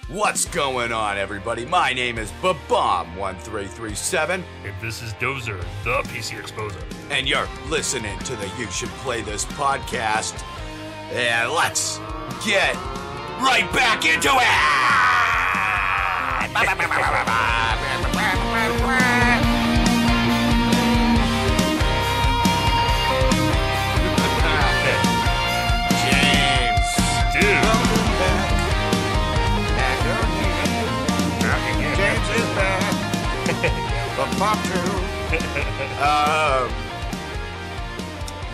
What's going on, everybody? My name is Babomb1337. And this is Dozer, the PC Exposer. And you're listening to the You Should Play This podcast. And let's get right back into it! James. Dude.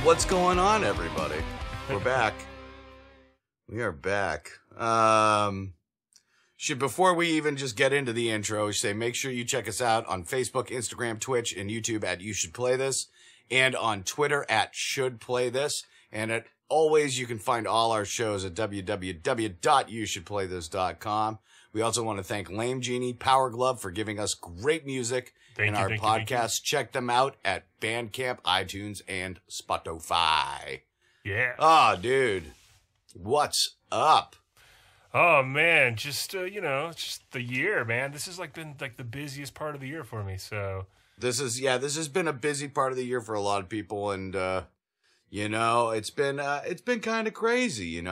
What's going on, everybody? We're back. We are back. Before we even just get into the intro, make sure you check us out on Facebook, Instagram, Twitch, and YouTube at You Should Play This, and on Twitter at Should Play This. And always, you can find all our shows at www.youshouldplaythis.com. We also want to thank Lame Genie Power Glove for giving us great music in our podcast. Check them out at Bandcamp, iTunes, and Spotify. Yeah. Oh, dude. What's up? Oh, man. Just, just the year, man. This has been the busiest part of the year for me, so. This has been a busy part of the year for a lot of people, and, it's been kind of crazy,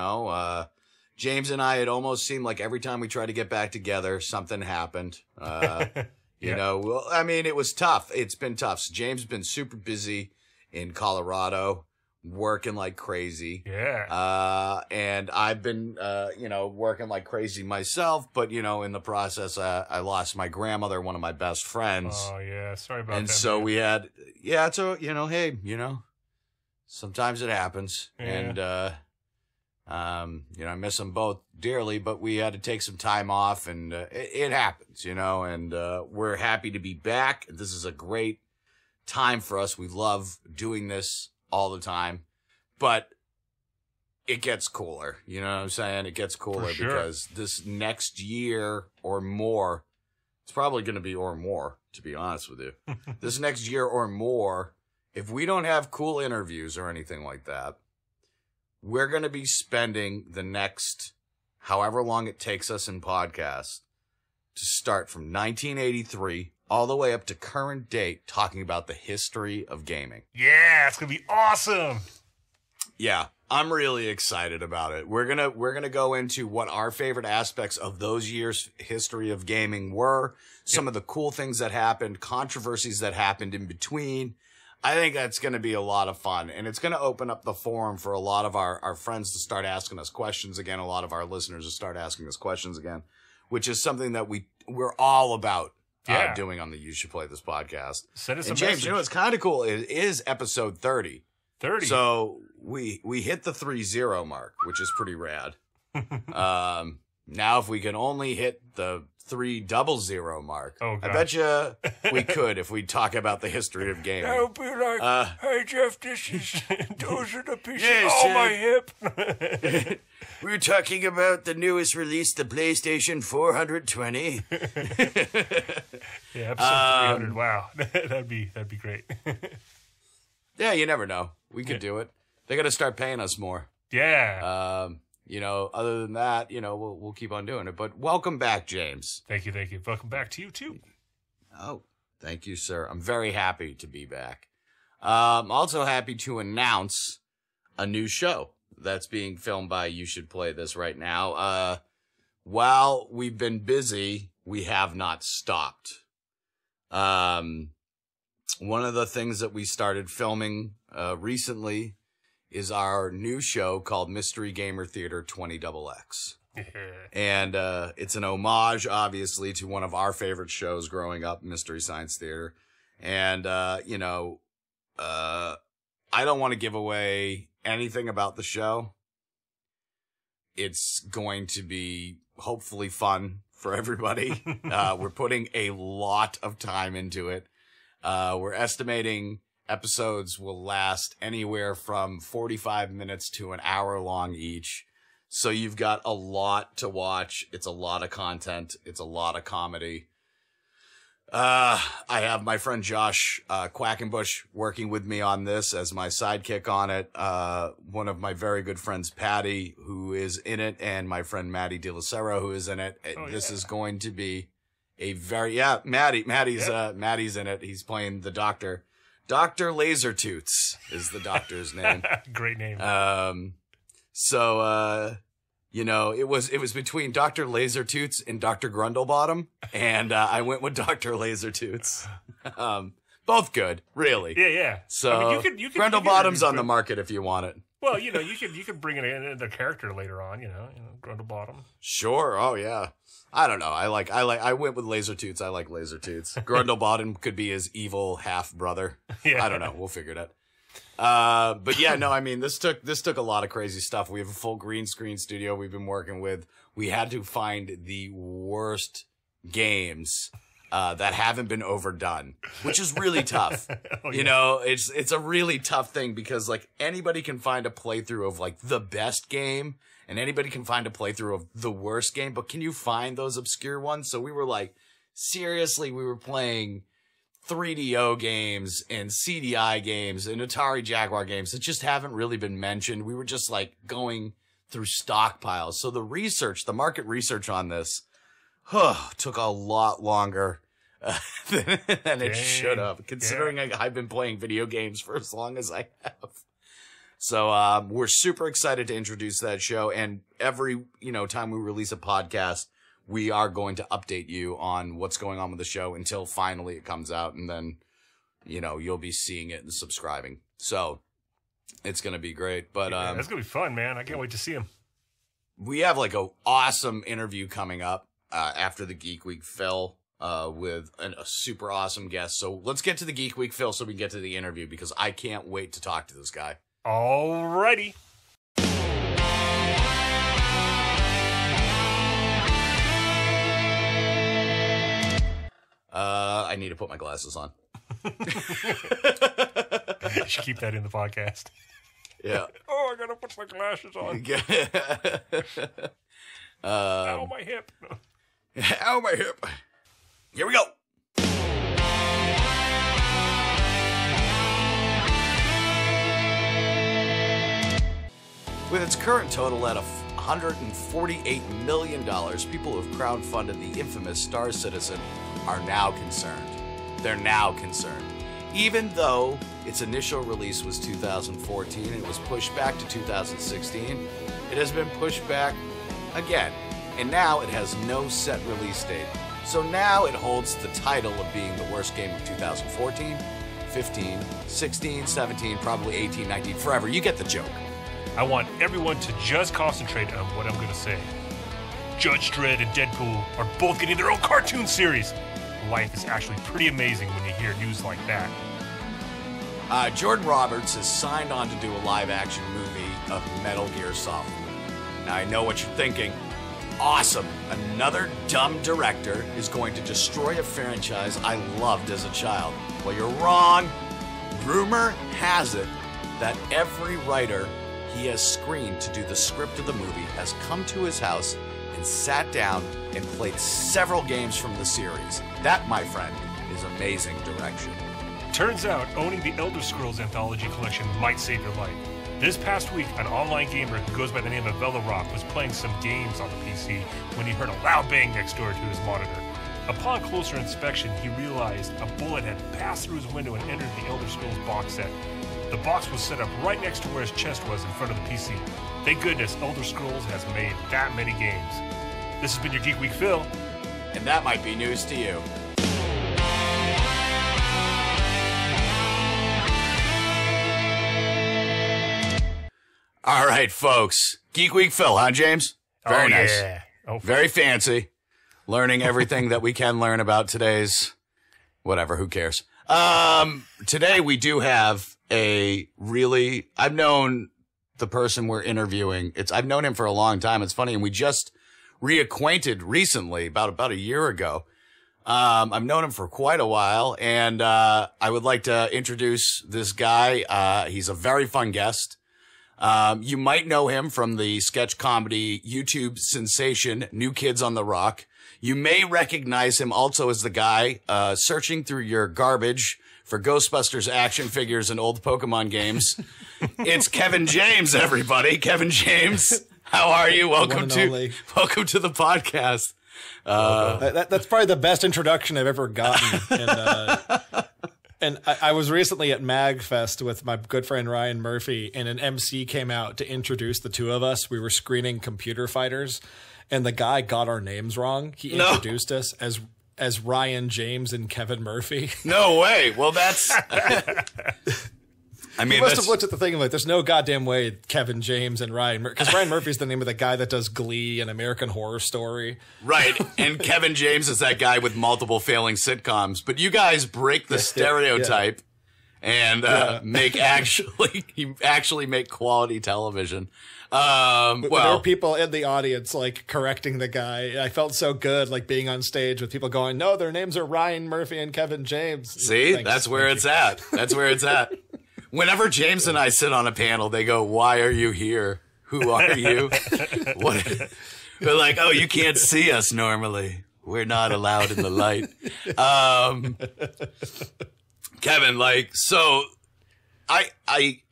James and I, it almost seemed like every time we tried to get back together, something happened. It was tough. It's been tough. So James has been super busy in Colorado, working like crazy. Yeah. And I've been, working like crazy myself. But, in the process, I lost my grandmother, one of my best friends. Oh, yeah. Sorry about that. And so we had, sometimes it happens. Yeah. And, I miss them both dearly, but we had to take some time off, and it happens, and we're happy to be back. This is a great time for us. We love doing this all the time, but it gets cooler. You know what I'm saying? It gets cooler because this next year or more, it's probably going to be or more, to be honest with you. This next year or more, if we don't have cool interviews or anything like that, we're going to be spending the next however long it takes us in podcasts to start from 1983 all the way up to current date talking about the history of gaming. Yeah, it's going to be awesome. Yeah, I'm really excited about it. We're going to go into what our favorite aspects of those years' history of gaming were, some of the cool things that happened, controversies that happened in between. I think that's going to be a lot of fun, and it's going to open up the forum for a lot of our friends to start asking us questions again, a lot of our listeners to start asking us questions again, which is something that we're all about doing on the You Should Play This podcast. Send us and a James, message. it's kind of cool. It is episode 30. 30. So we hit the 30 mark, which is pretty rad. Now if we can only hit the 300 mark, oh, God. I bet you we could if we talk about the history of gaming. That would be like, hey, Jeff, those are the pieces. Yes, my hip. We're talking about the newest release, the PlayStation 420. Yeah, episode 300. Wow, that'd be great. Yeah, you never know. We could do it. They got to start paying us more. Yeah. Other than that, we'll keep on doing it. But welcome back, James. Thank you. Welcome back to you, too. Oh, thank you, sir. I'm very happy to be back. Also happy to announce a new show that's being filmed by You Should Play This right now. While we've been busy, we have not stopped. One of the things that we started filming recently is our new show called Mystery Gamer Theater 20XX. And it's an homage, obviously, to one of our favorite shows growing up, Mystery Science Theater. And, I don't want to give away anything about the show. It's going to be hopefully fun for everybody. We're putting a lot of time into it. We're estimating episodes will last anywhere from 45 minutes to an hour long each. So you've got a lot to watch. It's a lot of content. It's a lot of comedy. I have my friend Josh Quackenbush working with me on this as my sidekick on it. One of my very good friends, Patty, who is in it, and my friend Maddie DeLacero, who is in it. This is going to be a very Maddie's in it. He's playing the doctor. Dr. Lasertoots is the doctor's name. Great name. You know, it was between Dr. Lasertoots and Dr. Grundlebottom, and I went with Dr. Lasertoots. Both good, really. Yeah. So I mean, you could Grundlebottom's on the market if you want it. Well, you know, you could bring it in the character later on. You know, Grundlebottom. Sure. Oh yeah. I don't know. I went with Lasertoots. I like Lasertoots. Grundlebottom could be his evil half brother. Yeah. I don't know. We'll figure it out. But yeah, no, I mean, this took a lot of crazy stuff. We have a full green screen studio we've been working with. We had to find the worst games, that haven't been overdone, which is really tough. You know, it's a really tough thing because like anybody can find a playthrough of like the best game and anybody can find a playthrough of the worst game, but can you find those obscure ones? So we were like, seriously, we were playing 3DO games and CDI games and Atari Jaguar games that just haven't really been mentioned. We were just like going through stockpiles. So the market research on this took a lot longer than it should have, considering I've been playing video games for as long as I have. So we're super excited to introduce that show, and every time we release a podcast, we are going to update you on what's going on with the show until finally it comes out, and then you'll be seeing it and subscribing. So it's gonna be great. But it's gonna be fun, man. I can't wait to see him. We have like a awesome interview coming up after the Geek Week Phil with a super awesome guest. So let's get to the Geek Week Phil so we can get to the interview, because I can't wait to talk to this guy. Alrighty. I need to put my glasses on. You should keep that in the podcast. Yeah. Oh, I gotta put my glasses on. Ow, my hip. Ow, my hip. Here we go. With its current total at $148 million, people who have crowdfunded the infamous Star Citizen are now concerned. They're now concerned. Even though its initial release was 2014 and it was pushed back to 2016, it has been pushed back again. And now it has no set release date. So now it holds the title of being the worst game of 2014, 15, 16, 17, probably 18, 19, forever. You get the joke. I want everyone to just concentrate on what I'm going to say. Judge Dredd and Deadpool are both getting their own cartoon series. Life is actually pretty amazing when you hear news like that. Jordan Roberts has signed on to do a live-action movie of Metal Gear Solid. Now, I know what you're thinking. Awesome. Another dumb director is going to destroy a franchise I loved as a child. Well, you're wrong. Rumor has it that every writer he has screened to do the script of the movie has come to his house and sat down and played several games from the series. That, my friend, is amazing direction. Turns out owning the Elder Scrolls Anthology Collection might save your life. This past week, an online gamer who goes by the name of Velarock was playing some games on the PC when he heard a loud bang next door to his monitor. Upon closer inspection, he realized a bullet had passed through his window and entered the Elder Scrolls box set. The box was set up right next to where his chest was in front of the PC. Thank goodness Elder Scrolls has made that many games. This has been your Geek Week Phil. And that might be news to you. All right, folks. Geek Week Phil, huh, James? Very nice. Yeah. Oh, very fancy. Learning everything that we can learn about today's... Whatever, who cares? Today we do have I've known the person we're interviewing. I've known him for a long time. It's funny. And we just reacquainted recently, about a year ago. I've known him for quite a while, and, I would like to introduce this guy. He's a very fun guest. You might know him from the sketch comedy YouTube sensation New Kids on the Rock. You may recognize him also as the guy searching through your garbage for Ghostbusters action figures and old Pokemon games. It's Kevin James, everybody. Kevin James, how are you? Welcome to the podcast. That's probably the best introduction I've ever gotten. And I was recently at MagFest with my good friend Ryan Murphy, and an MC came out to introduce the two of us. We were screening Computer Fighters, and the guy got our names wrong. He introduced us as Ryan James and Kevin Murphy. No way. Well, that's... I mean, he must have looked at the thing and like, there's no goddamn way Kevin James and Ryan Murphy, because Ryan Murphy's the name of the guy that does Glee and American Horror Story. Right. And Kevin James is that guy with multiple failing sitcoms. But you guys break the stereotype and actually make quality television. There were people in the audience like correcting the guy. I felt so good like being on stage with people going, no, their names are Ryan Murphy and Kevin James. See, that's where it's at. That's where it's at. Whenever James and I sit on a panel, they go, why are you here? Who are you? What? They're like, oh, you can't see us normally. We're not allowed in the light. Kevin, like, so I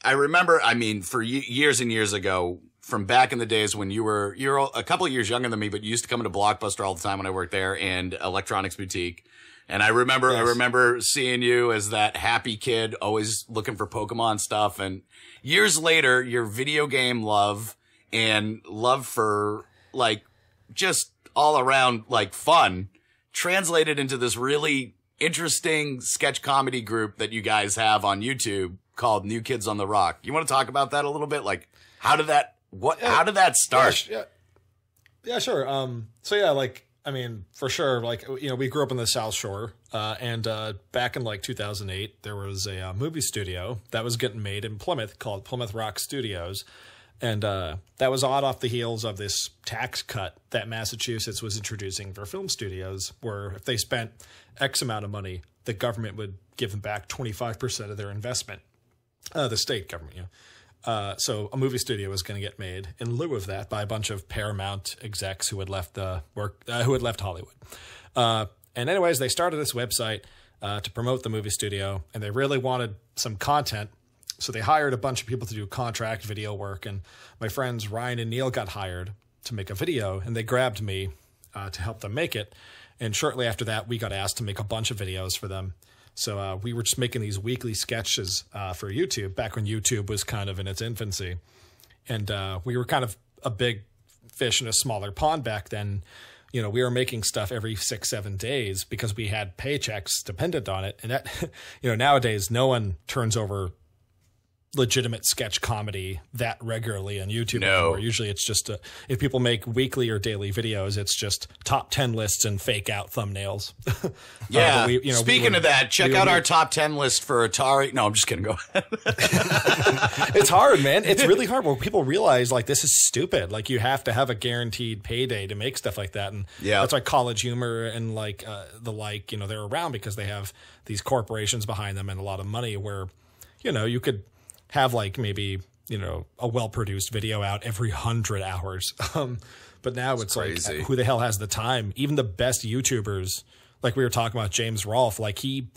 remember, I mean, for years and years ago, from back in the days when you're a couple of years younger than me, but you used to come into Blockbuster all the time when I worked there, and Electronics Boutique. And I remember seeing you as that happy kid, always looking for Pokemon stuff. And years later, your video game love and love for like just all around like fun translated into this really interesting sketch comedy group that you guys have on YouTube called New Kids on the Rock. You want to talk about that a little bit? Like, how did that start? Yeah, sure. So yeah, like, I mean, for sure, like, you know, we grew up in the South Shore, and back in like 2008, there was a movie studio that was getting made in Plymouth called Plymouth Rock Studios. And that was off the heels of this tax cut that Massachusetts was introducing for film studios, where if they spent X amount of money, the government would give them back 25% of their investment, the state government, you know. So a movie studio was going to get made in lieu of that by a bunch of Paramount execs who had left Hollywood. And anyways, they started this website to promote the movie studio, and they really wanted some content. So they hired a bunch of people to do contract video work. And my friends Ryan and Neil got hired to make a video, and they grabbed me to help them make it. And shortly after that, we got asked to make a bunch of videos for them. So we were just making these weekly sketches for YouTube back when YouTube was kind of in its infancy. And we were kind of a big fish in a smaller pond back then. You know, we were making stuff every 6-7 days because we had paychecks dependent on it. And that, you know, nowadays no one turns over legitimate sketch comedy that regularly on YouTube anymore. Usually it's just if people make weekly or daily videos, it's just top 10 lists and fake out thumbnails. Yeah. Speaking of that, check out our top 10 list for Atari. No, I'm just kidding. Go ahead. It's hard, man. It's really hard when people realize like this is stupid. Like you have to have a guaranteed payday to make stuff like that. And that's why College Humor and like you know, they're around because they have these corporations behind them and a lot of money where, you know, you could have like maybe, you know, a well-produced video out every 100 hours. But now it's like, who the hell has the time? Even the best YouTubers, like we were talking about James Rolfe, like he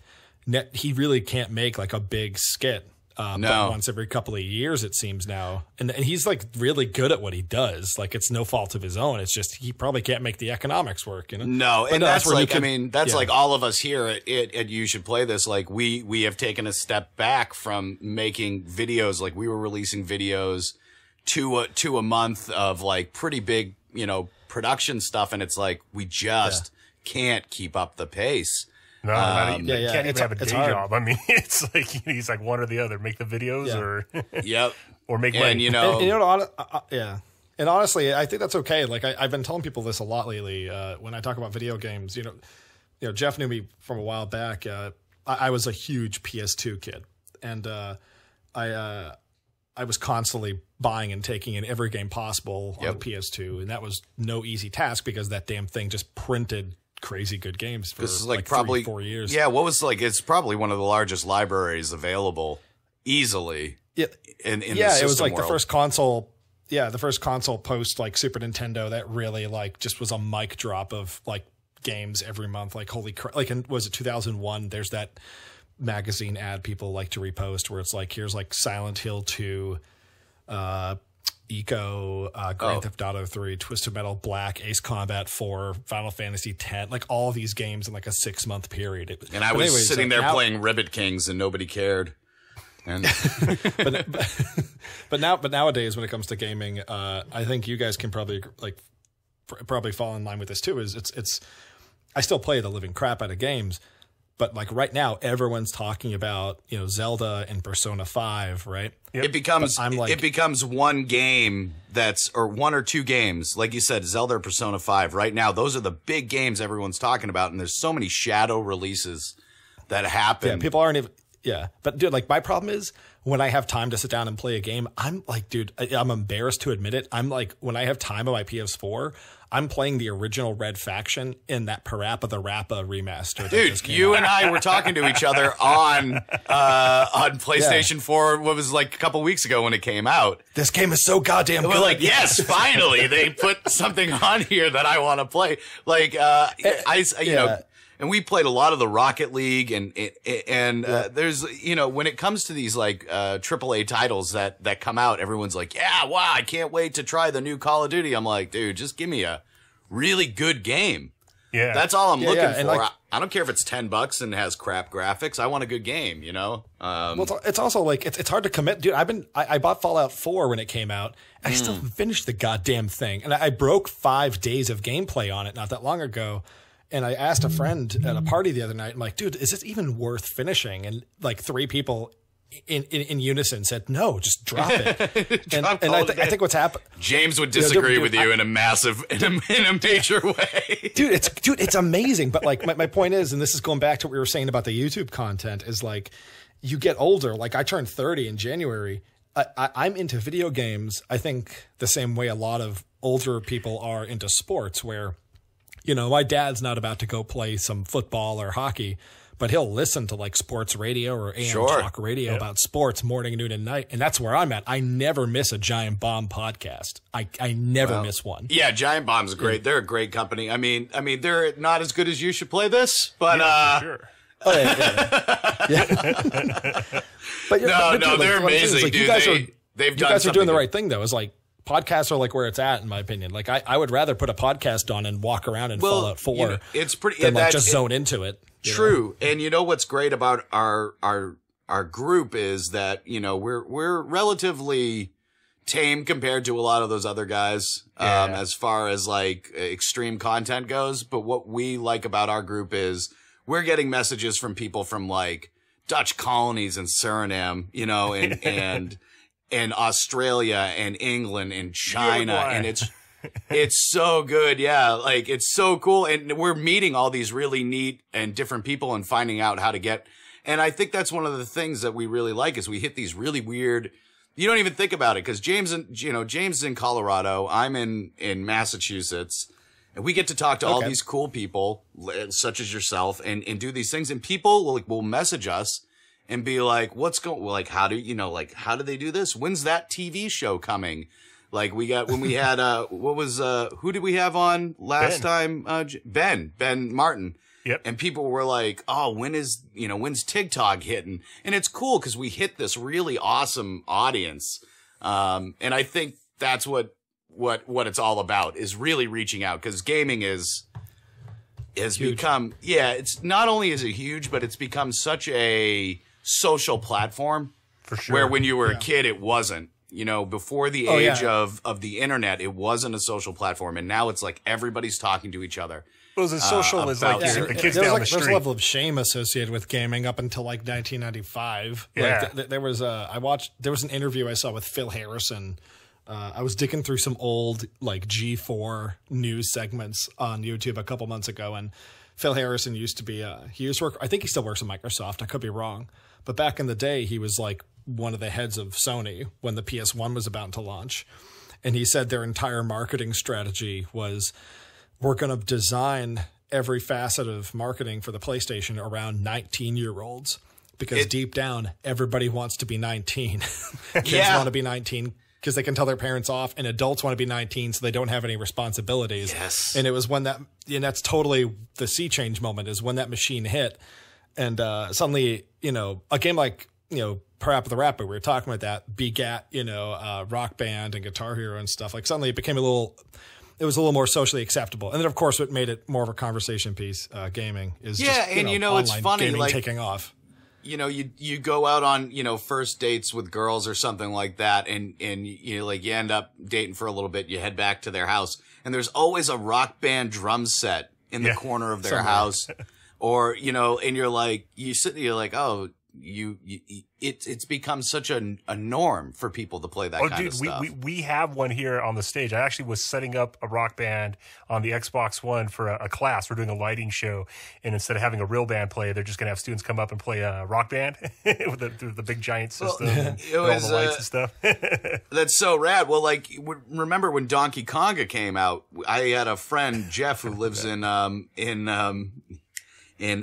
really can't make like a big skit. But once every couple of years, it seems now. And he's like really good at what he does. Like it's no fault of his own. It's just he probably can't make the economics work, you know? No, and that's like, that's like all of us here at You Should Play This. Like we have taken a step back from making videos. Like we were releasing videos to a month of like pretty big, you know, production stuff. And it's like we just can't keep up the pace. No, can't even have a day job. I mean, it's like he's like one or the other. Make the videos or or make money. And you know, And honestly, I think that's okay. Like I've been telling people this a lot lately when I talk about video games. You know, Jeff knew me from a while back. I was a huge PS2 kid, and I was constantly buying and taking in every game possible on the PS2, and that was no easy task because that damn thing just printed crazy good games for this is like probably 3-4 years. Yeah, what was like? It's probably one of the largest libraries available, easily. Yeah, in the it was system like world. the first console. Yeah, the first console post like Super Nintendo that really like just was a mic drop of like games every month. Like holy crap! Like was it 2001? There's that magazine ad people like to repost where it's like here's like Silent Hill 2, Eco, Grand Theft Auto 3, Twisted Metal Black, Ace Combat 4, Final Fantasy 10, like all these games in like a 6-month period. And I was sitting there playing Ribbit Kings and nobody cared. And but nowadays when it comes to gaming, I think you guys can probably probably fall in line with this too. Is it's I still play the living crap out of games, but like right now everyone's talking about Zelda and Persona 5, right? Yep. it becomes one game or one or two games, like you said, Zelda or Persona 5. Right now, those are the big games everyone's talking about, and there's so many shadow releases that happen. Yeah, people aren't even. Yeah, but dude, like my problem is when I have time to sit down and play a game, I'm like, dude, I'm embarrassed to admit it. I'm like, when I have time on my PS4, I'm playing the original Red Faction in that Parappa the Rappa remaster. Dude, you and I were talking to each other on PlayStation 4. What was like a couple weeks ago when it came out? This game is so goddamn good. We're like, yes, finally they put something on here that I want to play. Like, you know. And we played a lot of the Rocket League and there's, when it comes to these like, AAA titles that come out, everyone's like, yeah, wow, I can't wait to try the new Call of Duty. I'm like, dude, just give me a really good game. Yeah. That's all I'm looking for. Like, I don't care if it's $10 and has crap graphics. I want a good game, Well, it's also like, it's hard to commit. Dude, I bought Fallout 4 when it came out and I still haven't finished the goddamn thing. And I broke 5 days of gameplay on it not that long ago. And I asked a friend at a party the other night, I'm like, dude, is this even worth finishing? And like 3 people in unison said, no, just drop it. and I think what's happened. James would disagree with you in a major way. Dude, it's amazing. But like my point is, and this is going back to what we were saying about the YouTube content, is like you get older. Like I turned 30 in January. I'm into video games, I think the same way a lot of older people are into sports, where my dad's not about to go play some football or hockey, but he'll listen to like sports radio or AM talk radio about sports morning, noon, and night. And that's where I'm at. I never miss a Giant Bomb podcast. I never miss one. Yeah, Giant Bomb's great. They're a great company. I mean, they're not as good as You Should Play This, but for sure. Oh, yeah. But they're amazing, like, dude. You guys are doing the right thing, though. It's like podcasts are like where it's at, in my opinion. Like I would rather put a podcast on and walk around in Fallout 4 it's pretty than like just zone into it. True. And what's great about our group is that, we're relatively tame compared to a lot of those other guys, as far as like extreme content goes. But what we like about our group is we're getting messages from people from like Dutch colonies and Suriname, and Australia and England and China. And it's so good. Yeah. Like it's so cool. And we're meeting all these really neat and different people and finding out how to get. And I think that's one of the things that we really like is we hit these really weird, you don't even think about it. Cause James is in Colorado. I'm in Massachusetts, and we get to talk to all these cool people such as yourself and do these things. And people will message us and be like, how do they do this? When's that TV show coming? Like when we had, who did we have on last time? Ben Martin. Yep. And people were like, oh, when's TikTok hitting? And it's cool because we hit this really awesome audience. And I think that's what it's all about, is really reaching out, because gaming has become, it's not only is it huge, but it's become such a social platform. For sure. Where when you were a kid, it wasn't. Before the age of the internet, it wasn't a social platform, and now it's like everybody's talking to each other. It was as social as like the kids down the street. There's a level of shame associated with gaming up until like 1995. Yeah. Like there was an interview I saw with Phil Harrison. I was digging through some old like G4 news segments on YouTube a couple months ago, and Phil Harrison used to be he used to work. I think he still works at Microsoft. I could be wrong, but back in the day, he was like one of the heads of Sony when the PS1 was about to launch. And he said their entire marketing strategy was, we're going to design every facet of marketing for the PlayStation around 19-year-olds, because deep down, everybody wants to be 19. Kids want to be 19 because they can tell their parents off, and adults want to be 19 so they don't have any responsibilities. Yes. And it was when that's totally the sea change moment, is when that machine hit. And suddenly, a game like, Parappa the Rapper, we were talking about that, begat, Rock Band and Guitar Hero and stuff. Like suddenly it became it was a little more socially acceptable. And then, of course, what made it more of a conveation piece, gaming, is just, it's funny, gaming like, taking off. You go out on, first dates with girls or something like that, and you end up dating for a little bit, you head back to their house, and there's always a Rock Band drum set in the corner of their house. Or, and you're like, you're like, oh, it's become such a norm for people to play that kind of stuff. We have one here on the stage. I actually was setting up a Rock Band on the Xbox One for a class. We're doing a lighting show, and instead of having a real band play, they're just going to have students come up and play a Rock Band with the big giant system and all the lights and stuff. That's so rad. Well, like, remember when Donkey Konga came out? I had a friend, Jeff, who lives in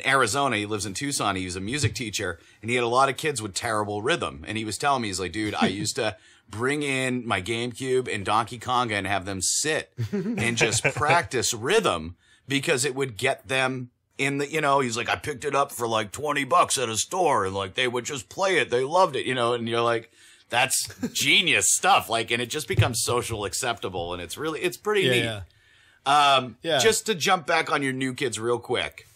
Arizona. He lives in Tucson. He was a music teacher, and he had a lot of kids with terrible rhythm. And he was telling me, he's like, dude, I used to bring in my GameCube and Donkey Konga and have them sit and just practice rhythm, because it would get them in the, he's like, I picked it up for like $20 at a store, and like they would just play it. They loved it, and you're like, that's genius stuff. Like, and it just becomes social acceptable, and it's pretty neat. Yeah. Just to jump back on your New Kids real quick.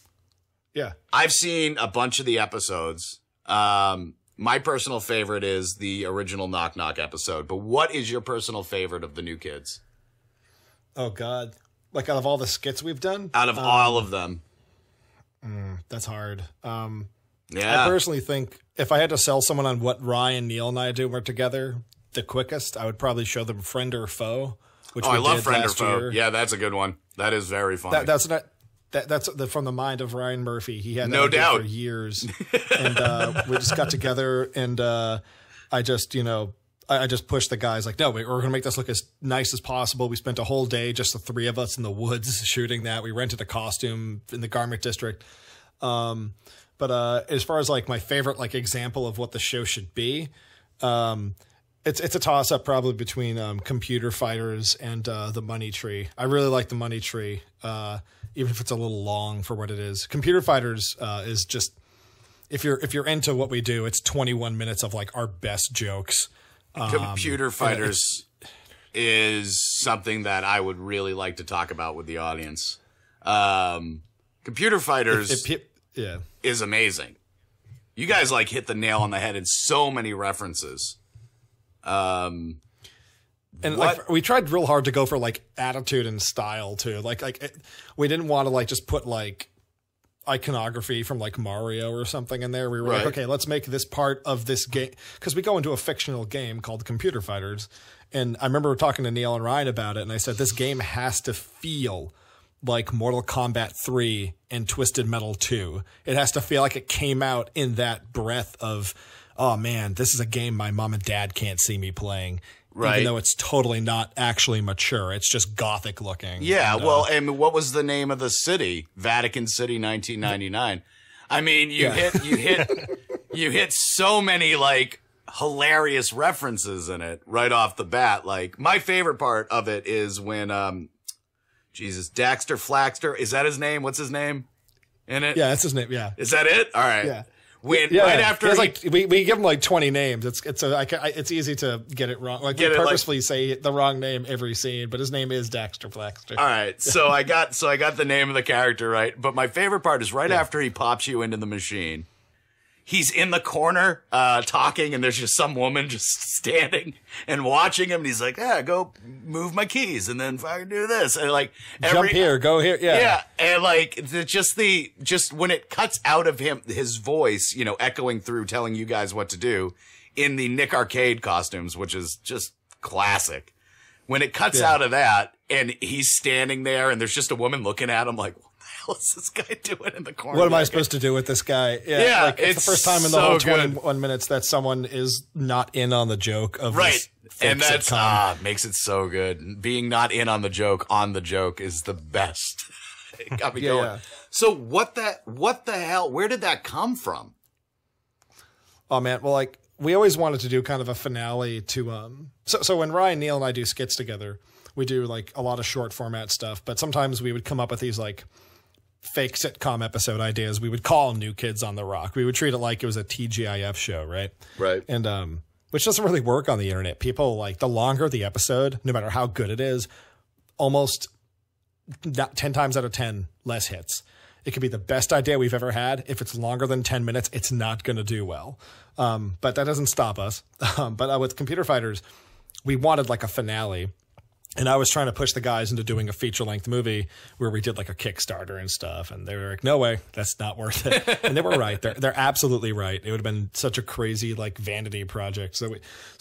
Yeah. I've seen a bunch of the episodes. My personal favorite is the original Knock Knock episode. But what is your personal favorite of the New Kids? Oh, God. Like, out of all the skits we've done? Out of all of them. That's hard. Yeah. I personally think if I had to sell someone on what Ryan, Neil, and I do work together the quickest, I would probably show them Friend or Foe. Which I love Friend or Foe. Year. Yeah, that's a good one. That is very funny. That's from the mind of Ryan Murphy. He had that no doubt for years, and we just got together, and I just pushed the guys like, no, we're going to make this look as nice as possible. We spent a whole day, just the three of us in the woods shooting that. We rented a costume in the Garment District. But as far as like my favorite like example of what the show should be, it's a toss up probably between Computer Fighters and the Money Tree. I really like the Money Tree. Even if it's a little long for what it is. Computer Fighters is just, if you're into what we do, it's 21 minutes of like our best jokes. Computer Fighters is something that I would really like to talk about with the audience. Computer Fighters is amazing. You guys like hit the nail on the head in so many references. And like, we tried real hard to go for like attitude and style too. We didn't want to like just put like iconography from like Mario or something in there. We were like, okay, let's make this part of this game, because we go into a fictional game called Computer Fighters. And I remember talking to Neil and Ryan about it, and I said, this game has to feel like Mortal Kombat 3 and Twisted Metal 2. It has to feel like it came out in that breath of, oh man, this is a game my mom and dad can't see me playing. Right. Even though it's totally not actually mature. It's just gothic looking. Yeah, and what was the name of the city? Vatican City, 1999. I mean, you hit so many like hilarious references in it right off the bat. Like, my favorite part of it is when Daxter Flaxter, is that his name? What's his name in it? Yeah, that's his name. Yeah. Is that it? All right. Yeah. Right after we give him like 20 names. It's easy to get it wrong. Like, we purposefully say the wrong name every scene, but his name is Daxter Flaxter. All right, so I got the name of the character right, but my favorite part is after he pops you into the machine. He's in the corner talking, and there's just some woman just standing and watching him. And he's like, "Yeah, go move my keys, and then if I can do this, and like jump here, go here, yeah." And like just when it cuts out of him, his voice, echoing through, telling you guys what to do in the Nick Arcade costumes, which is just classic. When it cuts out of that, and he's standing there, and there's just a woman looking at him like, what's this guy doing in the corner? What am I supposed to do with this guy? Yeah, like, it's the first time in the whole 21 minutes that someone is not in on the joke of this and that's makes it so good. Being not in on the joke is the best. It got me going. Yeah. So what the hell? Where did that come from? Oh man, well, like we always wanted to do kind of a finale to so when Ryan, Neil, and I do skits together, we do like a lot of short format stuff, but sometimes we would come up with these like fake sitcom episode ideas. We would call New Kids on the Rock. We would treat it like it was a TGIF show, right? Right. And which doesn't really work on the internet. People like the longer the episode, no matter how good it is, almost 10 times out of 10 less hits. It could be the best idea we've ever had. If it's longer than 10 minutes, it's not going to do well. But that doesn't stop us. But with Computer Fighters, we wanted like a finale. And I was trying to push the guys into doing a feature-length movie where we did like a Kickstarter and stuff. And they were like, no way, that's not worth it. And they were right. They're absolutely right. It would have been such a crazy like vanity project. So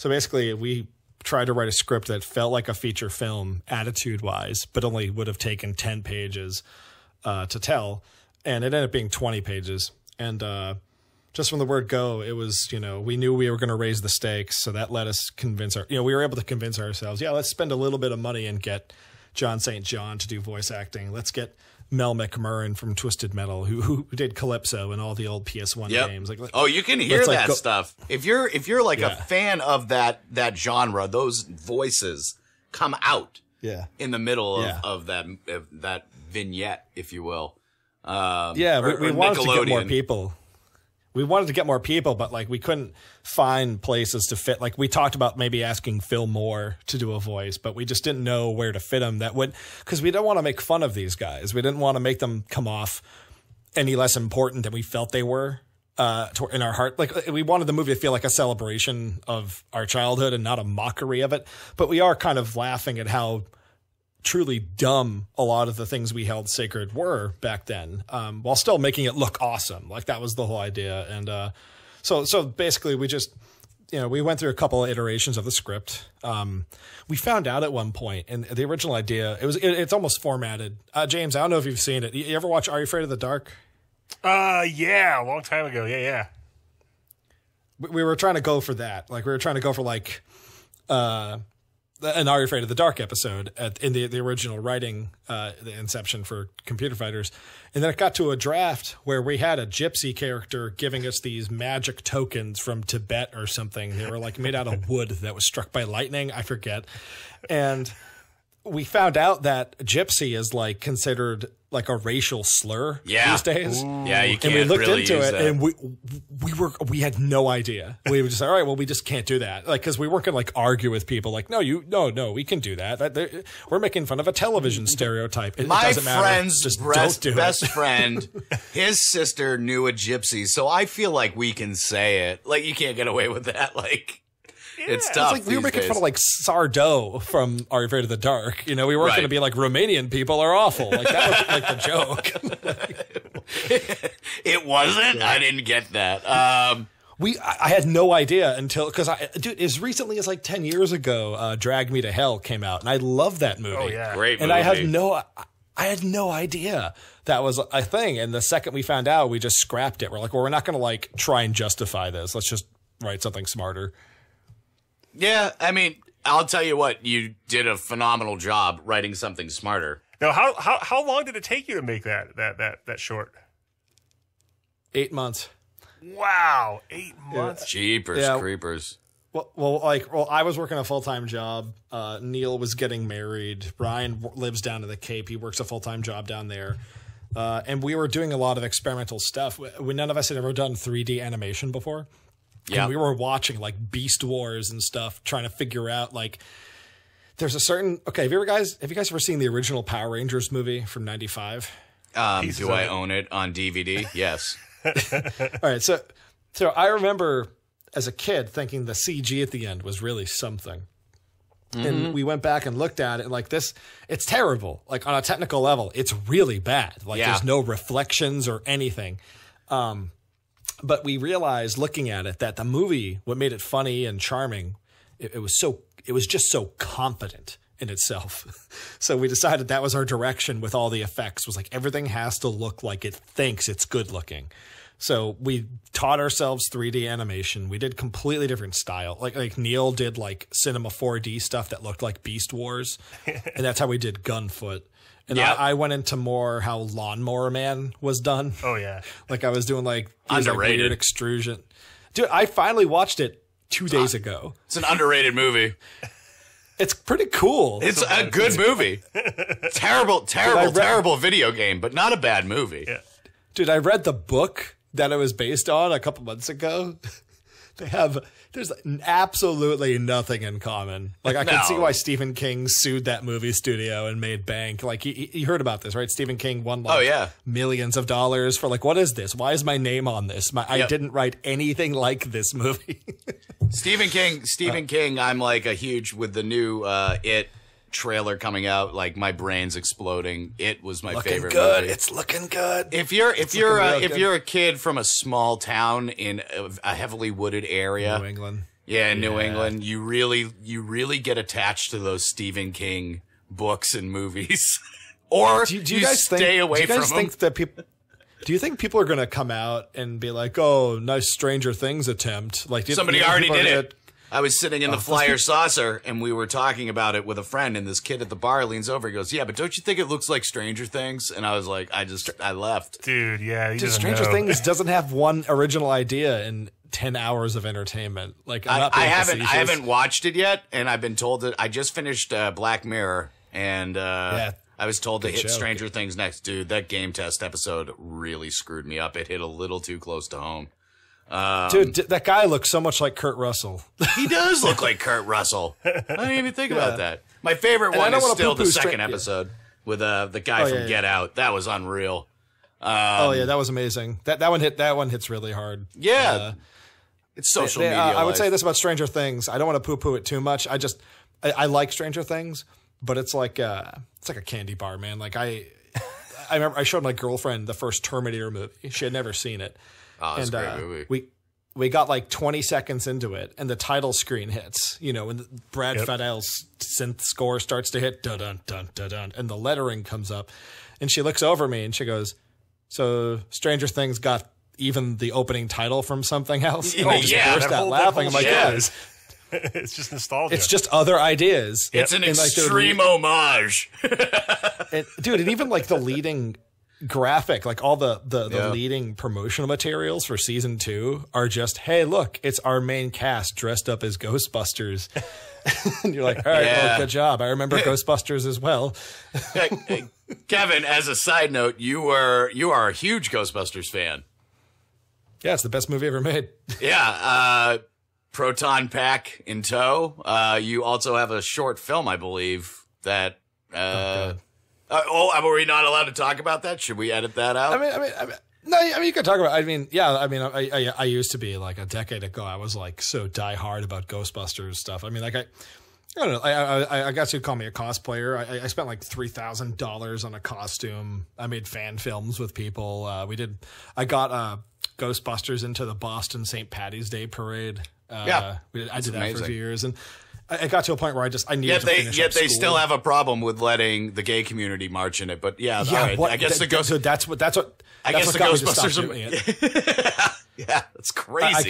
basically we tried to write a script that felt like a feature film attitude-wise, but only would have taken 10 pages to tell, and it ended up being 20 pages. And just from the word go, it was, we knew we were going to raise the stakes, so that let us convince we were able to convince ourselves, let's spend a little bit of money and get John St. John to do voice acting. Let's get Mel McMurrin from Twisted Metal, who did Calypso and all the old PS1 games. Like, oh, you can hear that stuff. If you're like a fan of that genre, those voices come out in the middle of that vignette, if you will. We wanted to get more people. We wanted to get more people, but like we couldn't find places to fit. Like we talked about maybe asking Phil Moore to do a voice, but we just didn't know where to fit him. Because we didn't want to make fun of these guys. We didn't want to make them come off any less important than we felt they were in our heart. Like we wanted the movie to feel like a celebration of our childhood and not a mockery of it. But we are kind of laughing at how truly dumb a lot of the things we held sacred were back then, while still making it look awesome. Like that was the whole idea. And so basically we just, we went through a couple of iterations of the script. We found out at one point, and the original idea, it's almost formatted. James, I don't know if you've seen it. You ever watch Are You Afraid of the Dark? Yeah, a long time ago. Yeah. We were trying to go for that. Like we were trying to go for like, an Are You Afraid of the Dark episode in the original writing, the inception for Computer Fighters. And then it got to a draft where we had a gypsy character giving us these magic tokens from Tibet or something. They were like made out of wood that was struck by lightning. I forget. And we found out that gypsy is like considered like a racial slur these days. Ooh. Yeah, you can't. And we looked really into it, that. and we had no idea. We were just like, all right, well, we just can't do that, like because we weren't gonna like argue with people. Like, no, we can do that. We're making fun of a television stereotype. My it doesn't matter. friend's Just don't do best it. friend, his sister knew a gypsy, so I feel like we can say it. Like you can't get away with that. Like. It's tough. It's like we were making fun of like Sardo from Are You Afraid of the Dark? We weren't going to be like Romanian people are awful. Like that was like the joke. It wasn't. Yeah. I didn't get that. I had no idea until because as recently as like 10 years ago, Drag Me to Hell came out, and I love that movie. Oh yeah, great movie. And I had no idea that was a thing. And the second we found out, we just scrapped it. We're like, well, we're not going to like try and justify this. Let's just write something smarter. Yeah, I mean, I'll tell you what, you did a phenomenal job writing something smarter. Now, how long did it take you to make that short? 8 months. Wow, 8 months. Jeepers creepers. Well, I was working a full-time job. Neil was getting married. Ryan lives down in the Cape. He works a full-time job down there. And we were doing a lot of experimental stuff. None of us had ever done 3D animation before. Yeah, we were watching like Beast Wars and stuff, trying to figure out like there's a certain. Okay, have you guys ever seen the original Power Rangers movie from '95? Do I own it on DVD? Yes. All right, so I remember as a kid thinking the CG at the end was really something, and we went back and looked at it and like this, it's terrible. Like on a technical level, it's really bad. Like there's no reflections or anything. But we realized looking at it that the movie, what made it funny and charming, it was just so confident in itself. So we decided that was our direction with all the effects, was like everything has to look like it thinks it's good looking. So we taught ourselves 3D animation. We did completely different style. Like Neil did like Cinema 4D stuff that looked like Beast Wars. And that's how we did Gunfoot. And I went into more how Lawnmower Man was done. Oh, yeah. Like I was doing like, underrated weird extrusion. Dude, I finally watched it 2 days ago. It's an underrated movie. It's pretty cool. It's a good movie. Terrible video game, but not a bad movie. Yeah. Dude, I read the book that it was based on a couple months ago. There's absolutely nothing in common. Like, I can see why Stephen King sued that movie studio and made bank. Like, you heard about this, right? Stephen King won millions of dollars for like, what is this? Why is my name on this? I didn't write anything like this movie. Stephen King, I'm like a huge, with the new It trailer coming out, like my brain's exploding. It was my favorite movie. It's looking good. If you're a kid from a small town in a heavily wooded area, New England, New England, you really get attached to those Stephen King books and movies, or do you guys stay away from them? Do you think people are going to come out and be like, "Oh, nice Stranger Things attempt"? Like somebody already did it. I was sitting in the Flyer Saucer, and we were talking about it with a friend, and this kid at the bar leans over. He goes, "Yeah, but don't you think it looks like Stranger Things?" And I was like, I left. Dude, yeah. Stranger Things doesn't have one original idea in 10 hours of entertainment. Like, I haven't watched it yet, and I've been told that I just finished Black Mirror, and I was told to hit Stranger Things next. Dude, that game test episode really screwed me up. It hit a little too close to home. Dude, that guy looks so much like Kurt Russell. He does look like Kurt Russell. I didn't even think about that. My favorite one is still the second episode with the guy from Get Out. That was unreal. That was amazing. That one hits really hard. Yeah. It's social media. I would say this about Stranger Things. I don't want to poo-poo it too much. I like Stranger Things, but it's like a candy bar, man. Like I remember I showed my girlfriend the first Terminator movie. She had never seen it. Oh, that's a great movie. We got like 20 seconds into it, and the title screen hits. You know, when Brad Fidel's synth score starts to hit, dun dun dun dun, and the lettering comes up, and she looks over me and she goes, "So Stranger Things got even the opening title from something else?" And I just burst out laughing. I'm like, it's just nostalgia. It's just other ideas. It's an extreme homage. Dude, and even like the leading graphic, like all the leading promotional materials for season 2 are just, hey, look, it's our main cast dressed up as Ghostbusters. And you're like, all right, well, good job. I remember Ghostbusters as well. Kevin, as a side note, you are a huge Ghostbusters fan. Yeah, it's the best movie ever made. Yeah, Proton Pack in tow. You also have a short film, I believe, that were we not allowed to talk about that? Should we edit that out? I mean, you could talk about. I used to be like a decade ago. I was like so diehard about Ghostbusters stuff. I mean, like I don't know. I guess you'd call me a cosplayer. I spent like $3,000 on a costume. I made fan films with people. I got Ghostbusters into the Boston St. Patty's Day parade. I did that for a few years, and I got to a point where I needed to finish Yet they school. still have a problem with letting the gay community march in it. But all right. I guess the Ghostbusters are doing it. Yeah, that's crazy. I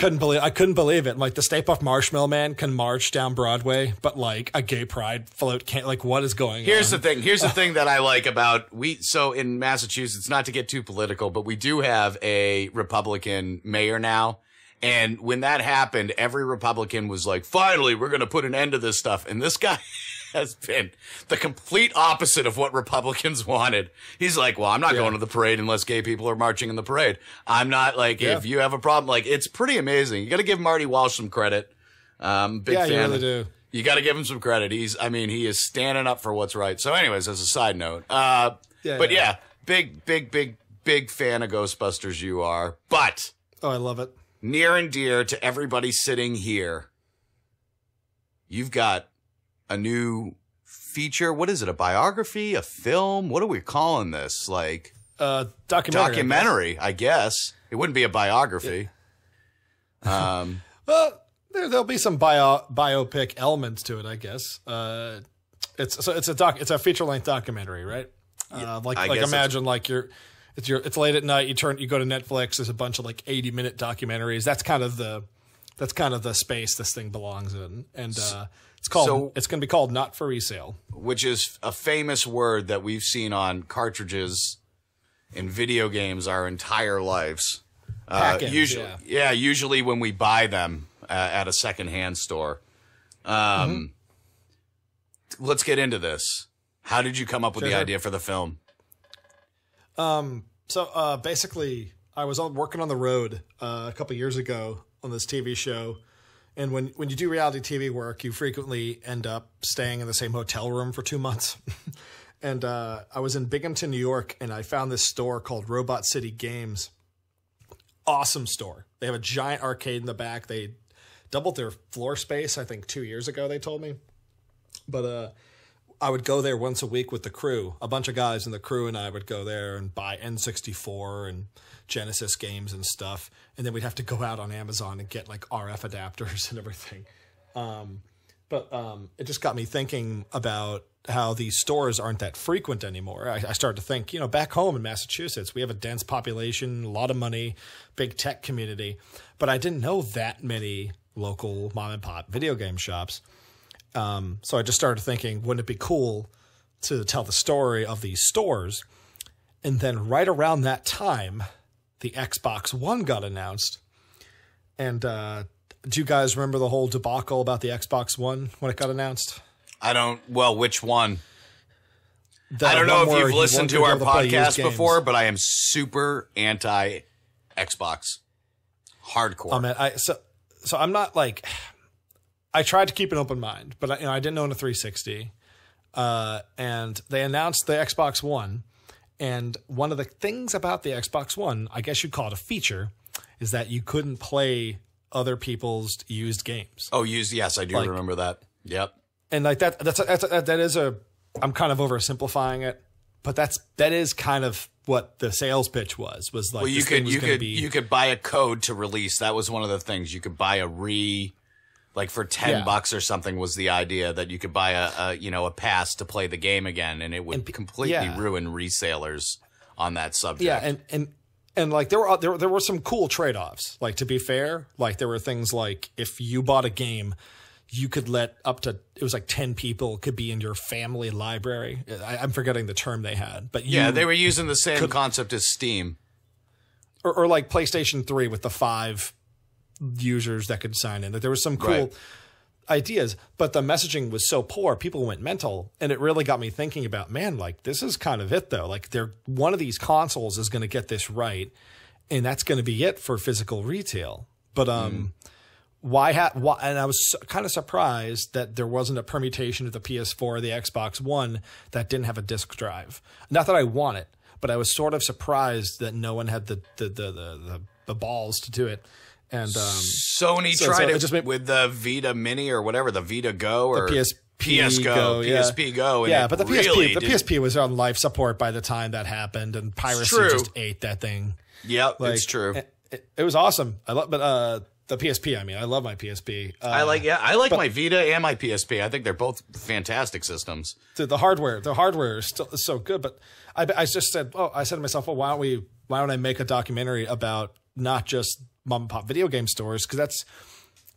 couldn't believe it. Like the Stay Puft Marshmallow Man can march down Broadway, but like a gay pride float can't. Like, what is going on? Here's the thing that I like about so in Massachusetts, not to get too political, but we do have a Republican mayor now. And when that happened, every Republican was like, finally, we're going to put an end to this stuff. And this guy has been the complete opposite of what Republicans wanted. He's like, well, I'm not going to the parade unless gay people are marching in the parade. I'm not like, if you have a problem, like, it's pretty amazing. You got to give Marty Walsh some credit. Big fan. You really do. You got to give him some credit. He is standing up for what's right. So anyways, as a side note, big fan of Ghostbusters you are, but. Oh, I love it. Near and dear to everybody sitting here, you've got a new feature. What is it? A biography? A film? What are we calling this? Like documentary, I guess. It wouldn't be a biography. Well, there'll be some biopic elements to it, I guess. It's a feature-length documentary, right? Imagine like it's late at night. You go to Netflix. There's a bunch of like 80-minute documentaries. That's kind of the space this thing belongs in, and it's going to be called Not for Resale, which is a famous word that we've seen on cartridges in video games our entire lives. Pack-ins, Usually, usually when we buy them at a secondhand store. Let's get into this. How did you come up with the idea for the film? So basically, I was working on the road a couple years ago on this TV show. And when you do reality TV work, you frequently end up staying in the same hotel room for 2 months. And I was in Binghamton, New York, and I found this store called Robot City Games. Awesome store. They have a giant arcade in the back. They doubled their floor space, I think 2 years ago, they told me. But I would go there once a week with the crew. A bunch of guys in the crew and I would go there and buy N64 and Genesis games and stuff. And then we'd have to go out on Amazon and get like RF adapters and everything. But it just got me thinking about how these stores aren't that frequent anymore. I started to think, back home in Massachusetts, we have a dense population, a lot of money, big tech community. But I didn't know that many local mom and pop video game shops. So I just started thinking, wouldn't it be cool to tell the story of these stores? And then right around that time, the Xbox One got announced. And do you guys remember the whole debacle about the Xbox One when it got announced? I don't. Well, which one? I don't know if you've listened to our podcast before, but I am super anti Xbox. Hardcore. Oh, man, so I'm not like... I tried to keep an open mind, but I didn't own a 360. And they announced the Xbox One. And one of the things about the Xbox One, I guess you'd call it a feature, is that you couldn't play other people's used games. Oh, used? Yes, I do remember that. Yep. And like that is I'm kind of oversimplifying it, but that is kind of what the sales pitch was like. Well, you could buy a code to release. That was one of the things. You could buy like for $10 or something was the idea that you could buy a pass to play the game again, and it would completely ruin resellers on that subject. Yeah, and like there were some cool trade-offs. Like, to be fair, like there were things like if you bought a game, you could let up to, it was like 10 people could be in your family library. I'm forgetting the term they had, but they were using the same concept as Steam, or like PlayStation 3 with the 5 users that could sign in. That there was some cool ideas, but the messaging was so poor, people went mental, and it really got me thinking about, man, like this is kind of it though. Like one of these consoles is going to get this right, and that's going to be it for physical retail. But why? And I was kind of surprised that there wasn't a permutation of the PS4 or the Xbox One that didn't have a disc drive. Not that I want it, but I was sort of surprised that no one had the balls to do it. And Sony tried it with the Vita Mini or whatever, the Vita Go or the PSP Go, PSP Go. And but the PSP was on life support by the time that happened, and piracy just ate that thing. Yep, it's true. It was awesome. The PSP. I mean, I love my PSP. I like my Vita and my PSP. I think they're both fantastic systems. The hardware is still so good. But I just said, I said to myself, well, why don't I make a documentary about not just mom and pop video game stores, because that's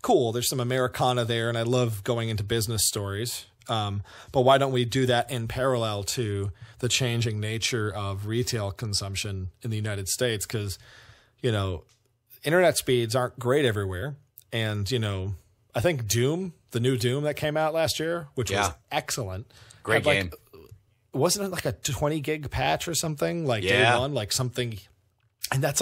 cool. There's some Americana there, and I love going into business stories. But why don't we do that in parallel to the changing nature of retail consumption in the United States? Because, internet speeds aren't great everywhere. And, I think Doom, the new Doom that came out last year, which was excellent. Great game. Wasn't it like a 20 gig patch or something? Like day one, like something. And that's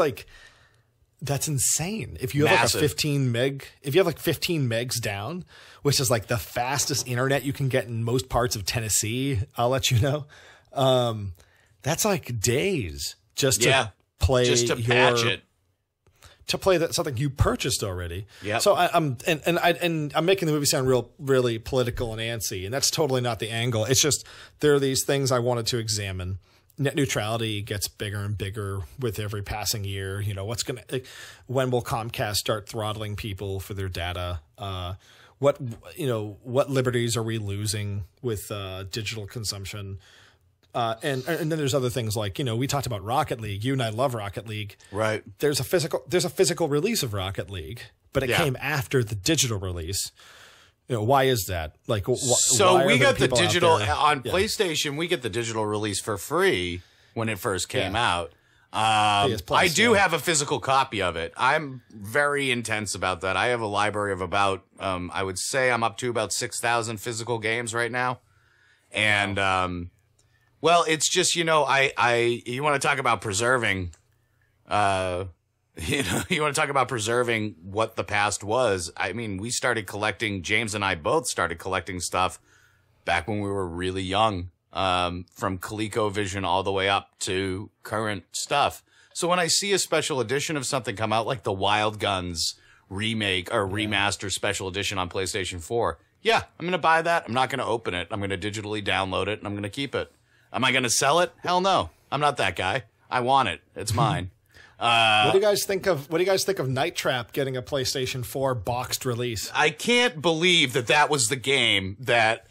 insane. If you have like a 15 megs down, which is like the fastest internet you can get in most parts of Tennessee, I'll let you know. That's like days just to play patch it. To play something you purchased already. Yeah. So I'm making the movie sound really political and antsy, and that's totally not the angle. It's just there are these things I wanted to examine. Net neutrality gets bigger and bigger with every passing year. When will Comcast start throttling people for their data? What liberties are we losing with digital consumption? And then there's other things like, we talked about Rocket League. You and I love Rocket League. Right. There's a physical release of Rocket League, but it came after the digital release. Why is that? Like, so we got the digital on PlayStation. We get the digital release for free when it first came out. I do have a physical copy of it. I'm very intense about that. I have a library of about, I would say I'm up to about 6,000 physical games right now. And, well, it's just, you know, you want to talk about preserving, you want to talk about preserving what the past was. I mean, James and I both started collecting stuff back when we were really young. From ColecoVision all the way up to current stuff. So when I see a special edition of something come out, like the Wild Guns remake or remaster special edition on PlayStation 4, yeah, I'm going to buy that. I'm not going to open it. I'm going to digitally download it and I'm going to keep it. Am I going to sell it? Hell no. I'm not that guy. I want it. It's mine. What do you guys think of Night Trap getting a PlayStation 4 boxed release? I can't believe that was the game that,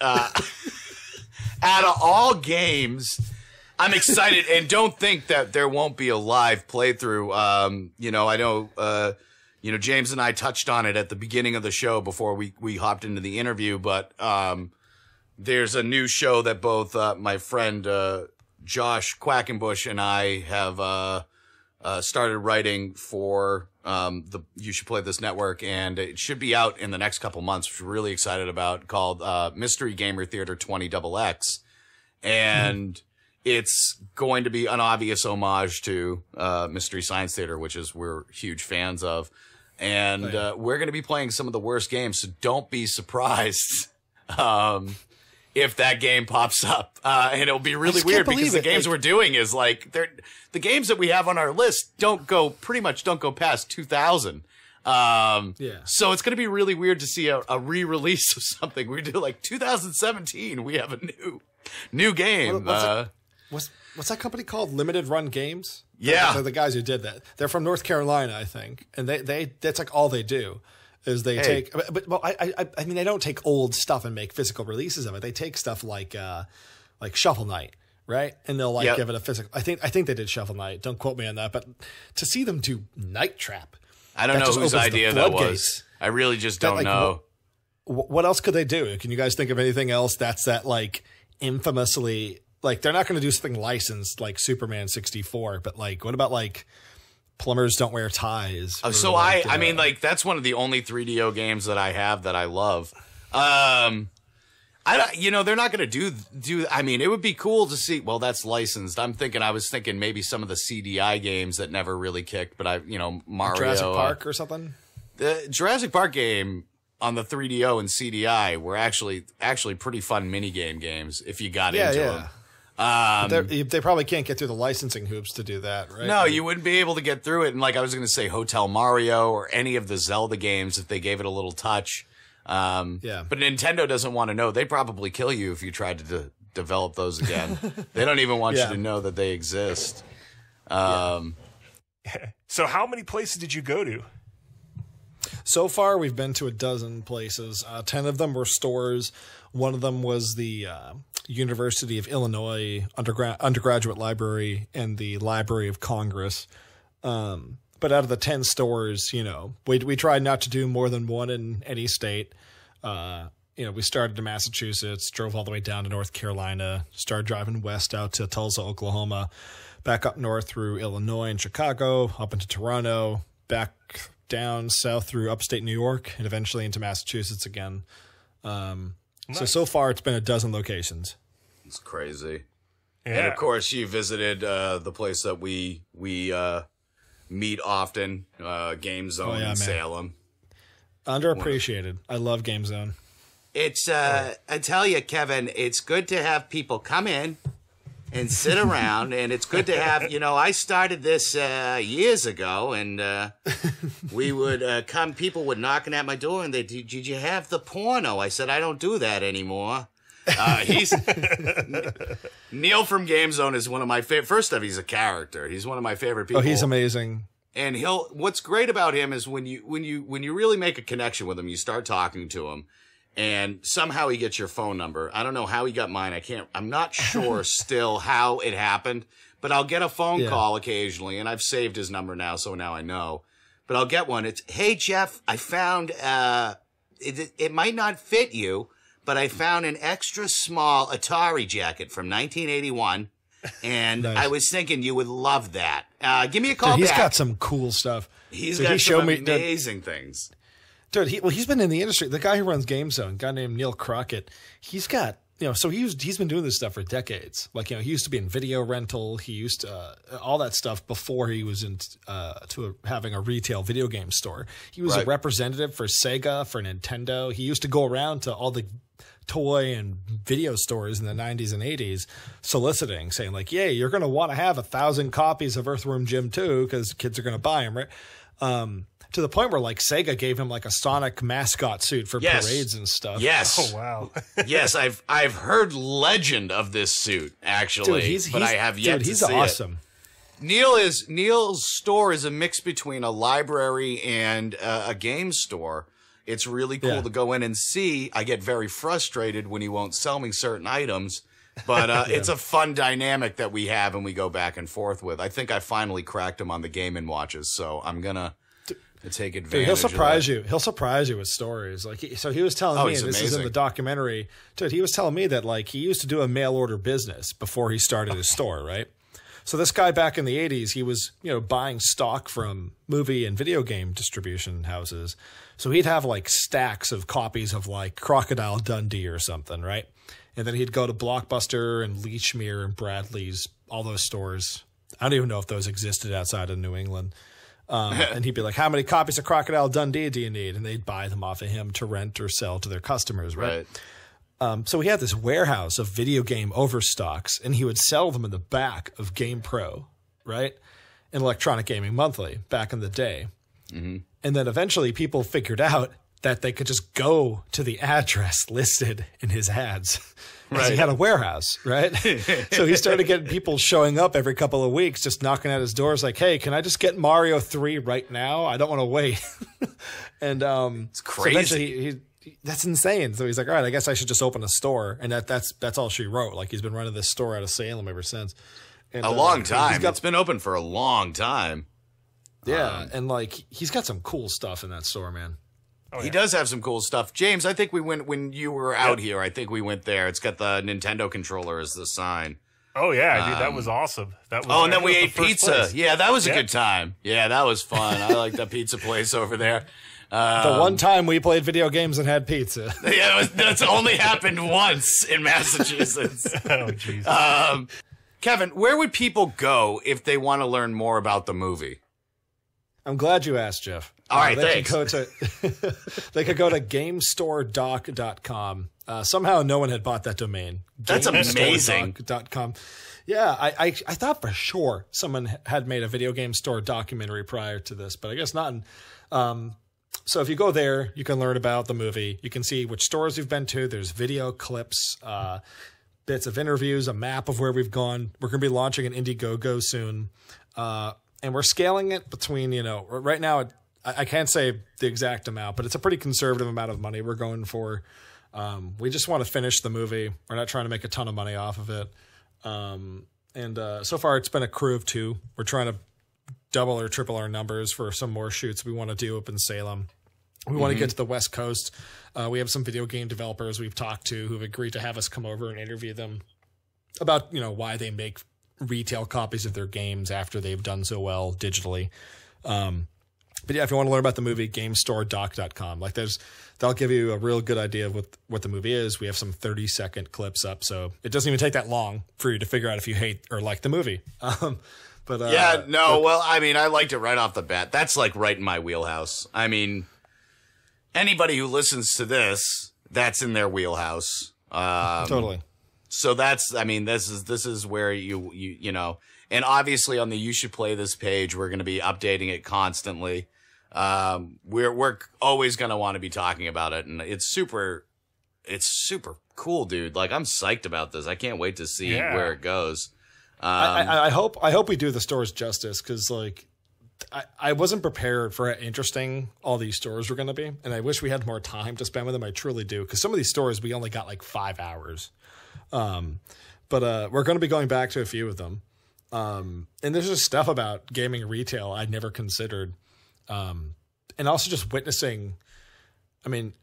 out of all games, I'm excited, and don't think that there won't be a live playthrough. You know, I know, you know, James and I touched on it at the beginning of the show before we hopped into the interview, but there's a new show that both my friend Josh Quackenbush and I have started writing for the You Should Play This network, and it should be out in the next couple months, which we're really excited about, called Mystery Gamer Theater 20XX. And it's going to be an obvious homage to Mystery Science Theater, which we're huge fans of. And we're going to be playing some of the worst games, so don't be surprised if that game pops up. And it'll be really weird because the games we're doing is like, the games that we have on our list pretty much don't go past 2000. So it's going to be really weird to see a re-release of something. We do like 2017. We have a new game. What's that company called? Limited Run Games? Yeah. They're the guys who did that. They're from North Carolina, I think. And that's like all they do is they take, I mean, they don't take old stuff and make physical releases of it. They take stuff like Shovel Knight, right? And they'll give it a physical, I think they did Shovel Knight. Don't quote me on that, but to see them do Night Trap. I don't know whose idea that was. I really just don't know. What else could they do? Can you guys think of anything else that like infamously, like they're not going to do something licensed like Superman 64, but like what about like Plumbers Don't Wear Ties? So I mean, like that's one of the only 3DO games that I have that I love. They're not going to do. I mean, it would be cool to see. Well, that's licensed. I was thinking maybe some of the CDI games that never really kicked, but Mario, Jurassic Park or something. The Jurassic Park game on the 3DO and CDI were actually pretty fun minigame games if you got into them. They probably can't get through the licensing hoops to do that, right? No, you wouldn't be able to get through it. And like I was going to say, Hotel Mario or any of the Zelda games if they gave it a little touch. But Nintendo doesn't want to know. They'd probably kill you if you tried to develop those again. They don't even want you to know that they exist. So how many places did you go to? So far, we've been to a dozen places. 10 of them were stores. One of them was the University of Illinois undergraduate library and the Library of Congress. But out of the 10 stores, we tried not to do more than one in any state. We started in Massachusetts, drove all the way down to North Carolina, started driving west out to Tulsa, Oklahoma, back up north through Illinois and Chicago, up into Toronto, back down south through upstate New York, and eventually into Massachusetts again. Nice. So far, it's been a dozen locations. It's crazy. Yeah. And, of course, you visited the place that we meet often, Game Zone in Salem. Underappreciated. I love Game Zone. It's, I tell you, Kevin, it's good to have people come in and sit around, and it's good to have, I started this years ago, and we would come, people would knocking at my door, and did you have the porno? I said, I don't do that anymore. Neil from Game Zone is one of my favorite. First off, he's a character. He's one of my favorite people. Oh, he's amazing. And what's great about him is when you really make a connection with him, you start talking to him, and somehow he gets your phone number. I don't know how he got mine. I'm not sure still how it happened, but I'll get a phone call occasionally, and I've saved his number now, so now I know. But I'll get one. It's, hey, Jeff, I found, it might not fit you, but I found an extra small Atari jacket from 1981. And Nice. I was thinking you would love that. Give me a call Dude, he's back. got some cool stuff. He's Dude, got he some showed me- amazing things. Dude, he's been in the industry. The guy who runs Game Zone, a guy named Neil Crockett, he's got, so he's been doing this stuff for decades. Like, he used to be in video rental. He used to, all that stuff before he was having a retail video game store. He was a representative for Sega, for Nintendo. He used to go around to all the toy and video stores in the 90s and 80s soliciting, saying like, yeah, you're going to want to have 1,000 copies of Earthworm Jim 2 because kids are going to buy them, right? To the point where like Sega gave him like a Sonic mascot suit for parades and stuff. Yes. Oh wow. Yes, I've heard legend of this suit actually, Dude, but I have yet to he's see awesome. it. Neil's store is a mix between a library and a game store. It's really cool to go in and see. I get very frustrated when he won't sell me certain items, but it's a fun dynamic that we have and we go back and forth with. I think I finally cracked him on the Game & Watches, so I'm gonna take advantage. Dude, he'll surprise of that. you. He'll surprise you with stories. Like, he was telling me, he's and this is in amazing. the documentary. Dude, he was telling me that like he used to do a mail order business before he started his store, right? So this guy back in the 80s, he was, buying stock from movie and video game distribution houses. So he'd have like stacks of copies of like Crocodile Dundee or something, right? And then he'd go to Blockbuster and Lechmere and Bradley's, all those stores. I don't even know if those existed outside of New England. And he'd be like, how many copies of Crocodile Dundee do you need? And they'd buy them off of him to rent or sell to their customers, right? So he had this warehouse of video game overstocks, and he would sell them in the back of Game Pro, right? And Electronic Gaming Monthly back in the day. Mm-hmm. And then eventually people figured out that they could just go to the address listed in his ads. Right. He had a warehouse, right? So he started getting people showing up every couple of weeks, just knocking at his doors like, hey, can I just get Mario 3 right now? I don't want to wait. And it's crazy. So eventually that's insane. So he's like, all right, I guess I should just open a store. And that's all she wrote. Like, he's been running this store out of Salem ever since. And, a long time. It's been open for a long time. Yeah. And like, he's got some cool stuff in that store, man. Oh, He does have some cool stuff. James, I think we went when you were out here. I think we went there. It's got the Nintendo controller as the sign. Oh yeah, dude, that was awesome. That was. And then we ate pizza. Place. Yeah, that was a good time. Yeah, that was fun. I like that pizza place over there. The one time we played video games and had pizza. Yeah, that's only happened once in Massachusetts. Oh jeez. Kevin, where would people go if they want to learn more about the movie? I'm glad you asked, Jeff. All right, thanks. They could go to GameStoreDoc.com. Somehow no one had bought that domain. That's amazing. GameStoreDoc.com. Yeah, I thought for sure someone had made a video game store documentary prior to this, but I guess not. So if you go there, you can learn about the movie. You can see which stores you've been to. There's video clips, bits of interviews, a map of where we've gone. We're going to be launching an Indiegogo soon. And we're scaling it between, right now, I can't say the exact amount, but it's a pretty conservative amount of money we're going for. We just want to finish the movie. We're not trying to make a ton of money off of it. And so far it's been a crew of 2. We're trying to double or triple our numbers for some more shoots we want to do up in Salem. We want to get to the West Coast. We have some video game developers we've talked to who've agreed to have us come over and interview them about, why they make retail copies of their games after they've done so well digitally. But yeah, if you want to learn about the movie, GameStoreDoc.com. Like, that'll give you a real good idea of what the movie is. We have some 30-second clips up, so it doesn't even take that long for you to figure out if you hate or like the movie. Well, I mean, I liked it right off the bat. That's like right in my wheelhouse. I mean, anybody who listens to this, that's in their wheelhouse. Totally. So this is where you know, and obviously on the You Should Play This page, we're going to be updating it constantly. We're always going to want to be talking about it, and it's super cool, dude. Like, I'm psyched about this. I can't wait to see where it goes. I hope we do the stores justice, because like I wasn't prepared for how interesting all these stores were going to be, and I wish we had more time to spend with them. I truly do, because some of these stores we only got like 5 hours. But we're going to be going back to a few of them. And there's just stuff about gaming retail I'd never considered. And also just witnessing, I mean,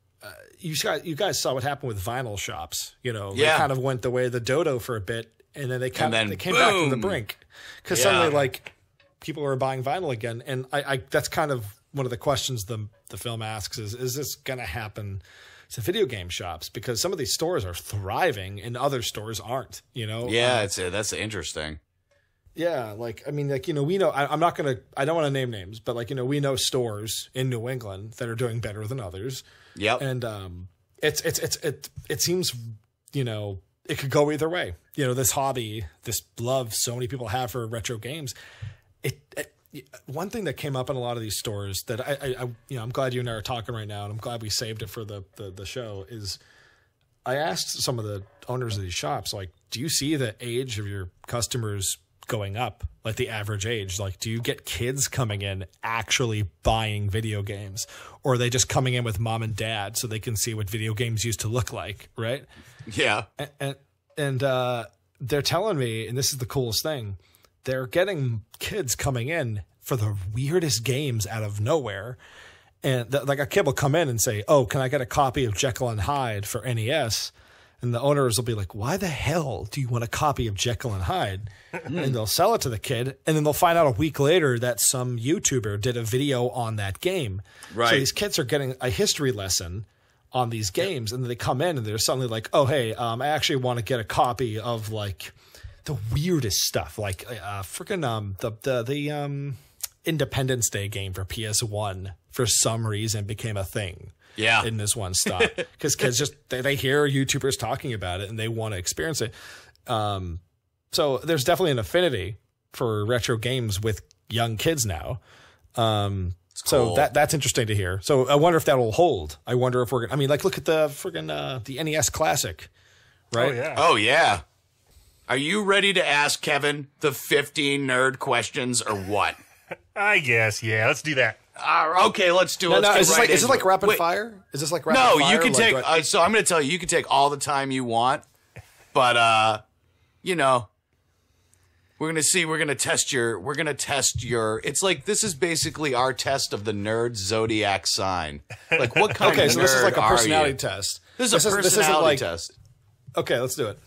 you guys saw what happened with vinyl shops, They kind of went the way of the dodo for a bit. and then they came back from the boom. brink because suddenly like people were buying vinyl again. And I that's kind of one of the questions the film asks is this going to happen to video game shops? Because some of these stores are thriving and other stores aren't, you know? Yeah, that's interesting. Yeah, like, I mean, like, you know, we know, I don't want to name names, but like, you know, we know stores in New England that are doing better than others. Yep. And it seems, you know, it could go either way. You know, this hobby, this love so many people have for retro games. One thing that came up in a lot of these stores that I you know, I'm glad you and I are talking right now, and I'm glad we saved it for the show, is I asked some of the owners of these shops, like, do you see the age of your customers going up, like the average age? Like, do you get kids coming in actually buying video games, or are they just coming in with mom and dad so they can see what video games used to look like, right? Yeah. And they're telling me, and this is the coolest thing, they're getting kids coming in for the weirdest games out of nowhere. And like a kid will come in and say, oh, can I get a copy of Jekyll and Hyde for NES? And the owners will be like, why the hell do you want a copy of Jekyll and Hyde? And they'll sell it to the kid. And then they'll find out a week later that some YouTuber did a video on that game. Right. So these kids are getting a history lesson on these games. And then they come in and they're suddenly like, oh, hey, I actually want to get a copy of like the weirdest stuff. Like freaking the Independence Day game for PS1 for some reason became a thing. Yeah, in this one stop, because kids just they hear YouTubers talking about it and they want to experience it. So there's definitely an affinity for retro games with young kids now. So that's interesting to hear. So I wonder if that will hold. I wonder if I mean, like, look at the friggin' the NES Classic, right? Oh yeah. Oh yeah. Are you ready to ask Kevin the 15 nerd questions or what? I guess, yeah. Let's do that. Okay, let's do it. Is this like rapid fire? Is this like rapid fire? No, you can take. So I'm going to tell you, you can take all the time you want, but you know, we're going to see. We're going to test your. It's like this is basically our test of the nerd zodiac sign. Like what kind of nerd so this is like a personality are you? test. This is a personality test. Okay, let's do it.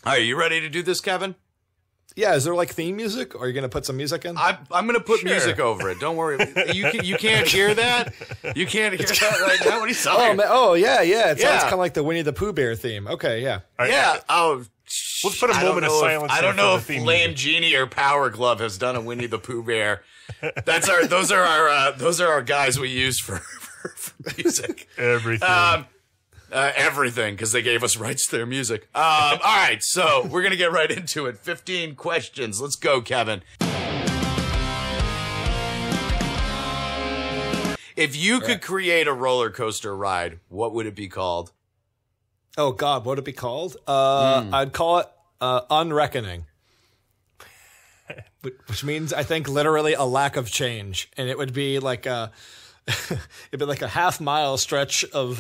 All right, you ready to do this, Kevin? Yeah, is there like theme music? Or are you going to put some music in? I'm going to put music over it. Don't worry. You can't hear that? You can't hear that right now? What are you talking about? Oh, yeah. It sounds kind of like the Winnie the Pooh Bear theme. Okay, yeah. Yeah. Oh, let's put a moment of silence. I don't know if Flame Genie or Power Glove has done a Winnie the Pooh Bear. Those are our guys we use for music. Everything. Everything, because they gave us rights to their music. All right, so we're going to get right into it. 15 questions. Let's go, Kevin. If you could create a roller coaster ride, what would it be called? Oh, God, what would it be called? I'd call it Unreckoning, which means, I think, literally a lack of change. And it would be like it'd be like a half-mile stretch of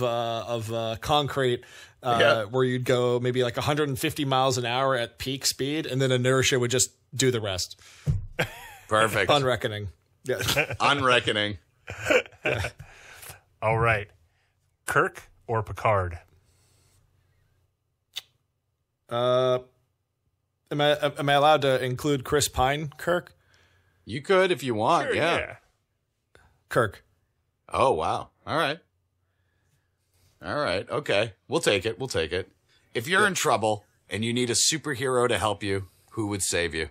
concrete where you'd go maybe like 150 miles an hour at peak speed, and then inertia would just do the rest. Perfect. Unreckoning. Yeah. Unreckoning. Yeah. All right. Kirk or Picard? Am I allowed to include Chris Pine, Kirk? You could if you want. Sure, yeah. Kirk. Oh, wow. All right. Okay. We'll take it. If you're in trouble and you need a superhero to help you, who would save you?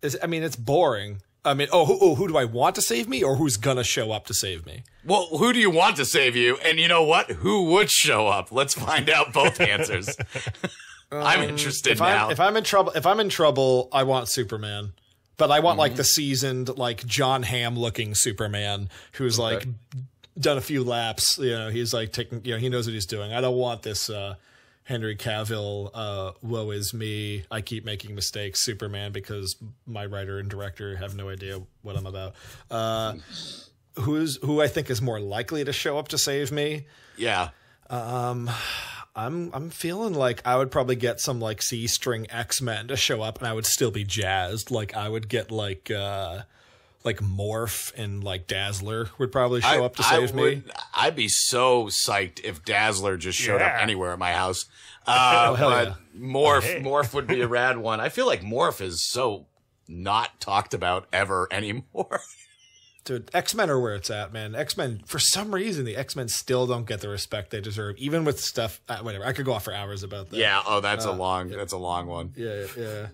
It's boring. Who do I want to save me, or who's going to show up to save me? Well, who do you want to save you? And you know what? Who would show up? Let's find out both answers. I'm interested now. If I'm in trouble, I want Superman. But I want like the seasoned, like John Hamm looking Superman who's like done a few laps. You know, he's like taking, you know, he knows what he's doing. I don't want this Henry Cavill, woe is me, I keep making mistakes Superman, because my writer and director have no idea what I'm about. Who I think is more likely to show up to save me? Yeah. I'm feeling like I would probably get some like C-string X-Men to show up, and I would still be jazzed. Like I would get like like Morph and like Dazzler would probably show up to save me. I'd be so psyched if Dazzler just showed up anywhere at my house. Hell But yeah. Morph would be a rad one. I feel like Morph is so not talked about ever anymore. Dude, X-Men are where it's at, man. X-Men, for some reason, the X-Men still don't get the respect they deserve, even with stuff. Whatever, I could go on for hours about that. Yeah. Oh, that's a long one. Yeah.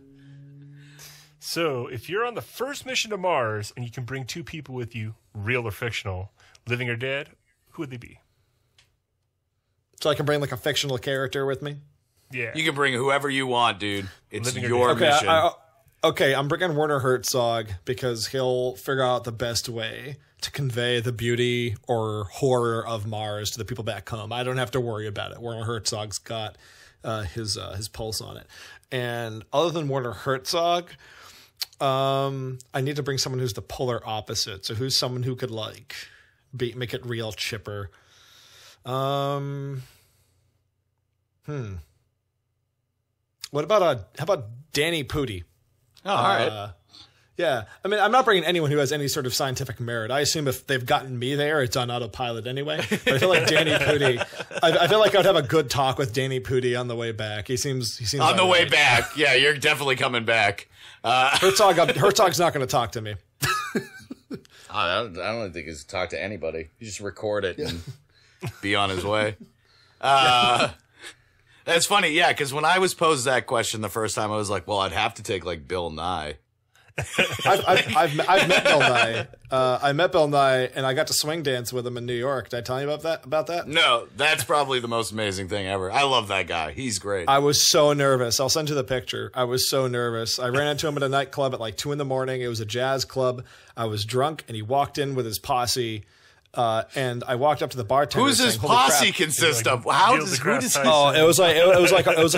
So, if you're on the first mission to Mars and you can bring 2 people with you, real or fictional, living or dead, who would they be? So I can bring like a fictional character with me. Yeah. You can bring whoever you want, dude. It's Living or your dead. mission. Okay, I'm bringing Werner Herzog because he'll figure out the best way to convey the beauty or horror of Mars to the people back home. I don't have to worry about it. Werner Herzog's got his pulse on it. And other than Werner Herzog, I need to bring someone who's the polar opposite. So who's someone who could like make it real chipper. What about how about Danny Pudi? Oh, all right. Yeah, I mean, I'm not bringing anyone who has any sort of scientific merit. I assume if they've gotten me there, it's on autopilot anyway. But I feel like Danny Pudi. I feel like I'd have a good talk with Danny Pudi on the way back. He seems on the way back. Yeah, you're definitely coming back. Herzog's not going to talk to me. I don't think he's talk to anybody. You just record it and be on his way. That's funny, yeah, because when I was posed that question the first time, I was like, well, I'd have to take like Bill Nye. I've met Bill Nye. I met Bill Nye, and I got to swing dance with him in New York. Did I tell you about that? No, that's probably the most amazing thing ever. I love that guy. He's great. I was so nervous. I'll send you the picture. I was so nervous. I ran into him at a nightclub at like 2 a.m. It was a jazz club. I was drunk, and he walked in with his posse. And I walked up to the bartender. Who's his saying, "Holy posse crap." consist of? Neil deGrasse Tyson. Oh, it was like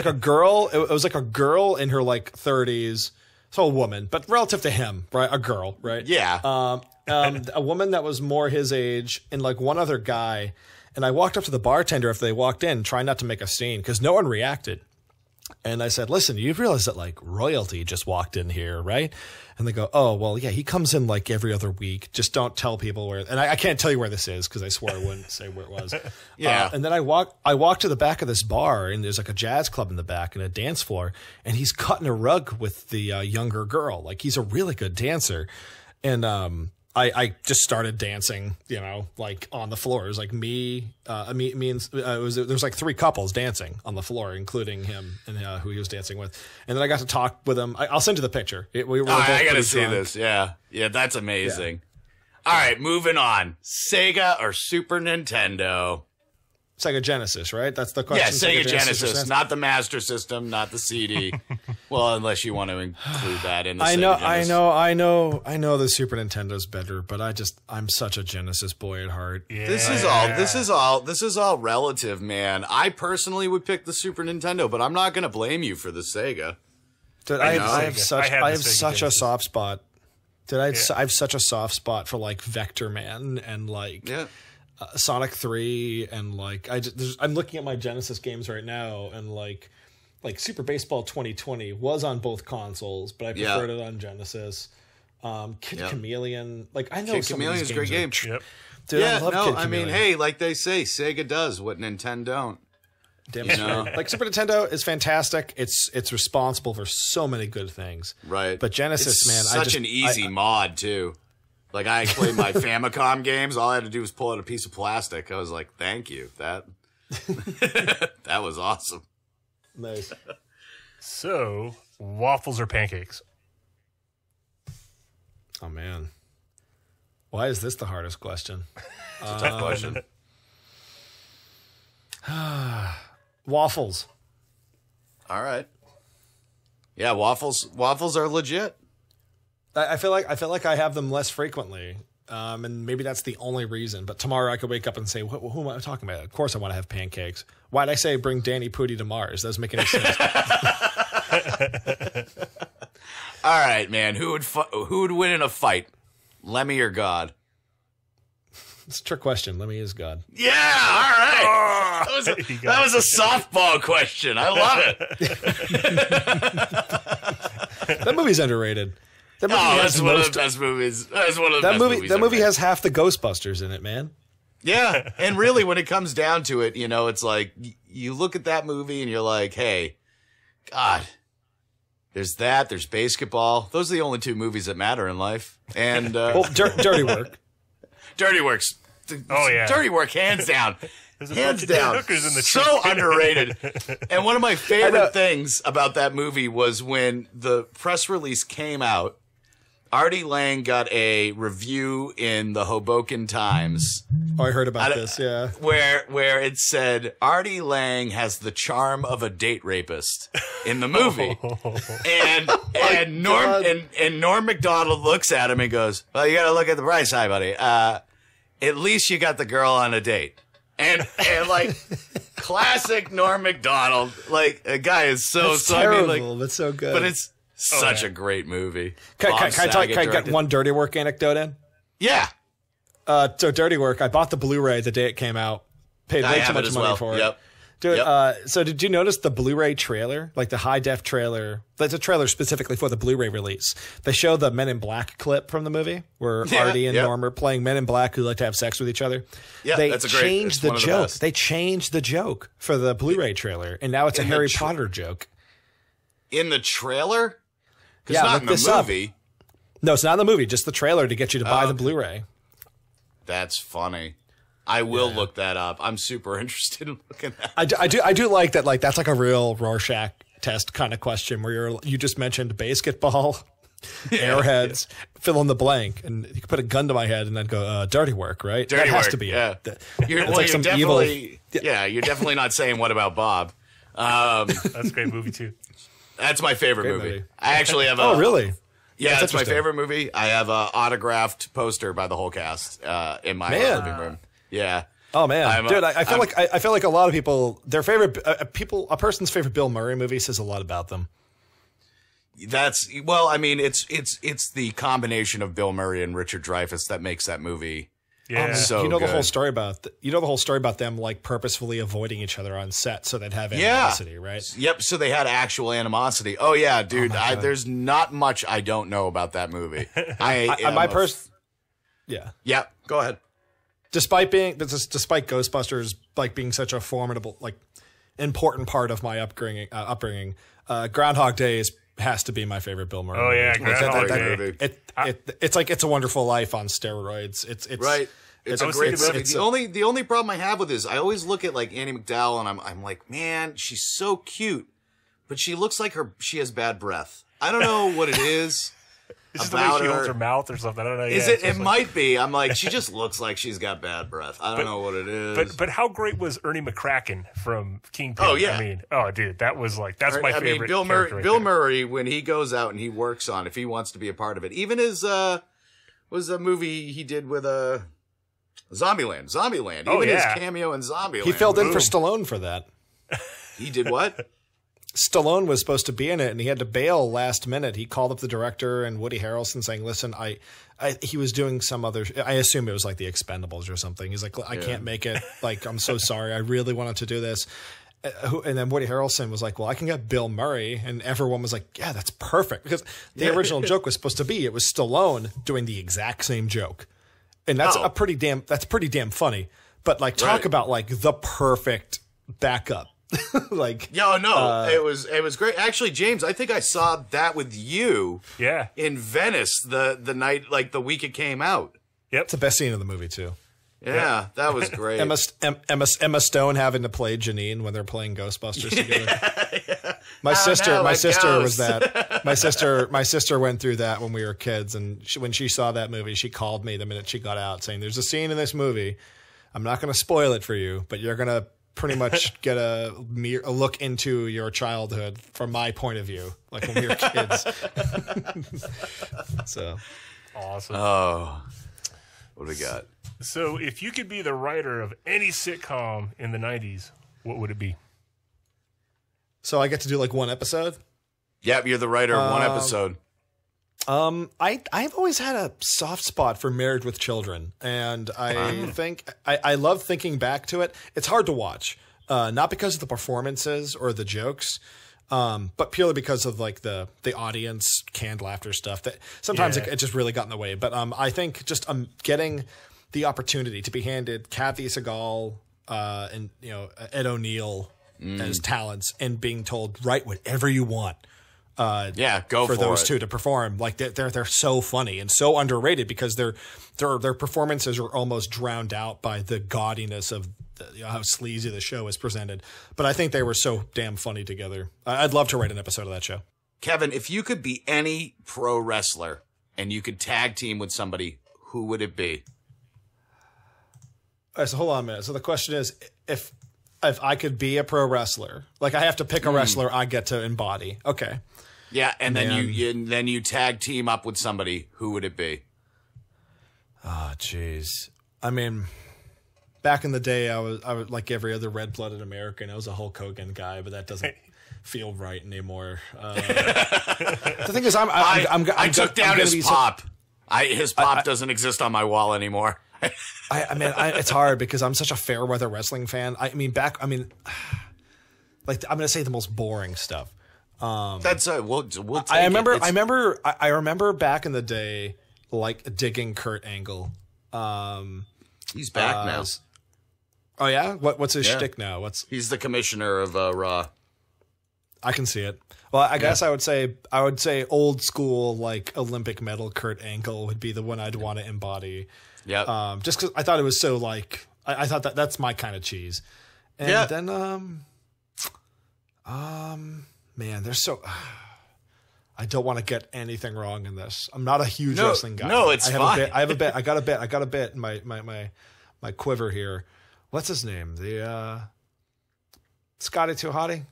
a girl. It was like a girl in her like 30s. So a woman, but relative to him, right? A girl, right? Yeah. A woman that was more his age and like one other guy. And I walked up to the bartender after they walked in, trying not to make a scene because no one reacted. And I said, listen, you realize that like royalty just walked in here, right? And they go, oh, well, yeah, he comes in like every other week. Just don't tell people where. And I can't tell you where this is because I swore I wouldn't say where it was. Yeah. And then I walk to the back of this bar and there's like a jazz club in the back and a dance floor. And he's cutting a rug with the younger girl. Like he's a really good dancer. And I just started dancing, you know, like on the floor. It was like me and there was like 3 couples dancing on the floor, including him and who he was dancing with. And then I got to talk with him. I'll send you the picture. We were both I gotta pretty see drunk. this. Yeah, that's amazing. Yeah. All right, moving on. Sega or Super Nintendo? Sega Genesis, right? That's the question. Yeah, Sega Genesis, not the Master System, not the CD. Well, unless you want to include that in the Sega Genesis. I know the Super Nintendo's better, but I'm such a Genesis boy at heart. Yeah. This is all relative, man. I personally would pick the Super Nintendo, but I'm not going to blame you for the Sega. Dude, I I have such a Genesis. soft spot. Dude, I have such a soft spot for like Vector Man and like Sonic 3 and like I'm looking at my Genesis games right now and like Super Baseball 2020 was on both consoles, but I preferred it on Genesis. Kid Chameleon, like I know Kid some Chameleon's of a these great games game. Yep. Dude, I love Kid I mean, Chameleon. hey, like they say, Sega does what Nintendo don't. Damn you know? Like Super Nintendo is fantastic. It's responsible for so many good things. Right. But Genesis, it's man, such an easy mod too. Like I played my Famicom games, all I had to do was pull out a piece of plastic. I was like, "Thank you, that that was awesome." Nice. So, waffles or pancakes? Oh man, why is this the hardest question? It's a tough question. Waffles. All right. Yeah, waffles are legit. I feel like I have them less frequently, and maybe that's the only reason. But tomorrow I could wake up and say, "Who am I talking about?" Of course, I want to have pancakes. Why'd I say bring Danny Pudi to Mars? That doesn't make any sense. All right, man. Who would win in a fight, Lemmy or God? It's a trick question. Lemmy is God. Yeah, all right. That was a softball question. I love it. That movie's underrated. That movie that's one of the best movies. That's one of the best movies. That movie has half the Ghostbusters in it, man. Yeah, and really, when it comes down to it, it's like you look at that movie and you're like, hey, God, there's that. There's basketball. Those are the only two movies that matter in life. And Dirty Work. Dirty Work's. Oh yeah, Dirty Work, hands down. Hands down. In the so underrated. And one of my favorite things about that movie was when the press release came out, Artie Lang got a review in the Hoboken Times. Oh, I heard about this, yeah. Where it said, Artie Lang has the charm of a date rapist in the movie. And Norm Macdonald looks at him and goes, well, you got to look at the bright side, buddy. At least you got the girl on a date. And like classic Norm Macdonald, like a guy is so terrible, but so good. But it's such a great movie. Can I get one Dirty Work anecdote in? Yeah. So Dirty Work, I bought the Blu-ray the day it came out. Paid way too much money for it. Yep. Dude, so did you notice the Blu-ray trailer, like the high-def trailer? That's a trailer specifically for the Blu-ray release. They show the Men in Black clip from the movie where Artie and Norm are playing Men in Black who like to have sex with each other. Yeah, that's a great. Changed the joke. They changed the joke for the Blu-ray trailer, and now it's a Harry Potter joke. In the trailer? Because not in the movie. No, it's not in the movie. Just the trailer to get you to buy the Blu-ray. That's funny. I will look that up. I'm super interested in looking at that. I do like that. Like that's like a real Rorschach test kind of question where you just mentioned basketball, airheads, fill in the blank, and you can put a gun to my head and then go Dirty Work, right? Dirty that Work, has to be yeah. You're definitely not saying what about Bob. That's a great movie too. That's my favorite movie. I actually have a. Oh, really? Yeah, that's my favorite movie. I have an autographed poster by the whole cast in my living room. Yeah. Oh man, dude, I feel like a lot of people, their favorite a person's favorite Bill Murray movie says a lot about them. I mean, it's the combination of Bill Murray and Richard Dreyfuss that makes that movie. Yeah. So the whole story about them like purposefully avoiding each other on set so they'd have animosity, right? Yep. So they had actual animosity. Oh yeah, dude. There's not much I don't know about that movie. Yeah. Go ahead. Despite Ghostbusters like being such a formidable, like important part of my upbringing, Groundhog Day has to be my favorite Bill Murray. Oh yeah, Groundhog Day. It's like It's a Wonderful Life on steroids. It's right. It's a great movie. The only problem I have with this, I always look at like Annie McDowell and I'm like, man, she's so cute, but she looks like she has bad breath. I don't know what it is. It's just the way she holds her mouth or something. I don't know. It might be. I'm like, she just looks like she's got bad breath. I don't know what it is. But how great was Ernie McCracken from Kingpin? Oh yeah. I mean, dude, that's my favorite. Bill Murray, when he goes out and he works on, if he wants to be a part of it, even his was a movie he did with Zombieland. Even his cameo in Zombieland. He filled in for Stallone for that. He did what? Stallone was supposed to be in it, and he had to bail last minute. He called up the director and Woody Harrelson saying, listen, he was doing some other, I assume it was like The Expendables or something. He's like, I can't make it. Like, I'm so sorry. I really wanted to do this. And then Woody Harrelson was like, well, I can get Bill Murray. And everyone was like, yeah, that's perfect. Because the original joke was supposed to be, it was Stallone doing the exact same joke. And that's pretty damn funny. But like, talk about like the perfect backup. Like, it was great. Actually, James, I think I saw that with you. Yeah. In Venice the night, like the week it came out. Yep. It's the best scene of the movie too. Yeah, that was great. Emma Stone having to play Janine when they're playing Ghostbusters together. My sister was that. My sister went through that when we were kids, and when she saw that movie, she called me the minute she got out saying, "There's a scene in this movie. I'm not going to spoil it for you, but you're going to pretty much get a look into your childhood from my point of view, like when we were kids." So awesome. Oh, what do we got? So if you could be the writer of any sitcom in the 90s, what would it be? So I get to do like one episode? Yep, you're the writer of one episode. I've always had a soft spot for Married with Children, and I think I love thinking back to it. It's hard to watch, not because of the performances or the jokes, but purely because of like the audience canned laughter stuff that sometimes it just really got in the way. But I think just getting the opportunity to be handed Kathy Segal and Ed O'Neill as talents and being told write whatever you want. Go for those it. two to perform. Like they're so funny and so underrated because their performances are almost drowned out by the gaudiness of how sleazy the show is presented. But I think they were so damn funny together. I'd love to write an episode of that show. Kevin, if you could be any pro wrestler and you could tag team with somebody, who would it be? All right, so hold on a minute. So the question is, if I could be a pro wrestler, like I have to pick a wrestler I get to embody. Okay. Yeah, and then you tag team up with somebody. Who would it be? Oh, jeez. I mean, back in the day, I was like every other red-blooded American. I was a Hulk Hogan guy, but that doesn't feel right anymore. The thing is, I took down his pop. His pop doesn't exist on my wall anymore. I mean, it's hard because I'm such a fair weather wrestling fan. Like I'm gonna say the most boring stuff. That's we'll take I remember back in the day, like digging Kurt Angle. He's back now. Oh yeah, what's his shtick now? He's the commissioner of Raw. I can see it. Well, I guess I would say old school like Olympic medal Kurt Angle would be the one I'd want to embody. Yeah. Just because I thought it was so like I thought that's my kind of cheese. And then man, there's so I don't want to get anything wrong in this. I'm not a huge wrestling guy. No, it's fine. I have a bit. I got a bit in my quiver here. What's his name? The Scotty Too Hottie?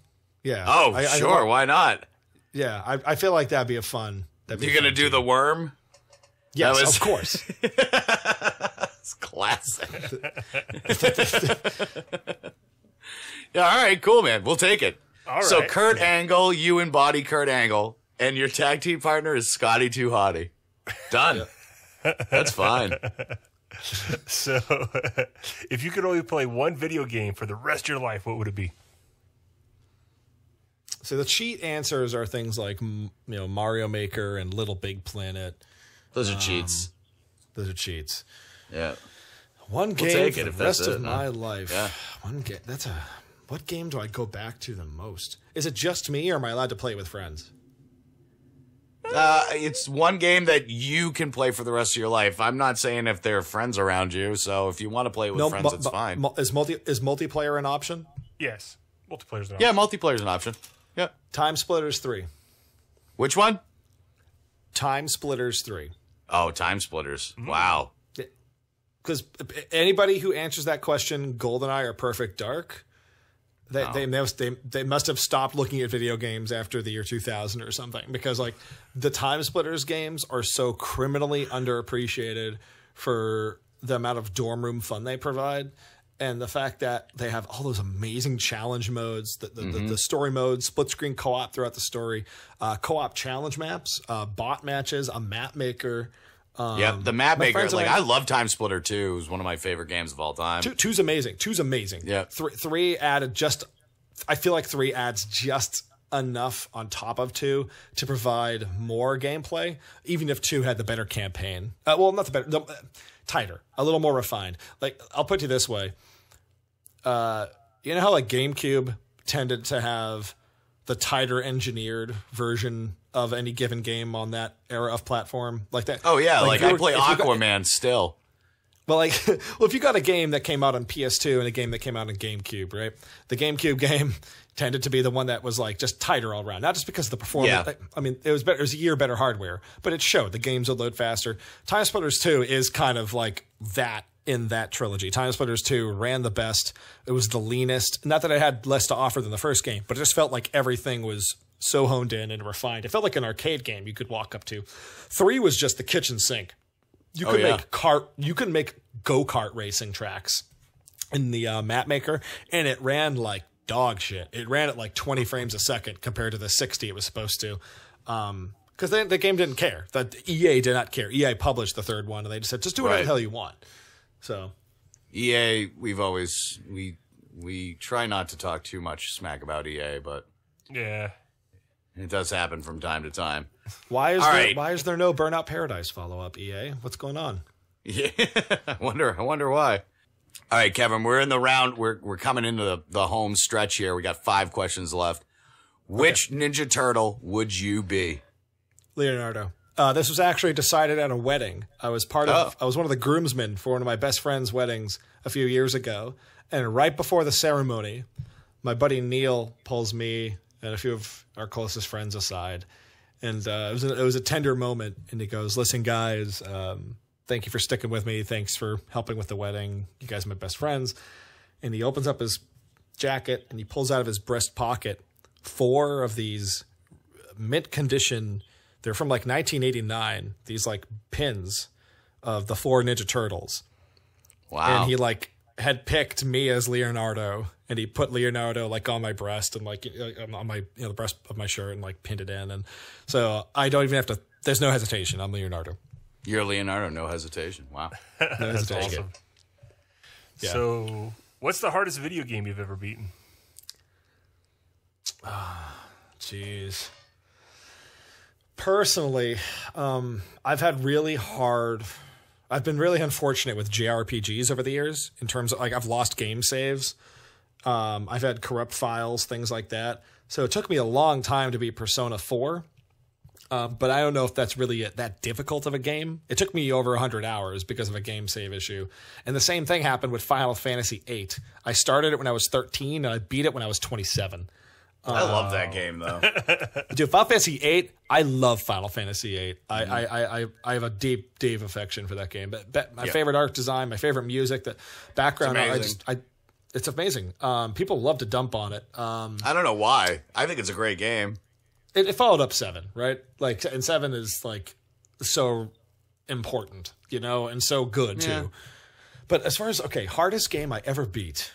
Yeah. Oh, sure. Why not? Yeah, I feel like that'd be a fun. You're gonna do the worm? Yes, of course. It's classic. Yeah. All right. Cool, man. We'll take it. All right. So Kurt Angle, you embody Kurt Angle, and your tag team partner is Scotty Too Hottie. Done. That's fine. So, if you could only play one video game for the rest of your life, what would it be? So the cheat answers are things like Mario Maker and Little Big Planet. Those are cheats. Those are cheats. Yeah. One game take for it if the rest that's of it, my life. Yeah. One game. What game do I go back to the most? Is it just me, or am I allowed to play with friends? It's one game that you can play for the rest of your life. I'm not saying if there are friends around you, so if you want to play with friends, it's fine. Is multiplayer an option? Yes. Multiplayer's an option. Yeah, multiplayer's an option. Yeah. Time Splitters 3. Which one? Time Splitters 3. Oh, Time Splitters. Wow. Because anybody who answers that question, GoldenEye or Perfect Dark, they must have stopped looking at video games after the year 2000 or something. Because like the Time Splitters games are so criminally underappreciated for the amount of dorm room fun they provide. And the fact that they have all those amazing challenge modes, the story mode, split screen co-op throughout the story, co-op challenge maps, bot matches, a map maker. The map maker. Like I love Time Splitter 2. It was one of my favorite games of all time. Two's amazing. Yeah. Three added just. I feel like 3 adds just enough on top of 2 to provide more gameplay, even if 2 had the better campaign. Well, not the better, tighter, a little more refined. Like I'll put it this way. You know how like GameCube tended to have the tighter engineered version of any given game on that era of platform like that? Oh yeah, like I play Aquaman still. Well, like, if you got a game that came out on PS2 and a game that came out on GameCube, right? The GameCube game tended to be the one that was like just tighter all around, not just because of the performance. Yeah. I mean, it was better. It was a year better hardware, but it showed the games would load faster. Time Splitters 2 is kind of like that in that trilogy. Time Splitters 2 ran the best. It was the leanest. Not that it had less to offer than the first game, but it just felt like everything was so honed in and refined. It felt like an arcade game you could walk up to. 3 was just the kitchen sink. You could make go-kart racing tracks in the map maker, and it ran like dog shit. It ran at like 20 frames a second compared to the 60 it was supposed to. Because the game didn't care. That EA did not care. EA published the third one, and they just said, just do whatever the hell you want. So EA, we try not to talk too much smack about EA, but yeah, It does happen from time to time. Why is there no Burnout Paradise follow-up, EA? What's going on? Yeah, I wonder why. All right, Kevin, we're in the round. We're coming into the home stretch here. We got 5 questions left. Which Ninja Turtle would you be? Leonardo. This was actually decided at a wedding. I was one of the groomsmen for one of my best friend's weddings a few years ago. And right before the ceremony, my buddy Neil pulls me and a few of our closest friends aside. And it was a tender moment. And he goes, listen, guys, thank you for sticking with me. Thanks for helping with the wedding. You guys are my best friends. And he opens up his jacket and he pulls out of his breast pocket 4 of these mint condition. They're from like 1989. These like pins of the 4 Ninja Turtles. Wow. And he like had picked me as Leonardo, and he put Leonardo like on my breast and like on my the breast of my shirt and like pinned it in. And so I don't even have to. There's no hesitation. I'm Leonardo. You're Leonardo. No hesitation. Wow. No That's hesitation. awesome. Yeah. So, what's the hardest video game you've ever beaten? Jeez. Personally, I've been really unfortunate with JRPGs over the years in terms of like I've lost game saves. I've had corrupt files, things like that. So it took me a long time to beat Persona 4. But I don't know if that's really that difficult of a game. It took me over 100 hours because of a game save issue. And the same thing happened with Final Fantasy VIII. I started it when I was 13 and I beat it when I was 27. I love that game, though. Dude, Final Fantasy VIII, I love Final Fantasy VIII. I have a deep, deep affection for that game. But my favorite art design, my favorite music, the background, it's amazing. People love to dump on it. I don't know why. I think it's a great game. It followed up 7, right? Like, and 7 is like so important, and so good too. But as far as hardest game I ever beat.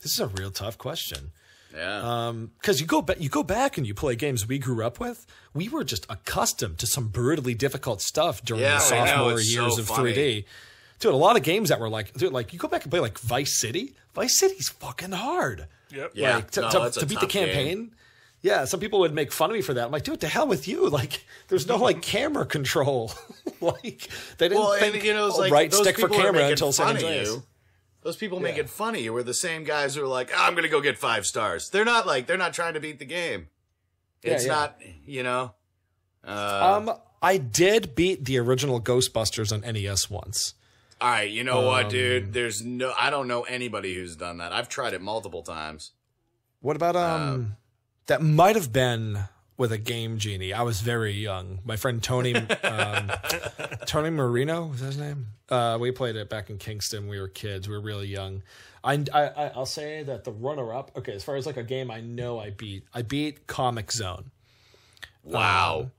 This is a real tough question. Yeah. Because you go back and you play games we grew up with. We were just accustomed to some brutally difficult stuff during the sophomore years of 3D. Dude, a lot of games that were like, you go back and play like Vice City. Vice City's fucking hard. Yep. Yeah. Like, to beat the campaign. Game. Yeah, some people would make fun of me for that. I'm like, dude, to hell with you. Like, there's no like camera control. Like, they didn't think right stick for camera until San Andreas. Those people making fun of you were the same guys who are like, I'm going to go get 5 stars. They're not trying to beat the game. It's not. I did beat the original Ghostbusters on NES once. All right, you know what, dude? I don't know anybody who's done that. I've tried it multiple times. What about that might have been with a Game Genie. I was very young. My friend Tony Tony Marino, was that his name? We played it back in Kingston. We were kids. We were really young. I'll say that the runner-up, as far as like a game I know I beat Comic Zone. Wow.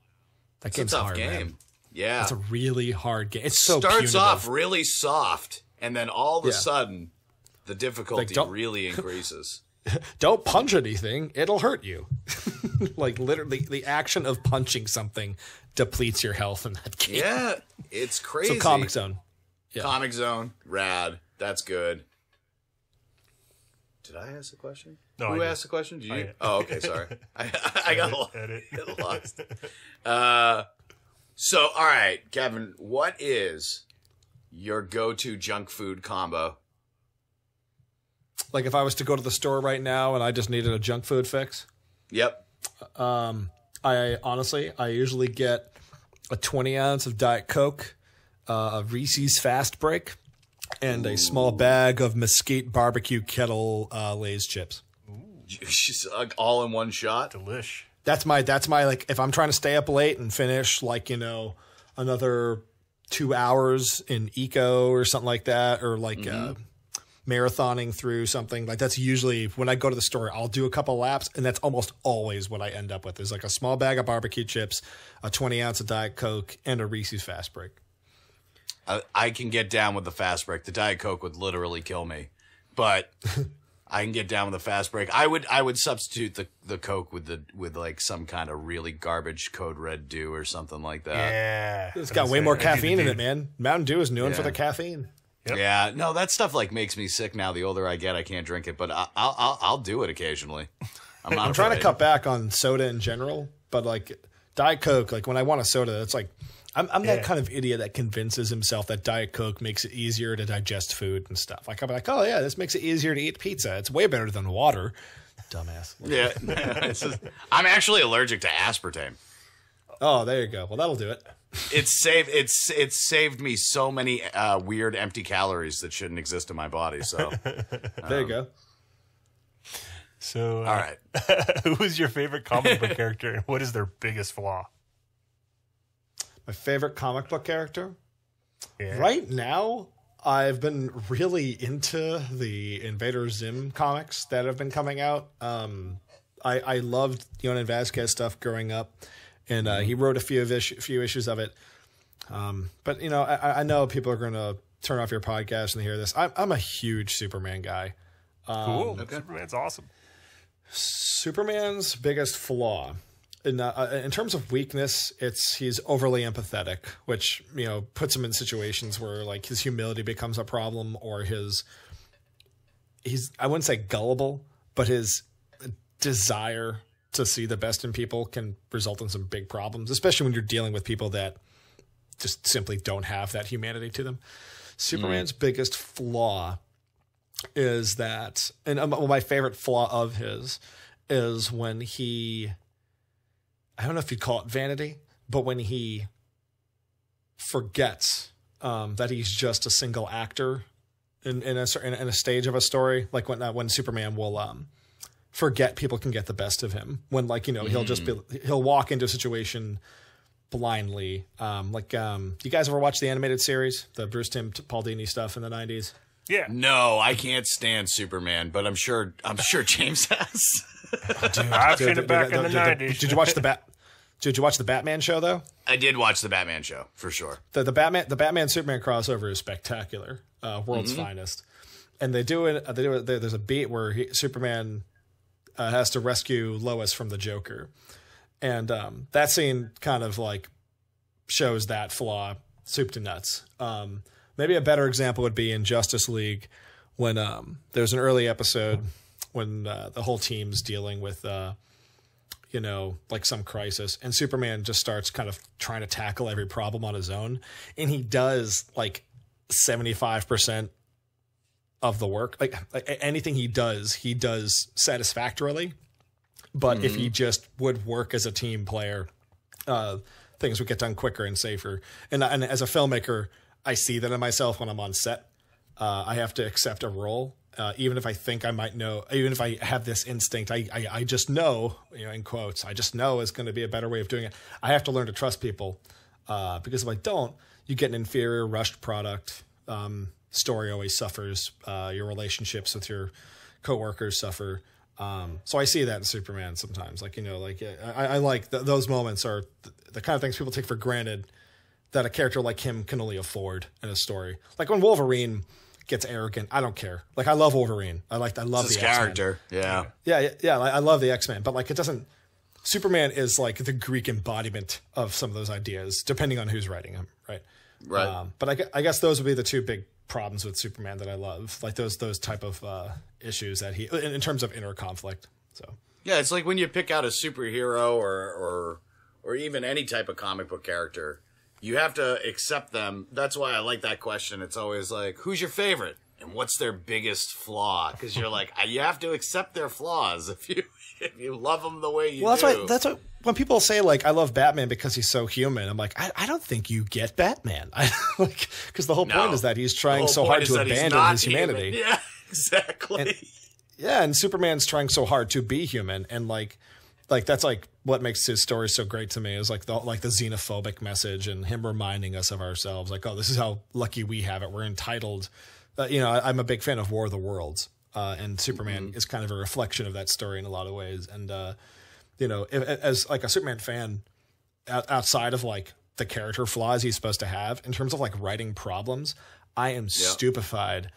That game's a tough hard, game. Man. Yeah. It's a really hard game. It starts punitive. Off really soft, and then all of a sudden, the difficulty really increases. Don't punch anything. It'll hurt you. Like, literally, the action of punching something depletes your health in that game. Yeah, it's crazy. So Comic Zone. Yeah. Comic Zone, rad. That's good. Did I ask a question? No, Who asked the question? Did you? Oh, okay, sorry. I got lost. So, all right, Kevin, what is your go-to junk food combo? Like if I was to go to the store right now and I just needed a junk food fix? Yep. I usually get a 20 ounce of Diet Coke, a Reese's Fast Break, and a small bag of Mesquite Barbecue Kettle Lay's chips. Just all in one shot? Delish. That's my like if I'm trying to stay up late and finish like, another 2 hours in eco or something like that, or like marathoning through something like that's usually when I go to the store, I'll do a couple laps, and that's almost always what I end up with is like a small bag of barbecue chips, a 20 ounce of Diet Coke, and a Reese's Fast Break. I can get down with the Fast Break. The Diet Coke would literally kill me, but I can get down with the Fast Break. I would substitute the Coke with like some kind of really garbage Code Red Dew or something like that. Yeah, it's got way more caffeine in it, man. Mountain Dew is known for the caffeine. Yep. Yeah, no, that stuff like makes me sick now. The older I get, I can't drink it, but I'll do it occasionally. I'm trying to cut back on soda in general, but like Diet Coke, like when I want a soda, it's like I'm that kind of idiot that convinces himself that Diet Coke makes it easier to digest food and stuff. Like I'm like, oh yeah, this makes it easier to eat pizza. It's way better than water. Dumbass. Yeah, I'm actually allergic to aspartame. Oh, there you go. Well, that'll do it. It's saved me so many weird empty calories that shouldn't exist in my body. So there you go. So, all right. Who is your favorite comic book character, and what is their biggest flaw? My favorite comic book character? Yeah. Right now, I've been really into the Invader Zim comics that have been coming out. I loved Yonan Vasquez stuff growing up, and he wrote a few issues of it. But, you know, I know people are going to turn off your podcast and hear this. I'm a huge Superman guy. Cool. Superman's awesome. Superman's biggest flaw, in terms of weakness, he's overly empathetic, which, you know, puts him in situations where like his humility becomes a problem, or he's I wouldn't say gullible, but his desire to see the best in people can result in some big problems, especially when you're dealing with people that just simply don't have that humanity to them. Superman's biggest flaw is that, and my favorite flaw of his is when he, I don't know if you'd call it vanity, but when he forgets that he's just a single actor in a stage of a story, like when Superman will forget people can get the best of him, when, like, you know, he'll walk into a situation blindly, you guys ever watch the animated series, the Bruce Timm Paul Dini stuff in the 90s? Yeah. No, I can't stand Superman, but I'm sure James has. I've seen it back in the 90s. Did you watch the Batman show though? I did watch the Batman show for sure. The Batman Superman crossover is spectacular, world's finest, and they do it. There's a beat where Superman has to rescue Lois from the Joker, and that scene kind of like shows that flaw soup to nuts. Maybe a better example would be in Justice League, when there's an early episode when the whole team's dealing with, like some crisis, and Superman just starts kind of trying to tackle every problem on his own. And he does like 75% of the work. Like anything he does satisfactorily. But if he just would work as a team player, things would get done quicker and safer. And as a filmmaker, I see that in myself when I'm on set. I have to accept a role, even if I think I might know, even if I have this instinct, I just know, in quotes, I just know is going to be a better way of doing it. I have to learn to trust people, because if I don't, you get an inferior, rushed product. Story always suffers. Your relationships with your coworkers suffer. So I see that in Superman sometimes. I like those moments are the kind of things people take for granted that a character like him can only afford in a story. Like when Wolverine gets arrogant, I don't care. Like, I love Wolverine. I love the character. X-Men. Yeah. I love the X-Men, but like it doesn't. Superman is like the Greek embodiment of some of those ideas, depending on who's writing him, right? Right. But I guess those would be the two big problems with Superman that I love, like those type of issues that he, in terms of inner conflict. So yeah, it's like when you pick out a superhero or even any type of comic book character, you have to accept them. That's why I like that question. It's always like, who's your favorite and what's their biggest flaw? Because you're like, you have to accept their flaws if you love them the way you do. That's what when people say, like, I love Batman because he's so human. I'm like, I don't think you get Batman. Because the whole point is that he's trying so hard to abandon his humanity. Yeah, exactly. And Superman's trying so hard to be human, and like that's like what makes his story so great to me is like the xenophobic message and him reminding us of ourselves. Like, oh, this is how lucky we have it. We're entitled. I'm a big fan of War of the Worlds, and Superman is kind of a reflection of that story in a lot of ways. And as like a Superman fan, outside of like the character flaws he's supposed to have in terms of like writing problems, I am stupefied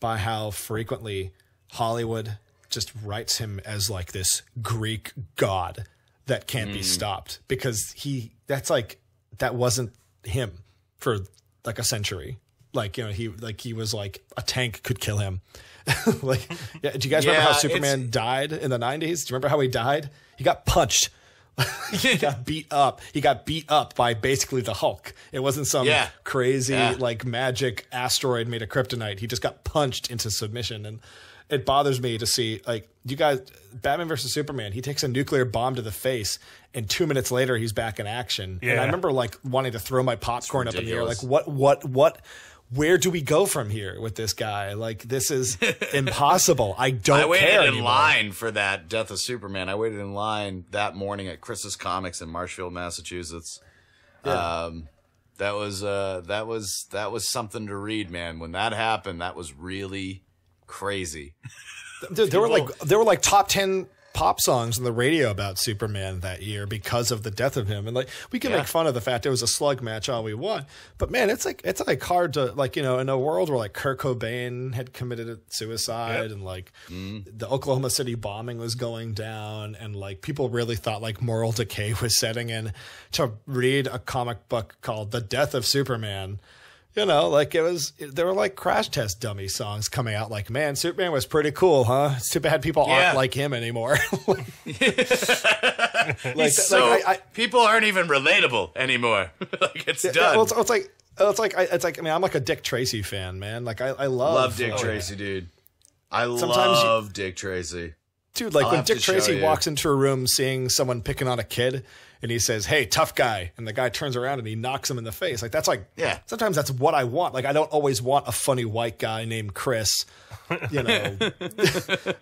by how frequently Hollywood just writes him as like this Greek god that can't be stopped, because that wasn't him for like a century. Like, you know, he was like a tank could kill him. Like, yeah, do you guys remember how Superman died in the 90s? Do you remember how he died? He got punched. He got beat up. He got beat up by basically the Hulk. It wasn't some crazy like magic asteroid made of kryptonite. He just got punched into submission. And it bothers me to see, like, you guys, Batman versus Superman, he takes a nuclear bomb to the face, and 2 minutes later he's back in action. Yeah. And I remember like wanting to throw my popcorn up in the air. Like, what? Where do we go from here with this guy? Like, this is impossible. I waited in line for that Death of Superman. I waited in line that morning at Chris's Comics in Marshfield, Massachusetts. Yeah. That was something to read, man. When that happened, that was really crazy. There were like top 10 pop songs on the radio about Superman that year because of the death of him. And like, we can make fun of the fact it was a slug match all we want, but man, it's like hard to, like, you know, in a world where like Kurt Cobain had committed suicide and like the Oklahoma City bombing was going down, and like people really thought like moral decay was setting in, to read a comic book called The Death of Superman. You know, like there were like crash test dummy songs coming out like, man, Superman was pretty cool, huh? It's too bad people aren't like him anymore. People aren't even relatable anymore. Like, it's done. Well, it's like, I mean, I'm like a Dick Tracy fan, man. Like I love Dick Tracy, dude. I love Dick Tracy. Dude, like when Dick Tracy walks into a room seeing someone picking on a kid, and he says, "Hey, tough guy," and the guy turns around and he knocks him in the face. Like, that's like, sometimes that's what I want. Like, I don't always want a funny white guy named Chris. You know,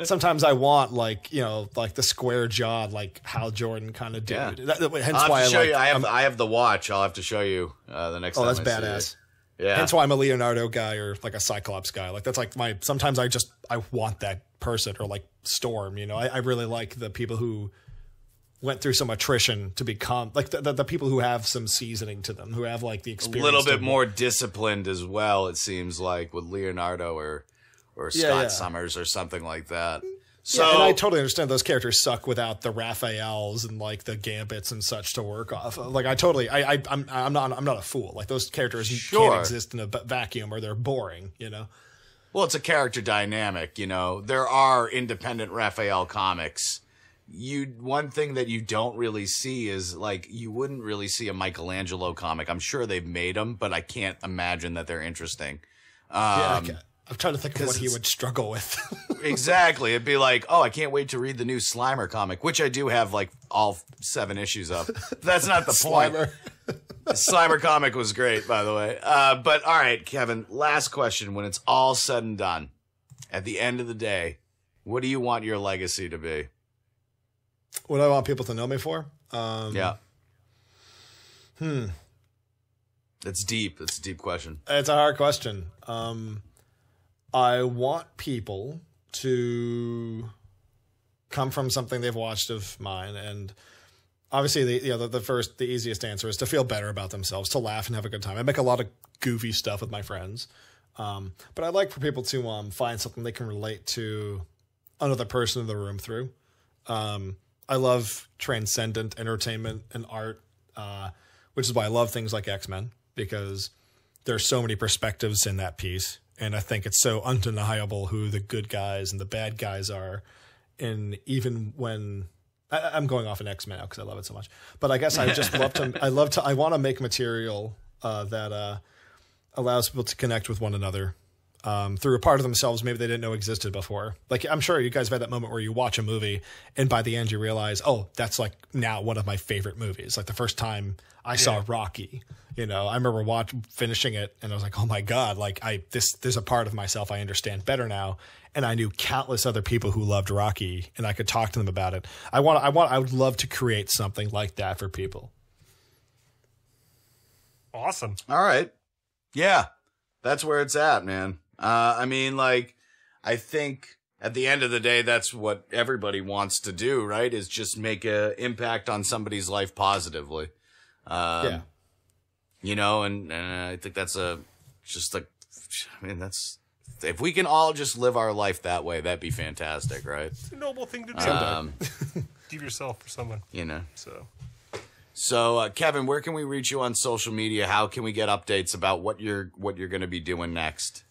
sometimes I want, like, you know, like the square jawed, like Hal Jordan kind of dude. Hence why I have the watch. I'll have to show you the next time. Oh, that's badass. Yeah. Hence why I'm a Leonardo guy or like a Cyclops guy. Like, that's like sometimes I want that person, or like Storm. You know, I really like the people who went through some attrition to become like the people who have some seasoning to them, who have like the experience. A little bit more disciplined as well, it seems like, with Leonardo or Scott Summers or something like that. So, and I totally understand those characters suck without the Raphaels and like the Gambits and such to work off. Like, I'm not a fool. Like, those characters can't exist in a vacuum, or they're boring, you know? Well, it's a character dynamic, you know. There are independent Raphael comics. One thing that you don't really see is, like, you wouldn't really see a Michelangelo comic. I'm sure they've made them, but I can't imagine that they're interesting. I'm trying to think of what he would struggle with. Exactly. It'd be like, oh, I can't wait to read the new Slimer comic, which I do have like all 7 issues of. That's not the point. The Slimer comic was great, by the way. But all right, Kevin, last question. When it's all said and done, at the end of the day, what do you want your legacy to be? What do I want people to know me for? It's deep. It's a deep question. It's a hard question. I want people to come from something they've watched of mine, and obviously the easiest answer is to feel better about themselves, to laugh and have a good time. I make a lot of goofy stuff with my friends, but I'd like for people to find something they can relate to another person in the room through. I love transcendent entertainment and art, which is why I love things like X-Men, because there's so many perspectives in that piece. And I think it's so undeniable who the good guys and the bad guys are. And even when I'm going off an X-Men now because I love it so much, but I guess I just I want to make material that allows people to connect with one another through a part of themselves maybe they didn't know existed before. Like, I'm sure you guys have had that moment where you watch a movie and by the end you realize, oh, that's like now one of my favorite movies. Like the first time I saw Rocky, you know, I remember finishing it and I was like, oh my God, like there's a part of myself I understand better now. And I knew countless other people who loved Rocky and I could talk to them about it. I would love to create something like that for people. Awesome. All right. Yeah. That's where it's at, man. I mean, like, I think at the end of the day, that's what everybody wants to do, right? Is just make an impact on somebody's life positively. You know, and I think that's if we can all just live our life that way, that'd be fantastic, right? It's a noble thing to do. Give yourself for someone. You know. So, Kevin, where can we reach you on social media? How can we get updates about what you're going to be doing next?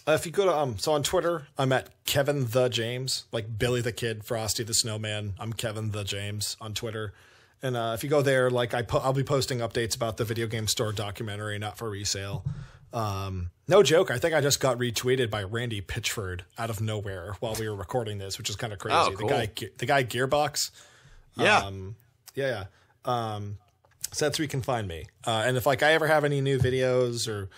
If you go to so on Twitter, I'm at Kevin the James, like Billy the Kid, Frosty the Snowman. I'm Kevin the James on Twitter, and if you go there, like I'll be posting updates about the Video Game Store documentary, Not for Resale. No joke, I think I just got retweeted by Randy Pitchford out of nowhere while we were recording this, which is kind of crazy. Oh, cool. The guy Gearbox. Yeah. Yeah. So that's where you can find me. And if like I ever have any new videos or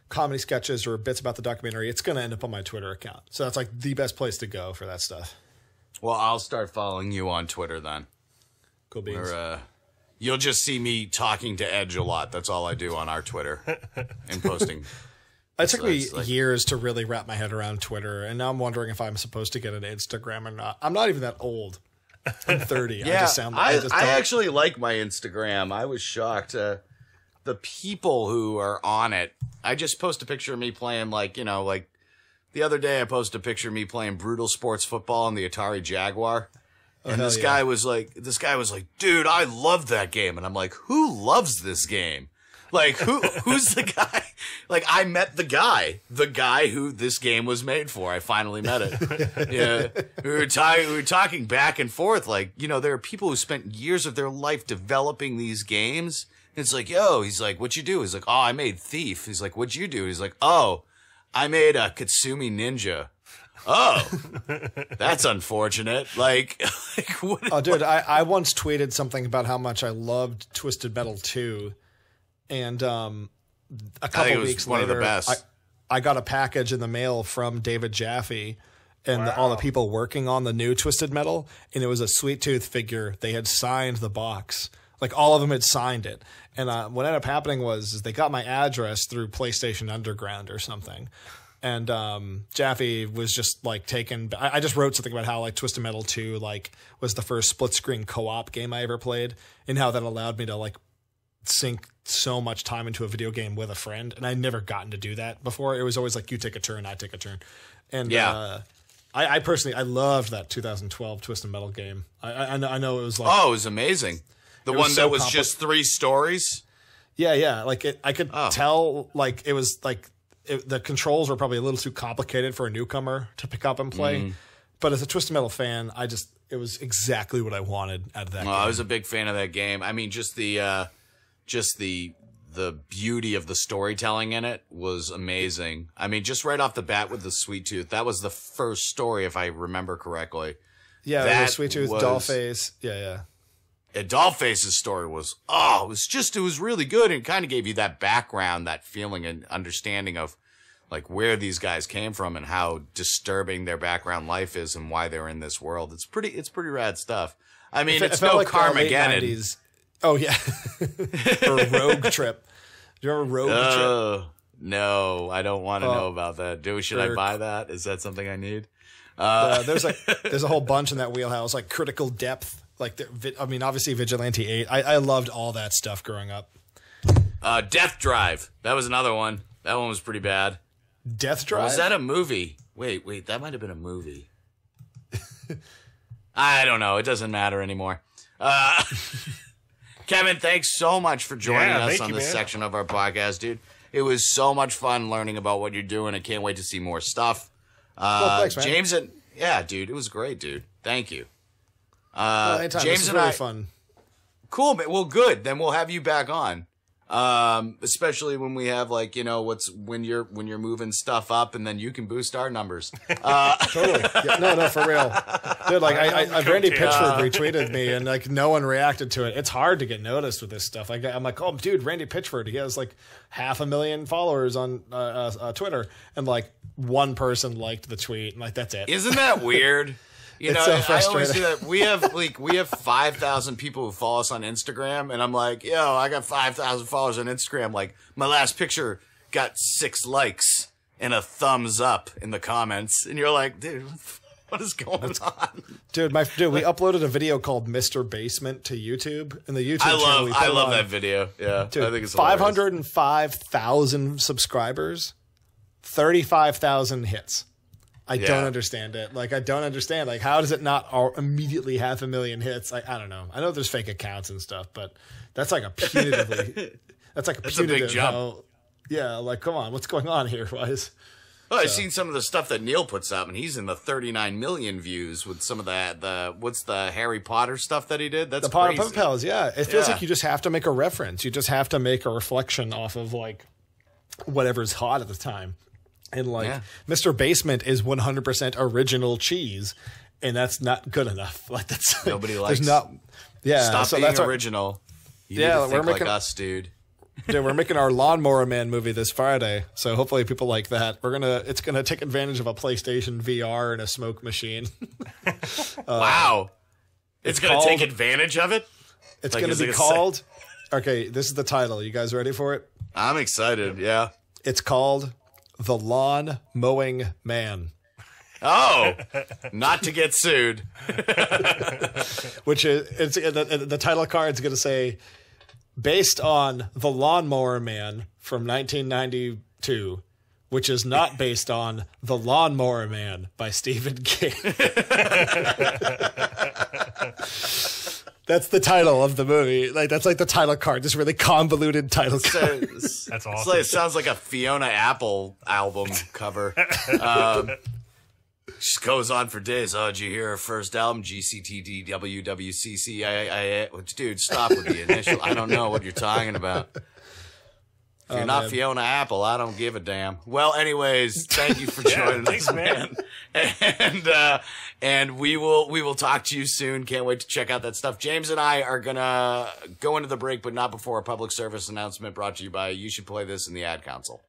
comedy sketches or bits about the documentary, it's going to end up on my Twitter account. So that's like the best place to go for that stuff. Well, I'll start following you on Twitter then. Cool beans. You'll just see me talking to Edge a lot. That's all I do on our Twitter and posting. It took me years to really wrap my head around Twitter, and now I'm wondering if I'm supposed to get an Instagram or not. I'm not even that old. I'm 30. Yeah, I actually like my Instagram. I was shocked. The people who are on it. I just post a picture of me playing like the other day I posted a picture of me playing brutal sports football on the Atari Jaguar. And this guy was like, dude, I love that game. And I'm like, who loves this game? Like, who's the guy? Like, I met the guy who this game was made for. I finally met it. Yeah. We were talking back and forth. Like, there are people who spent years of their life developing these games. And it's like, he's like, what'd you do? He's like, oh, I made Thief. He's like, what'd you do? He's like, oh, I made a Katsumi Ninja. Oh, that's unfortunate. Like what? Oh, dude, I once tweeted something about how much I loved Twisted Metal 2. And a couple weeks later, one of the best. I got a package in the mail from David Jaffe and all the people working on the new Twisted Metal. And it was a Sweet Tooth figure. They had signed the box. Like all of them had signed it. And what ended up happening was they got my address through PlayStation Underground or something. And Jaffe was just like taken. I just wrote something about how like Twisted Metal 2 like was the first split screen co-op game I ever played, and how that allowed me to like sink so much time into a video game with a friend. And I'd never gotten to do that before. It was always like you take a turn, I take a turn. And I personally I loved that 2012 Twisted Metal game. I know it was like it was amazing. The one that was just 3 stories. Yeah. Like I could tell like it was like. The controls were probably a little too complicated for a newcomer to pick up and play. But as a Twisted Metal fan, it was exactly what I wanted out of that game. I was a big fan of that game. I mean, just the beauty of the storytelling in it was amazing. I mean, just right off the bat with the Sweet Tooth, that was the first story, if I remember correctly. Yeah, Sweet Tooth, Dollface. Yeah. And Dollface's story was, it was really good. And kind of gave you that background, that feeling and understanding of like where these guys came from and how disturbing their background life is and why they're in this world. It's pretty rad stuff. I mean, it's no like Carmageddon. Oh yeah. Or Rogue Trip. Do you remember Rogue Trip? No, I don't want to know about that. Should I buy that? Is that something I need? There's a whole bunch in that wheelhouse, like Critical Depth. Like, obviously Vigilante 8. I loved all that stuff growing up. Death Drive. That was another one. That one was pretty bad. Death Drive? Or was that a movie? Wait. That might have been a movie. I don't know. It doesn't matter anymore. Kevin, thanks so much for joining us on this section of our podcast, dude. It was so much fun learning about what you're doing. I can't wait to see more stuff. Thanks, man. James dude. It was great, dude. Thank you. James and I, fun. Cool, man. Well, good. Then we'll have you back on. Especially when we have like, when you're moving stuff up and then you can boost our numbers. Totally. Yeah, no, for real. Dude, like Randy Pitchford retweeted me and like no one reacted to it. It's hard to get noticed with this stuff. Like I'm like, oh dude, Randy Pitchford, he has like 500,000 followers on Twitter, and like one person liked the tweet and like that's it. Isn't that weird? It's so I always do that. We have 5,000 people who follow us on Instagram, and I'm like, I got 5,000 followers on Instagram. Like, my last picture got 6 likes and a thumbs up in the comments, and you're like, dude, what is going on? Dude, we uploaded a video called Mr. Basement to YouTube, and the YouTube channel. I love that video. Yeah, dude, I think it's 505,000 subscribers, 35,000 hits. I don't understand it. Like, I don't understand. Like, how does it not immediately have 500,000 hits? I don't know. I know there's fake accounts and stuff, but that's like a punitively. That's like a punitive. Big jump. Like, come on, what's going on here, Wise? Well, I've seen some of the stuff that Neil puts up, and he's in the 39 million views with some of what's the Harry Potter stuff that he did? That's the Potter crazy. Puppet Pals, yeah. It feels like you just have to make a reference. You just have to make a reflection off of, like, whatever's hot at the time. And, like, Mr. Basement is 100% original cheese, and that's not good enough. Like, that's nobody likes. There's not. Yeah, stop so being that's original. You need to think like us, dude. Yeah, we're making our Lawnmower Man movie this Friday, so hopefully people like that. It's gonna take advantage of a PlayStation VR and a smoke machine. Wow, it's gonna take advantage of it. It's gonna be called. Okay, this is the title. You guys ready for it? I'm excited. Yeah, it's called The Lawn Mowing Man. Oh, not to get sued. Which is the title card's gonna say, based on The Lawnmower Man from 1992, which is not based on The Lawnmower Man by Stephen King. That's the title of the movie. Like, that's like the title card, this really convoluted title card. That's awesome. It sounds like a Fiona Apple album cover. Just goes on for days. Oh, did you hear her first album? GCTDWWCC. Dude, stop with the initial. I don't know what you're talking about. If you're not Fiona Apple, I don't give a damn. Well, anyways, thank you for joining us, man. And we will talk to you soon. Can't wait to check out that stuff. James and I are gonna go into the break, but not before a public service announcement brought to you by You Should Play This in the Ad Council.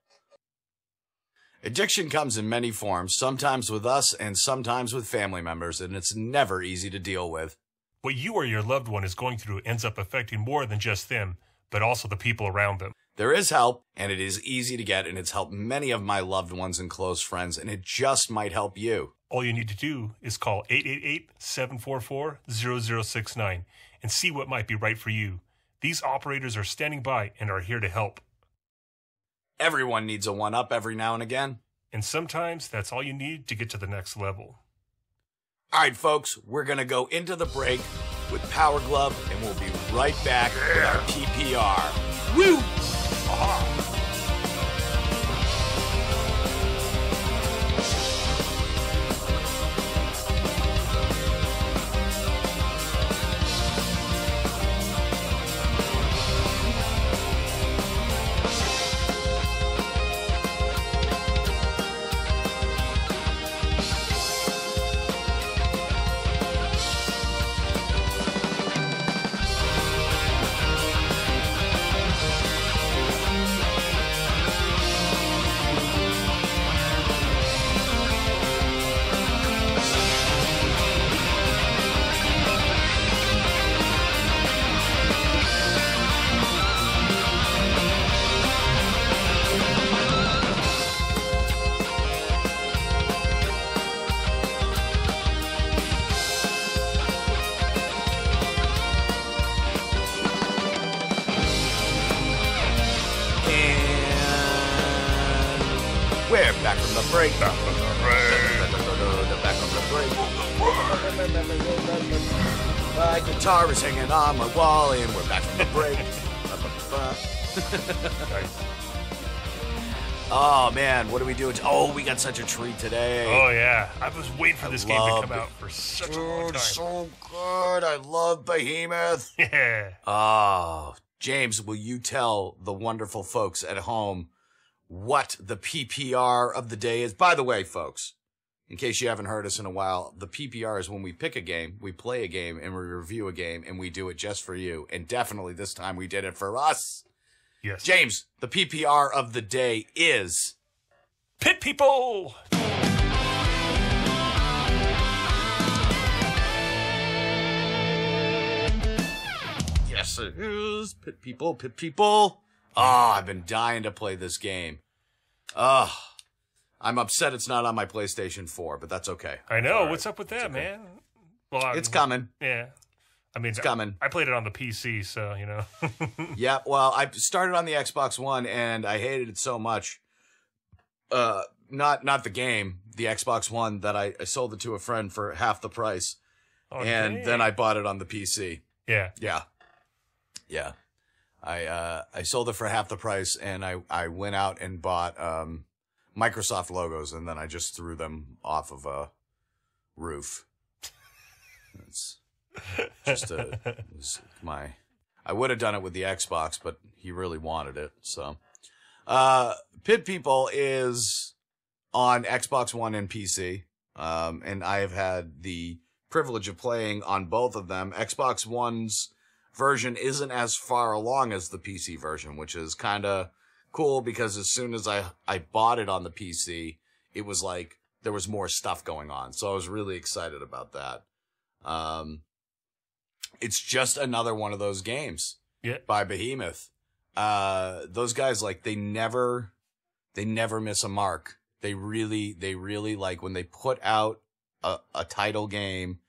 Addiction comes in many forms, sometimes with us and sometimes with family members, and it's never easy to deal with. What you or your loved one is going through ends up affecting more than just them, but also the people around them. There is help, and it is easy to get, and it's helped many of my loved ones and close friends, and it just might help you. All you need to do is call 888-744-0069 and see what might be right for you. These operators are standing by and are here to help. Everyone needs a one-up every now and again. And sometimes that's all you need to get to the next level. All right, folks, we're going to go into the break with Power Glove, and we'll be right back with our PPR. Woo! Aha! We're back from the break. Back from the break. My guitar is hanging on my wall, and we're back from the break. Oh, man, what are we doing? Oh, we got such a treat today. Oh, yeah. I was waiting for this game to come out for such a long time. So good. I love Behemoth. Yeah. Oh, James, will you tell the wonderful folks at home what the PPR of the day is? By the way, folks, in case you haven't heard us in a while, the PPR is when we pick a game, we play a game, and we review a game, and we do it just for you. And definitely this time we did it for us. Yes. James, the PPR of the day is... Pit People! Yes, it is. Pit People, Pit People. Oh, I've been dying to play this game. Oh, I'm upset it's not on my PlayStation 4, but that's okay. I know. All right. What's up with that, man? Well, it's coming. Yeah. I mean, it's coming. I played it on the PC, so, you know. Yeah, well, I started on the Xbox One, and I hated it so much. not the game, the Xbox One that I sold it to a friend for half the price. And then I bought it on the PC. Yeah. Yeah. I sold it for half the price, and I went out and bought Microsoft logos, and then I just threw them off of a roof. It's just I would have done it with the Xbox, but he really wanted it. So, Pit People is on Xbox One and PC, and I have had the privilege of playing on both of them. Xbox One's version isn't as far along as the PC version, which is kind of cool because as soon as I bought it on the PC, it was like there was more stuff going on. So I was really excited about that. It's just another one of those games by Behemoth. Those guys, like, they never miss a mark. They really like when they put out a title game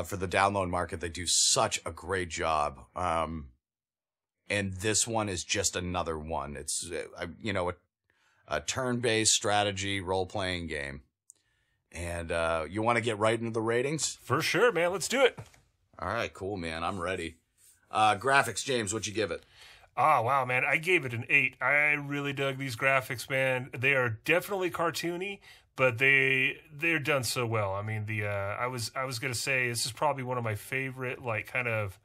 for the download market, they do such a great job. And this one is just another one. It's, a turn-based strategy role-playing game. And you want to get right into the ratings? For sure, man. Let's do it. All right, cool, man. I'm ready. Graphics, James, what'd you give it? Oh, wow, man. I gave it an 8. I really dug these graphics, man. They are definitely cartoony, but they're done so well. I mean, I was going to say this is probably one of my favorite, like, kind of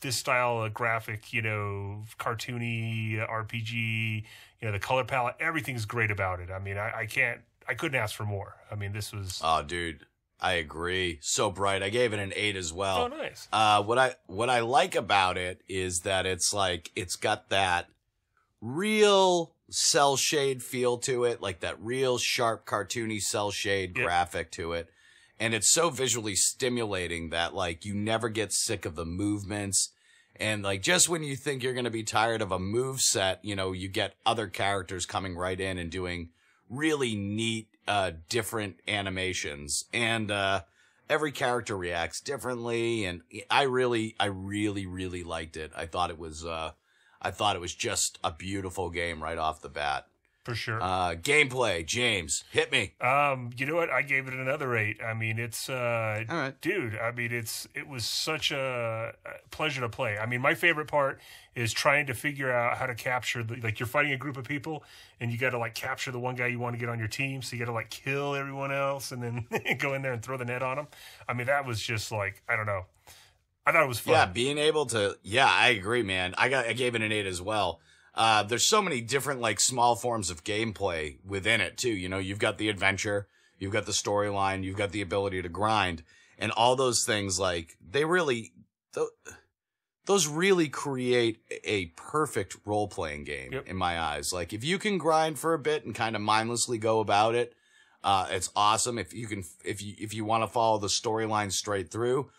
this style of graphic, cartoony RPG, the color palette, everything's great about it. I mean, I couldn't ask for more. I mean, this was... Oh, dude, I agree. So bright. I gave it an 8 as well. Oh, nice. What I like about it is that it's like, it's got that real cell shade feel to it, like that real sharp, cartoony cell shade graphic to it. And it's so visually stimulating that, like, you never get sick of the movements. And, like, just when you think you're going to be tired of a move set, you get other characters coming right in and doing really neat, different animations. And every character reacts differently. And I really liked it. I thought it was just a beautiful game right off the bat. For sure. Gameplay, James, hit me. You know what? I gave it another 8. I mean, it's, all right, dude, I mean, it was such a pleasure to play. I mean, my favorite part is trying to figure out how to capture you're fighting a group of people and you got to like capture the one guy you want to get on your team. So you got to like kill everyone else and then go in there and throw the net on them. I mean, that was just like, I don't know. I thought it was fun. Yeah. Being able to, I agree, man. I gave it an 8 as well. There's so many different, like, small forms of gameplay within it, too. You've got the adventure, you've got the storyline, you've got the ability to grind, and all those things, like, those really create a perfect role-playing game in my eyes. Like, if you can grind for a bit and kind of mindlessly go about it, it's awesome. If you want to follow the storyline straight through.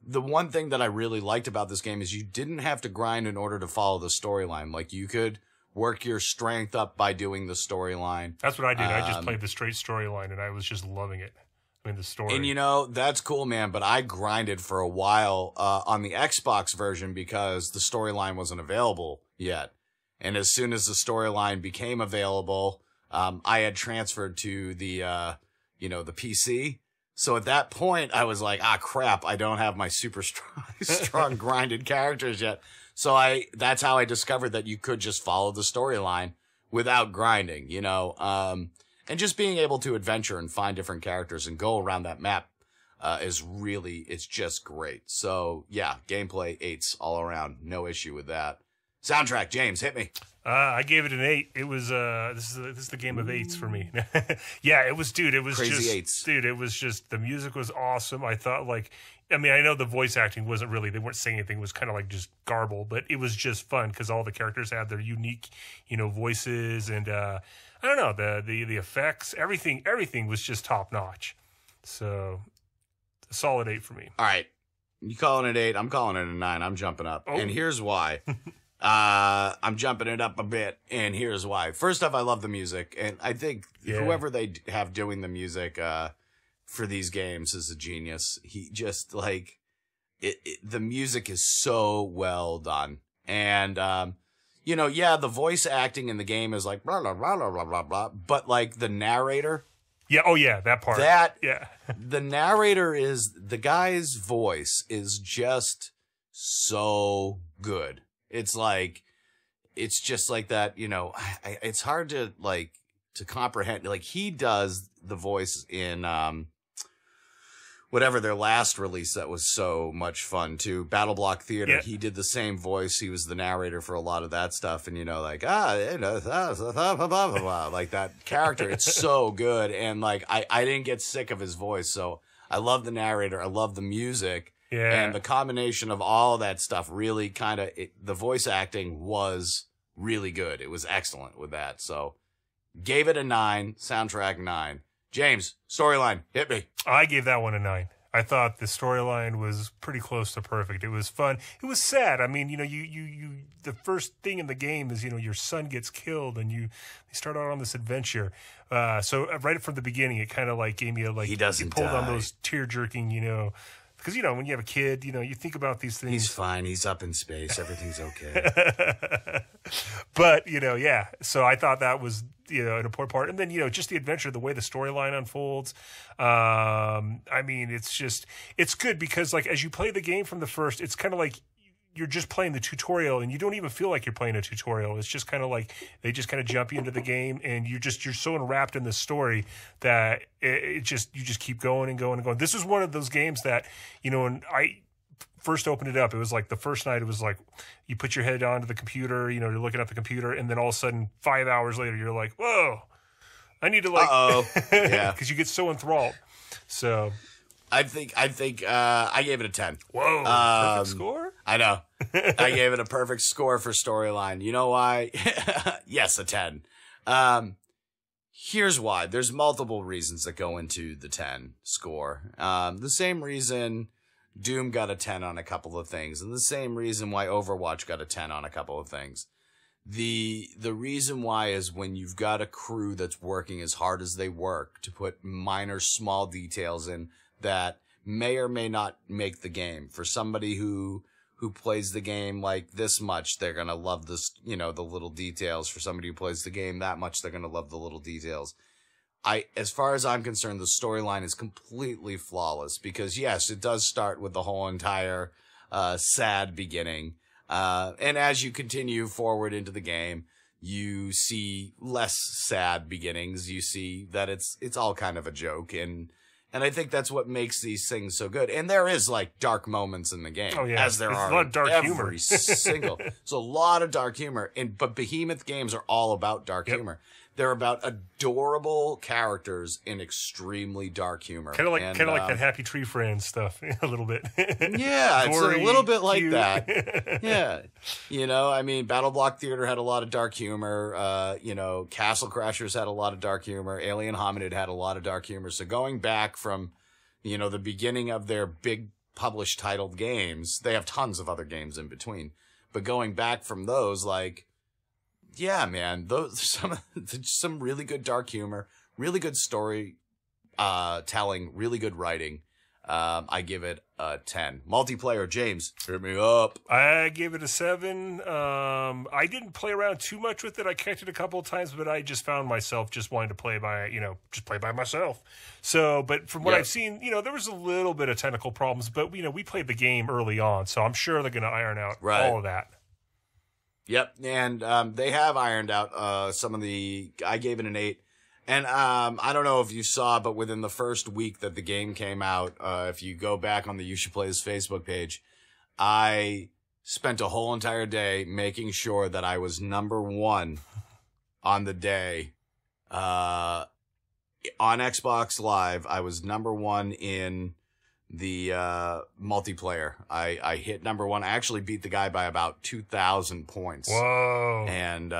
The one thing that I really liked about this game is you didn't have to grind in order to follow the storyline. Like, you could work your strength up by doing the storyline. That's what I did. I just played the straight storyline, and I was just loving it. I mean, the story. And, that's cool, man. But I grinded for a while on the Xbox version because the storyline wasn't available yet. And as soon as the storyline became available, I had transferred to the PC. So at that point, I was like, crap, I don't have my super strong grinded characters yet. So that's how I discovered that you could just follow the storyline without grinding, and just being able to adventure and find different characters and go around that map, it's just great. So yeah, gameplay 8s all around. No issue with that. Soundtrack, James, hit me. I gave it an 8. It was this is the game of 8s for me. Yeah, it was, dude. It was crazy just 8s. Dude. It was just, the music was awesome. I thought, I know the voice acting wasn't really, they weren't saying anything. It was kind of like just garble, but it was just fun because all the characters had their unique, voices, and I don't know, the effects, everything was just top notch. So a solid 8 for me. All right, you calling it 8? I'm calling it a 9. I'm jumping up, and here's why. I'm jumping it up a bit, and here's why. First off, I love the music, and I think whoever they have doing the music for these games is a genius. He just, the music is so well done. And, you know, yeah, the voice acting in the game is like blah blah blah blah blah blah, but like the narrator. Yeah. Oh, yeah. That part. Yeah. The narrator is the guy's voice is just so good. It's just like that. You know, it's hard to comprehend. Like he does the voice in whatever their last release that was so much fun too. Battle Block Theater. Yeah. He did the same voice. He was the narrator for a lot of that stuff. And you know, like, you know, like that character. It's so good. And like, I didn't get sick of his voice. So I love the narrator. I love the music. Yeah. And the combination of all that stuff really the voice acting was really good. It was excellent with that. So gave it a 9, soundtrack 9. James, storyline, hit me. I gave that one a 9. I thought the storyline was pretty close to perfect. It was fun. It was sad. I mean, you know, you the first thing in the game is, you know, your son gets killed and you start out on this adventure. So right from the beginning, it kind of like gave me a, like, he doesn't it pulled die. on those tear jerking, you know, because, you know, when you have a kid, you know, you think about these things. He's fine. He's up in space. Everything's okay. But, you know, yeah. So I thought that was, you know, an important part. And then, you know, just the adventure, the way the storyline unfolds. I mean, it's good because, like, as you play the game from the first, it's kind of like you're just playing the tutorial and you don't even feel like you're playing a tutorial. It's just kind of like they just kind of jump you into the game and you're so enwrapped in the story that you just keep going and going and going. This is one of those games that, you know, when I first opened it up, it was like the first night, it was like you put your head onto the computer, you know, you're looking at the computer, and then all of a sudden 5 hours later, you're like, whoa, I need to yeah, because you get so enthralled. So I think I gave it a 10. Whoa, perfect score. I know. I gave it a perfect score for storyline. You know why? Yes, a 10. Here's why. There's multiple reasons that go into the 10 score. The same reason Doom got a 10 on a couple of things, and the same reason why Overwatch got a 10 on a couple of things. The reason why is when you've got a crew that's working as hard as they work to put minor small details in that may or may not make the game. For somebody who plays the game like this much, they're going to love this, you know, the little details. For somebody who plays the game that much, they're going to love the little details. As far as I'm concerned, the storyline is completely flawless because yes, it does start with the whole entire, sad beginning. And as you continue forward into the game, you see less sad beginnings. You see that it's all kind of a joke. And I think that's what makes these things so good. And there is like dark moments in the game. Oh, yeah. As there There's are a lot of dark every humor. single. There's a lot of dark humor. But Behemoth games are all about dark humor. They're about adorable characters in extremely dark humor. Kind of like that Happy Tree Friends stuff, a little bit. Yeah, Gory, it's a little bit like cute. that. Yeah. You know, I mean, Battle Block Theater had a lot of dark humor. You know, Castle Crashers had a lot of dark humor. Alien Hominid had a lot of dark humor. So going back from, you know, the beginning of their big published titled games, they have tons of other games in between. But going back from those, like, yeah, man, those some really good dark humor, really good story telling, really good writing. I give it a 10. Multiplayer, James, hit me up. I gave it a 7. I didn't play around too much with it. I connected a couple of times, but I just found myself just wanting to play by myself. So, but from what I've seen, you know, there was a little bit of technical problems, but you know, we played the game early on, so I'm sure they're going to iron out all of that. Yep, and they have ironed out some of the. I gave it an 8, and I don't know if you saw, but within the first week that the game came out, if you go back on the You Should Play This Facebook page, I spent a whole entire day making sure that I was number 1 on the day. On Xbox Live, I was number 1 in the multiplayer. I hit number 1. I actually beat the guy by about 2,000 points. Whoa. And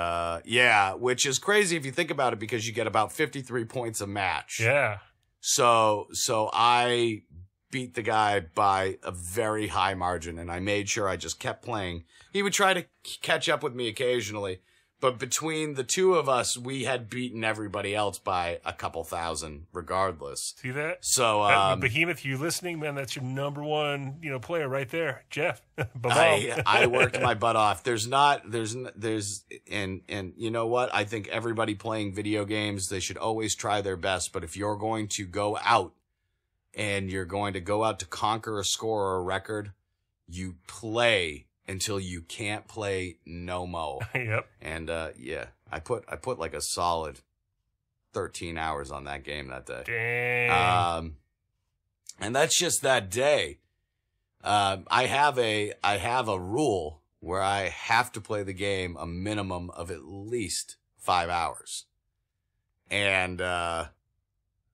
yeah, which is crazy if you think about it, because you get about 53 points a match. Yeah. So I beat the guy by a very high margin, and I made sure I just kept playing. He would try to catch up with me occasionally, But between the two of us, we had beaten everybody else by a couple thousand, regardless. See that? So, Behemoth, you listening, man? That's your number one, player right there, Jeff. I worked my butt off. And you know what? I think everybody playing video games, they should always try their best. But if you're going to go out and you're going to go out to conquer a score or a record, you play until you can't play no mo. Yep. And I put like a solid 13 hours on that game that day. Dang. And that's just that day. I have a rule where I have to play the game a minimum of at least 5 hours. And I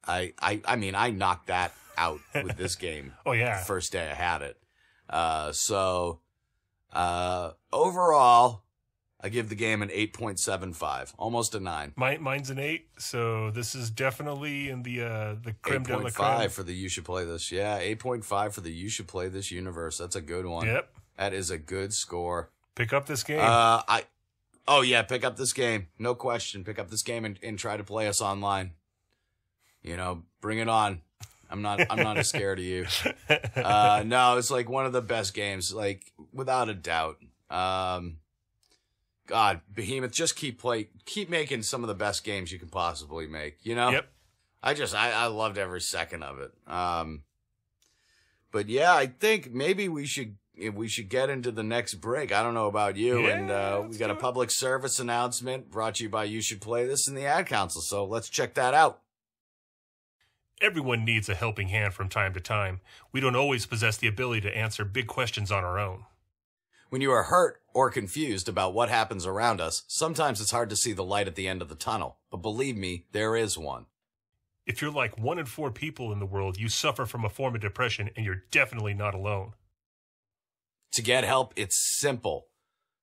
knocked that out with this game. Oh yeah. The first day I had it. Overall, I give the game an 8.75, almost a 9. Mine's an 8, so this is definitely in the creme de la creme. 8.5 for the You Should Play This. Yeah, 8.5 for the You Should Play This universe. That's a good one. Yep. That is a good score. Pick up this game. Pick up this game. No question. Pick up this game and try to play us online. Bring it on. I'm not as scared of you. No, it's like one of the best games, like without a doubt. God, Behemoth, just keep making some of the best games you can possibly make. Yep. I loved every second of it. But yeah, I think maybe we should get into the next break. I don't know about you, Yeah, and we got a public service announcement brought to you by You Should Play This and the Ad Council. So let's check that out. Everyone needs a helping hand from time to time. We don't always possess the ability to answer big questions on our own. When you are hurt or confused about what happens around us, sometimes it's hard to see the light at the end of the tunnel. But believe me, there is one. If you're like 1 in 4 people in the world, you suffer from a form of depression, and you're definitely not alone. To get help, it's simple.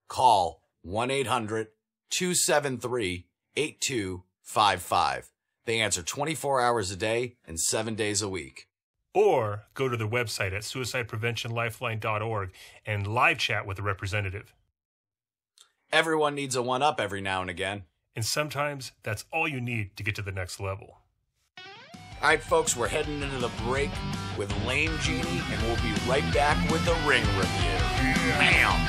Call 1-800-273-8255. They answer 24 hours a day and 7 days a week. Or go to their website at suicidepreventionlifeline.org and live chat with a representative. Everyone needs a one-up every now and again. And sometimes that's all you need to get to the next level. All right, folks, we're heading into the break with Lame Genie, and we'll be right back with the Ring Review. Bam!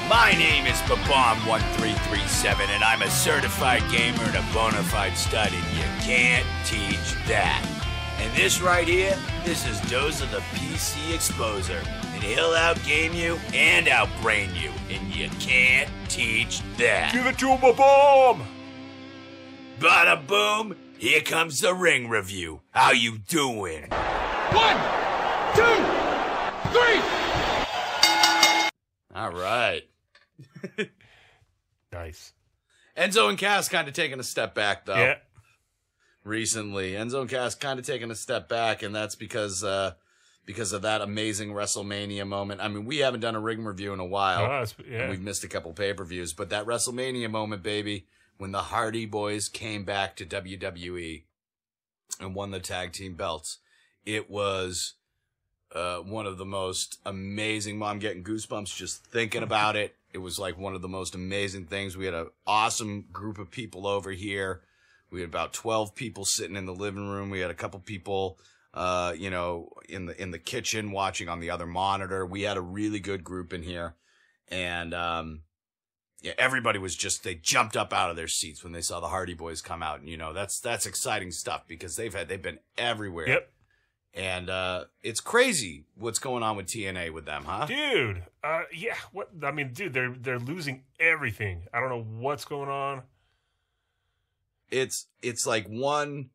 My name is Babom1337, and I'm a certified gamer and a bona fide stud, and you can't teach that. And this right here, this is Doza the PC Exposer, and he'll outgame you and outbrain you, and you can't teach that. Give it to him, Babom! Bada boom, here comes the Ring Review. How you doing? 1, 2, 3! All right. Nice. Enzo and Cass kind of taking a step back, though. Yeah. Recently, Enzo and Cass kind of taking a step back, and that's because of that amazing WrestleMania moment. I mean, we haven't done a Ring Review in a while. Yeah. And we've missed a couple pay-per-views, but that WrestleMania moment, baby, when the Hardy Boys came back to WWE and won the tag team belts, it was one of the most amazing. I'm getting goosebumps just thinking about it. It was like one of the most amazing things. We had an awesome group of people over here. We had about 12 people sitting in the living room. We had a couple people, in the kitchen watching on the other monitor. We had a really good group in here. And, everybody was they jumped up out of their seats when they saw the Hardy Boys come out. And, that's exciting stuff because they've been everywhere. Yep. And, it's crazy what's going on with TNA with them, huh? Dude, yeah. What? I mean, dude, they're losing everything. I don't know what's going on. It's like one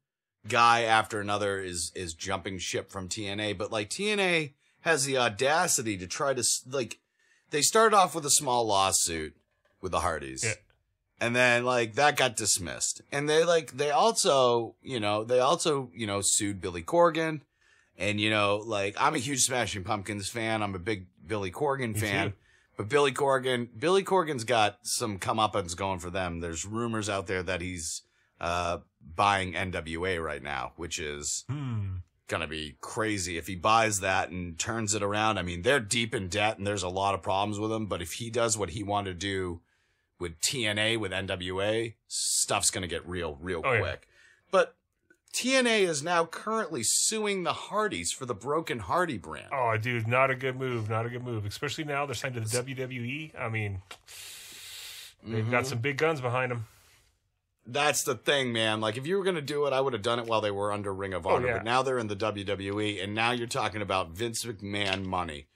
guy after another is jumping ship from TNA, but like TNA has the audacity to try to they started off with a small lawsuit with the Hardys. Yeah. And then like that got dismissed. And they also sued Billy Corgan. And like I'm a huge Smashing Pumpkins fan. I'm a big Billy Corgan fan. Too. But Billy Corgan's got some comeuppance going for them. There's rumors out there that he's buying NWA right now, which is gonna be crazy if he buys that and turns it around. I mean, they're deep in debt and there's a lot of problems with them. But if he does what he wanted to do with TNA, with NWA, stuff's gonna get real quick. Yeah. But TNA is now currently suing the Hardys for the Broken Hardy brand. Oh, dude, not a good move. Not a good move. Especially now they're signed to the WWE. I mean, they've got some big guns behind them. That's the thing, man. Like, if you were going to do it, I would have done it while they were under Ring of Honor. Yeah. But now they're in the WWE, and now you're talking about Vince McMahon money.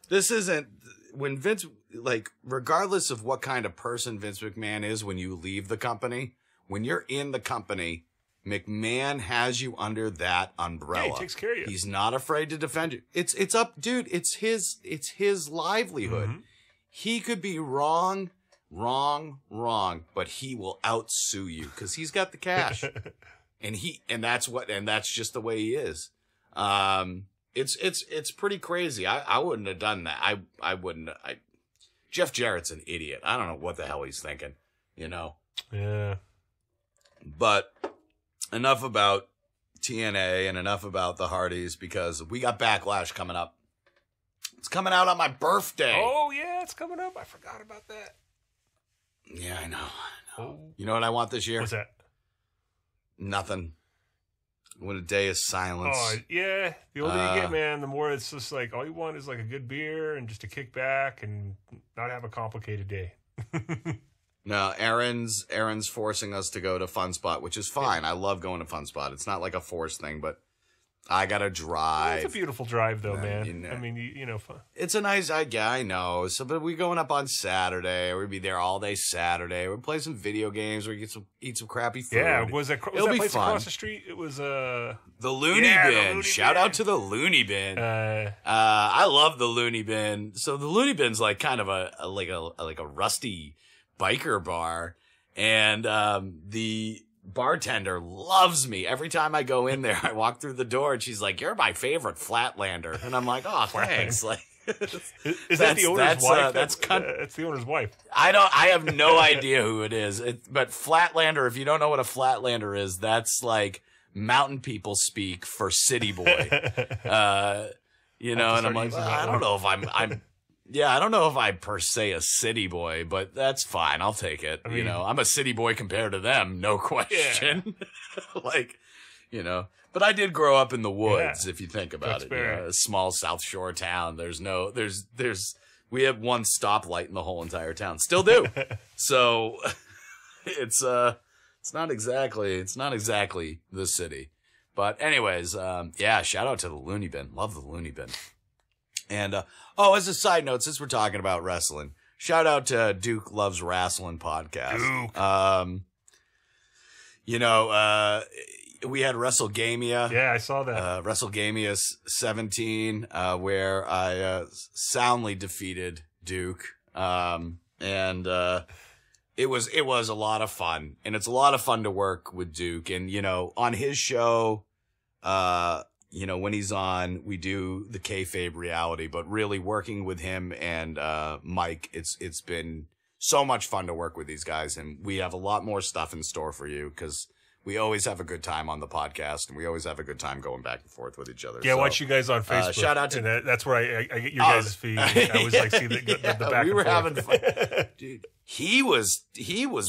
This isn't... When Vince... Like, regardless of what kind of person Vince McMahon is when you leave the company, when you're in the company... McMahon has you under that umbrella. Yeah, he takes care of you. He's not afraid to defend you. It's up, dude. It's his livelihood. Mm-hmm. He could be wrong, but he will outsue you because he's got the cash, and that's just the way he is. It's pretty crazy. I wouldn't have done that. I wouldn't. Jeff Jarrett's an idiot. I don't know what the hell he's thinking. Yeah. But. Enough about TNA and enough about the Hardys because we got Backlash coming up. It's coming out on my birthday. Oh, yeah, it's coming up. I forgot about that. Yeah, I know. Oh. You know what I want this year? What's that? Nothing. I want a day of silence. Oh, yeah. The older you get, man, the more it's just like all you want is like a good beer and just to kick back and not have a complicated day. No, Aaron's forcing us to go to Fun Spot, which is fine. I love going to Fun Spot. It's not like a forced thing, but I gotta drive. It's a beautiful drive, though, man. I mean, you know, fun. It's a nice, I know. So, but we're going up on Saturday. We'll be there all day Saturday. We'll play some video games. We eat some crappy food. Yeah, was that It'll be place fun. Across the street? It was the Looney Bin. The Looney Shout Bin. out to the Looney Bin. I love the Looney Bin. So the Looney Bin's like kind of a rusty biker bar, and the bartender loves me. Every time I go in there, I walk through the door and she's like, "You're my favorite Flatlander." And I'm like, "Oh, thanks." Like, is that the owner's wife? That's the owner's wife. I have no idea who it is. But Flatlander, if you don't know what a Flatlander is, that's like mountain people speak for city boy. And I'm like, I don't know if I don't know if I'm per se a city boy, but that's fine. I'll take it. I mean, I'm a city boy compared to them. No question. Yeah. But I did grow up in the woods, if you think about it. A small South Shore town. We have one stoplight in the whole entire town. Still do. So it's not exactly the city. But anyways, shout out to the Looney Bin. Love the Looney Bin. And, as a side note, since we're talking about wrestling, shout out to Duke Loves Wrestling podcast. Duke. We had WrestleGamia. Yeah, I saw that. WrestleGamia 17, where I, soundly defeated Duke. It was a lot of fun, and it's a lot of fun to work with Duke. And, on his show, when he's on, we do the kayfabe reality, but really working with him and, Mike, it's been so much fun to work with these guys. And we have a lot more stuff in store for you because we always have a good time on the podcast and we always have a good time going back and forth with each other. Yeah, watch you guys on Facebook. Shout out to, and that's where I get your guys' feed. I always see the back we were and forth. having fun. Dude, he was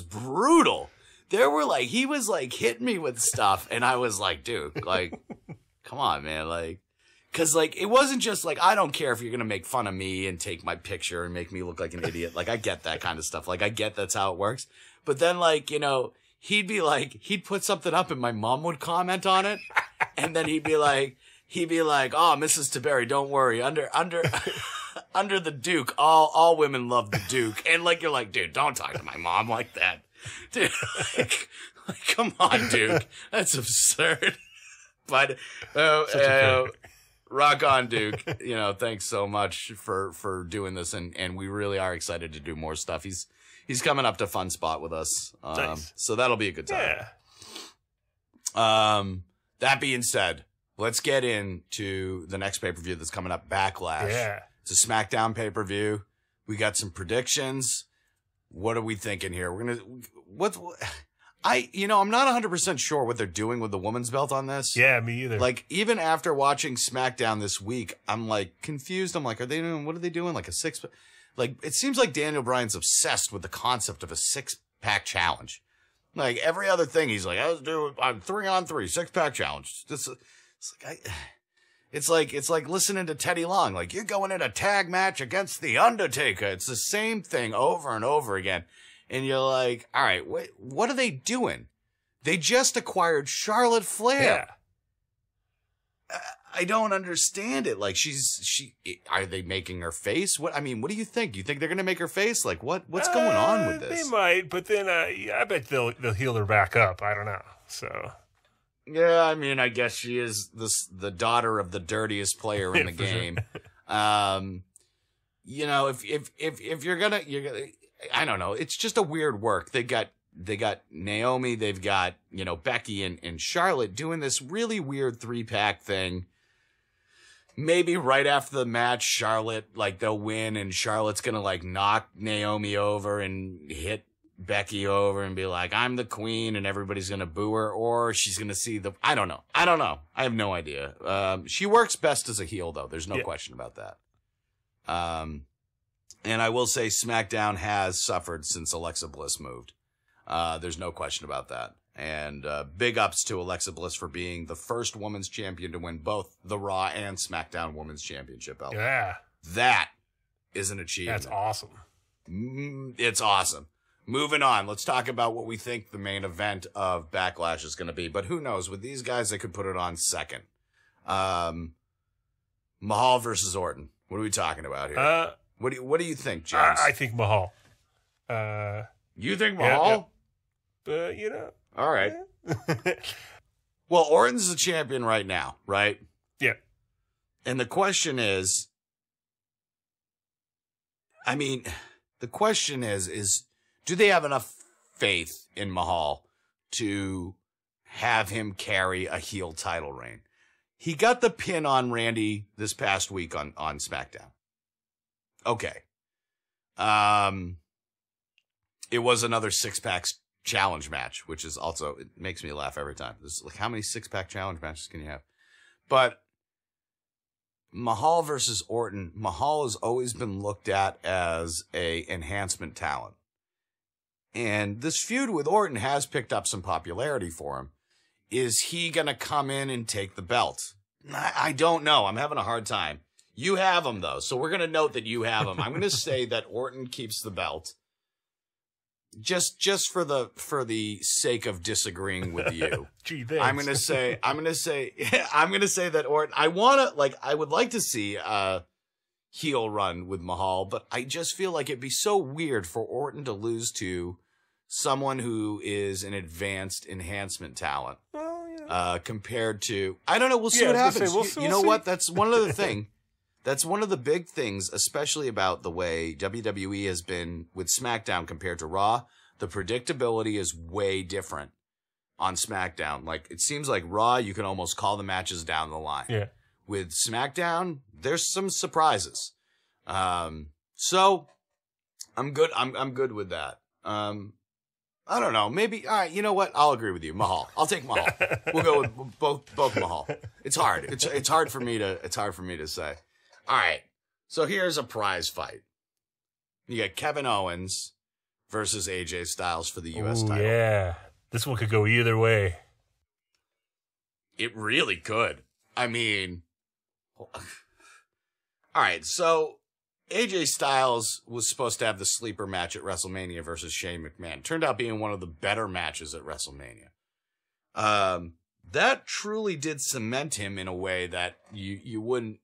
brutal. He was hitting me with stuff. And I was like, dude, come on, man. Cause it wasn't just I don't care if you're going to make fun of me and take my picture and make me look like an idiot. I get that kind of stuff. I get that's how it works. But then he'd be he'd put something up and my mom would comment on it. And then he'd be like, "Oh, Mrs. Taberi, don't worry. Under the Duke, all women love the Duke." And you're like, dude, don't talk to my mom like that. Dude, come on, Duke. That's absurd. But Rock on, Duke. Thanks so much for doing this, and we really are excited to do more stuff. He's coming up to Fun Spot with us, Nice. so that'll be a good time. Yeah. That being said, let's get into the next pay-per-view that's coming up, Backlash. Yeah. It's a SmackDown pay-per-view. We got some predictions. What are we thinking here? I'm not 100% sure what they're doing with the women's belt on this. Yeah, me either. Like, even after watching SmackDown this week, I'm like confused. I'm like, what are they doing? Like a it seems like Daniel Bryan's obsessed with the concept of a 6-pack challenge. Like every other thing, he's like, I'm 3-on-3 6-pack challenge. It's like listening to Teddy Long. Like, you're going in a tag match against The Undertaker. It's the same thing over and over again. And you're like, all right, what are they doing? They just acquired Charlotte Flair. Yeah. I don't understand it. Like, are they making her face? What do you think? Do you think they're going to make her face? Like, what's going on with this? They might, but then I bet they'll heal her back up. I don't know. So. Yeah, I guess she is the daughter of the dirtiest player in the game. Sure. If you're gonna, I don't know. It's just a weird work. They got Naomi, they've got, Becky and Charlotte doing this really weird 3-pack thing. Maybe right after the match, Charlotte, they'll win and Charlotte's gonna knock Naomi over and hit Becky over and be like, I'm the queen, and everybody's gonna boo her, or she's gonna see I don't know. I have no idea. She works best as a heel, though. There's no question about that. And I will say SmackDown has suffered since Alexa Bliss moved. There's no question about that. And big ups to Alexa Bliss for being the first women's champion to win both the Raw and SmackDown Women's Championship belt. Yeah. That is an achievement. That's awesome. It's awesome. Moving on, let's talk about what we think the main event of Backlash is going to be. But who knows? With these guys, they could put it on second. Mahal versus Orton. What are we talking about here? What do you think, James? I think Mahal. You think Mahal? Yeah. All right. Well, Orton's the champion right now, right? Yeah. And the question is, do they have enough faith in Mahal to have him carry a heel title reign? He got the pin on Randy this past week on SmackDown. Okay. It was another 6-pack challenge match, which is also, it makes me laugh every time. This is how many 6-pack challenge matches can you have? But Mahal versus Orton, Mahal has always been looked at as a enhancement talent. And this feud with Orton has picked up some popularity for him. Is he going to come in and take the belt? I don't know. I'm having a hard time. You have him, though, so we're going to note that you have him. I'm going to say that Orton keeps the belt. Just for the sake of disagreeing with you. Gee, thanks. I'm going to say that Orton, I would like to see a heel run with Mahal, but I just feel like it'd be so weird for Orton to lose to someone who is an advanced enhancement talent. Well, yeah. Compared to, I don't know. We'll see what happens. You know what? That's one other thing. That's one of the big things, especially about the way WWE has been with SmackDown compared to Raw. The predictability is way different on SmackDown. Like, it seems like Raw, you can almost call the matches down the line. Yeah. With SmackDown, there's some surprises. So I'm good. I'm good with that. I don't know. Maybe. All right. You know what? I'll agree with you. Mahal. I'll take Mahal. We'll go with both Mahal. It's hard. It's hard for me to say. All right. So here's a prize fight. You got Kevin Owens versus AJ Styles for the U.S. title. Yeah. This one could go either way. It really could. All right. So AJ Styles was supposed to have the sleeper match at WrestleMania versus Shane McMahon. Turned out being one of the better matches at WrestleMania. That truly did cement him in a way that you wouldn't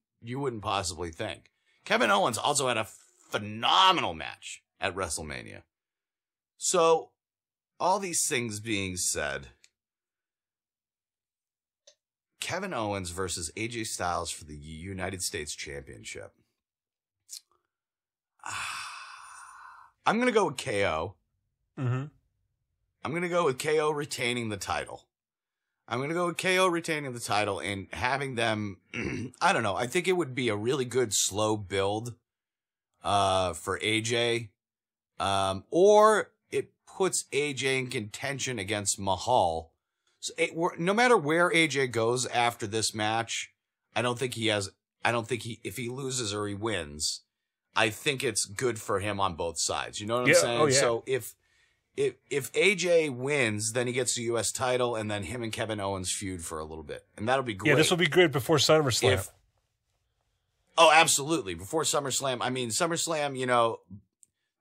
possibly think. Kevin Owens also had a phenomenal match at WrestleMania. So, all these things being said, Kevin Owens versus AJ Styles for the United States Championship. I'm going to go with KO. Mm-hmm. I'm going to go with KO retaining the title. I'm going to go with KO retaining the title and having them, I don't know, I think it would be a really good slow build for AJ. Or it puts AJ in contention against Mahal. So no matter where AJ goes after this match, if he loses or he wins, I think it's good for him on both sides. You know what I'm saying? Oh, yeah. So if AJ wins, then he gets the U.S. title, and then him and Kevin Owens feud for a little bit, and that'll be great. Yeah, this will be good before SummerSlam. Oh, absolutely, before SummerSlam. I mean, SummerSlam. You know,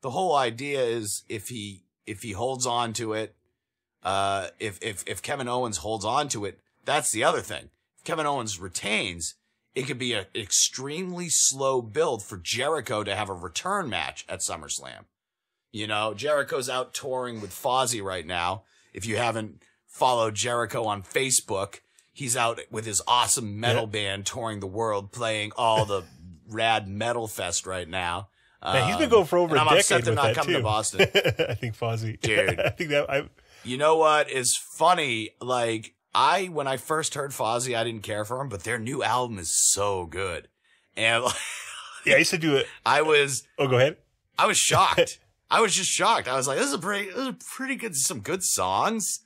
the whole idea is if he holds on to it, if Kevin Owens holds on to it, that's the other thing. If Kevin Owens retains, it could be an extremely slow build for Jericho to have a return match at SummerSlam. You know, Jericho's out touring with Fozzy right now. If you haven't followed Jericho on Facebook, he's out with his awesome metal band touring the world, playing all the rad metal fest right now. Man, he's been going for over a decade. I'm upset they're with not that coming too. to Boston. I think Fozzy. Dude. I think that You know what is funny? Like, when I first heard Fozzy, I didn't care for him, but their new album is so good. And yeah, I used to do it. Oh, go ahead. I was shocked. I was just shocked. I was like, this is pretty good, some good songs.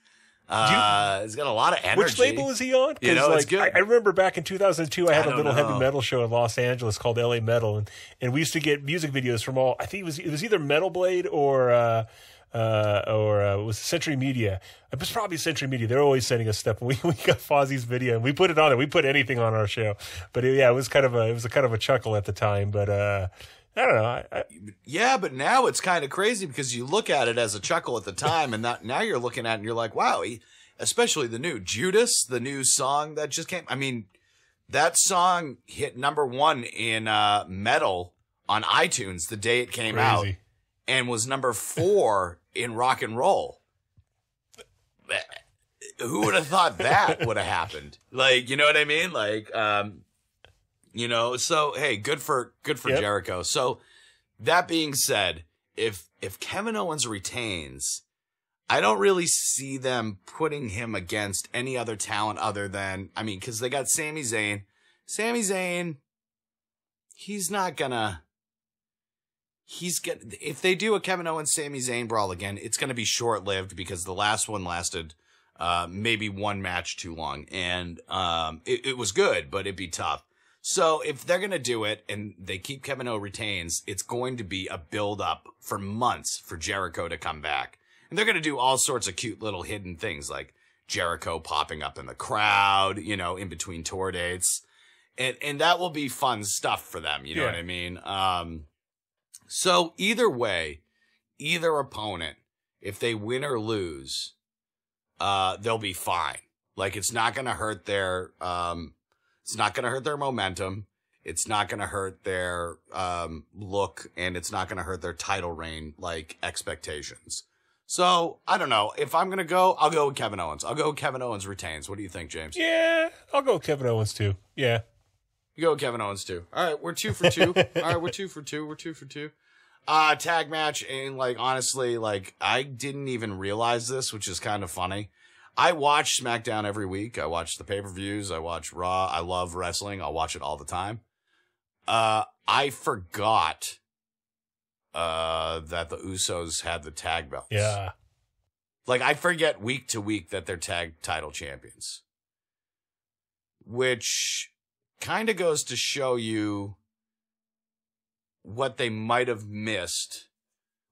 It's got a lot of energy. Which label is he on? You know, like, it's good. I remember back in 2002, I had a little know. heavy metal show in Los Angeles called LA Metal, and we used to get music videos from all. I think it was either Metal Blade or it was Century Media. It was probably Century Media. They're always sending us stuff, and we got Fozzy's video, and we put it on there. We put anything on our show, but it was kind of a chuckle at the time, but. I don't know. Yeah, but now it's kind of crazy because you look at it as a chuckle at the time, and now you're looking at it and you're like, wow, especially the new Judas, the new song that just came. I mean, that song hit #1 in metal on iTunes the day it came out and was #4 in rock and roll. Who would have thought that would have happened? Like, you know what I mean? Like, you know, so hey, good for Jericho. So that being said, if Kevin Owens retains, I don't really see them putting him against any other talent other than, I mean, because they got Sami Zayn. Sami Zayn, if they do a Kevin Owens Sami Zayn brawl again, it's gonna be short lived because the last one lasted maybe one match too long, and it was good, but it'd be tough. So if they're going to do it and they keep Kevin O retains, it's going to be a build up for months for Jericho to come back. And they're going to do all sorts of cute little hidden things like Jericho popping up in the crowd, you know, in between tour dates. And that will be fun stuff for them. You know what I mean? So either way, either opponent, if they win or lose, they'll be fine. Like, it's not going to hurt their, it's not going to hurt their momentum. It's not going to hurt their look, and it's not going to hurt their title reign like expectations. So I don't know. If I'm going to go, I'll go with Kevin Owens. I'll go with Kevin Owens retains. What do you think, James? Yeah, I'll go with Kevin Owens too. Yeah, you go with Kevin Owens too. All right, we're 2 for 2. All right, we're 2 for 2. We're 2 for 2. Tag match, and like honestly, like I didn't even realize this, which is kind of funny. I watch SmackDown every week. I watch the pay-per-views. I watch Raw. I love wrestling. I'll watch it all the time. I forgot that the Usos had the tag belts. Yeah. Like, I forget week to week that they're tag title champions. Which kind of goes to show you what they might have missed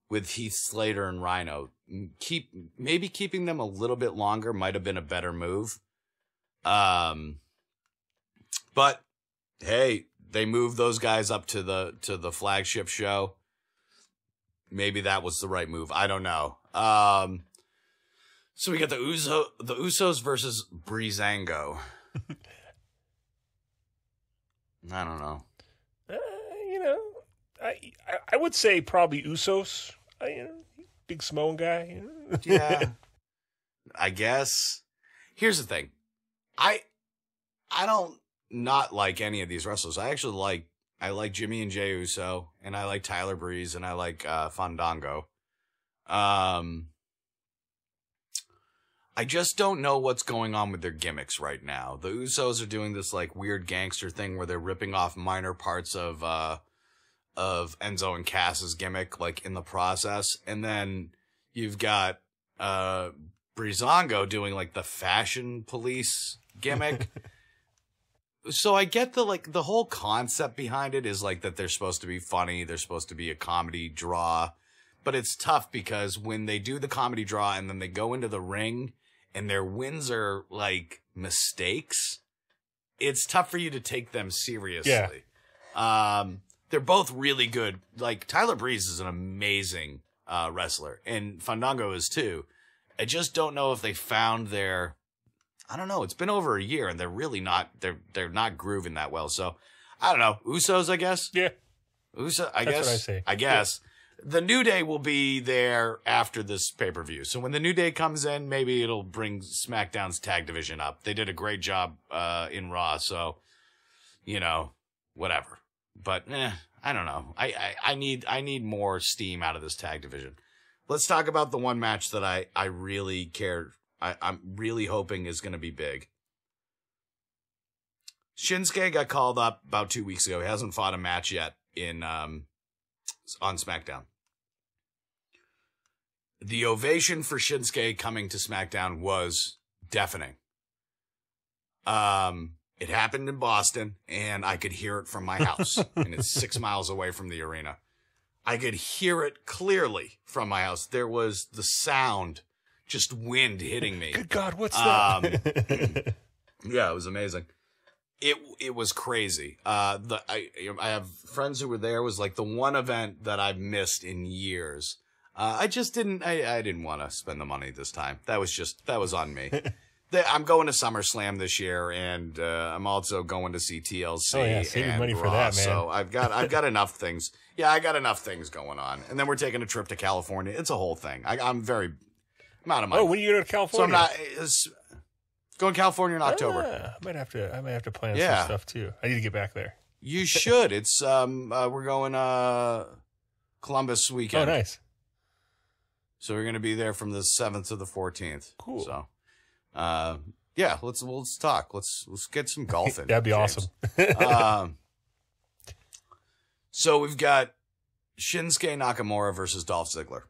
with Heath Slater and Rhino. Maybe keeping them a little bit longer might have been a better move. But hey, they moved those guys up to the flagship show. Maybe that was the right move. I don't know. So we got the Usos versus Breezango. I don't know. You know, I would say probably Usos. Big Samoan guy. Yeah, I guess. Here's the thing. I don't not like any of these wrestlers. I like Jimmy and Jey Uso, and I like Tyler Breeze, and I like Fandango. I just don't know what's going on with their gimmicks right now. The Usos are doing this like weird gangster thing where they're ripping off minor parts of Enzo and Cass's gimmick, like in the process. And then you've got, Breezango doing like the fashion police gimmick. So I get the whole concept behind it is like that they're supposed to be funny. They're supposed to be a comedy draw, but it's tough because when they do the comedy draw and then they go into the ring and their wins are like mistakes, it's tough for you to take them seriously. Yeah. They're both really good. Like Tyler Breeze is an amazing wrestler, and Fandango is too. I just don't know if they found their, I don't know. It's been over a year and they're really not, they're not grooving that well. So I don't know. Usos, I guess. Yeah. That's what I say. I guess. Yeah. The New Day will be there after this pay-per-view. So when the New Day comes in, maybe it'll bring SmackDown's tag division up. They did a great job in Raw, so, you know, whatever. But, I don't know. I need more steam out of this tag division. Let's talk about the one match that I really cared. I'm really hoping is going to be big. Shinsuke got called up about 2 weeks ago. He hasn't fought a match yet on SmackDown. The ovation for Shinsuke coming to SmackDown was deafening. It happened in Boston, and I could hear it from my house, and it's 6 miles away from the arena. I could hear it clearly from my house. There was the sound, just wind hitting me. Good God, what's that? Yeah, it was amazing. It was crazy. I have friends who were there. It was like the one event that I've missed in years. I didn't want to spend the money this time. That was on me. I'm going to SummerSlam this year, and I'm also going to see TLC. Oh yeah, save your money Raw, for that, man. So I've got enough things. Yeah, I got enough things going on, and then we're taking a trip to California. It's a whole thing. I'm out of money. Oh, when are you going to California? So I'm not going to California in October. I might have to plan some stuff too. I need to get back there. You should. It's we're going Columbus weekend. Oh, nice. So we're going to be there from the 7th to the 14th. Cool. So, yeah, let's talk. Let's get some golf in. That'd be James. awesome. So we've got Shinsuke Nakamura versus Dolph Ziggler.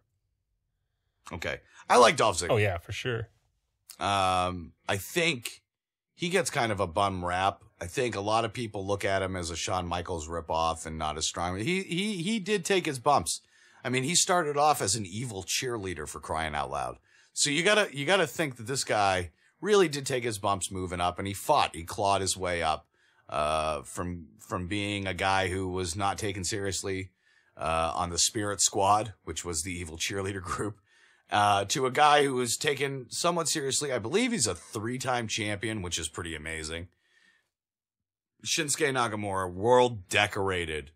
Okay. I like Dolph Ziggler. Oh yeah, for sure. I think he gets kind of a bum rap. I think a lot of people look at him as a Shawn Michaels ripoff and not as strong. He did take his bumps. I mean, he started off as an evil cheerleader, for crying out loud. So you gotta think that this guy really did take his bumps moving up, and he clawed his way up, from being a guy who was not taken seriously, on the Spirit Squad, which was the evil cheerleader group, to a guy who was taken somewhat seriously. I believe he's a 3-time champion, which is pretty amazing. Shinsuke Nakamura, world decorated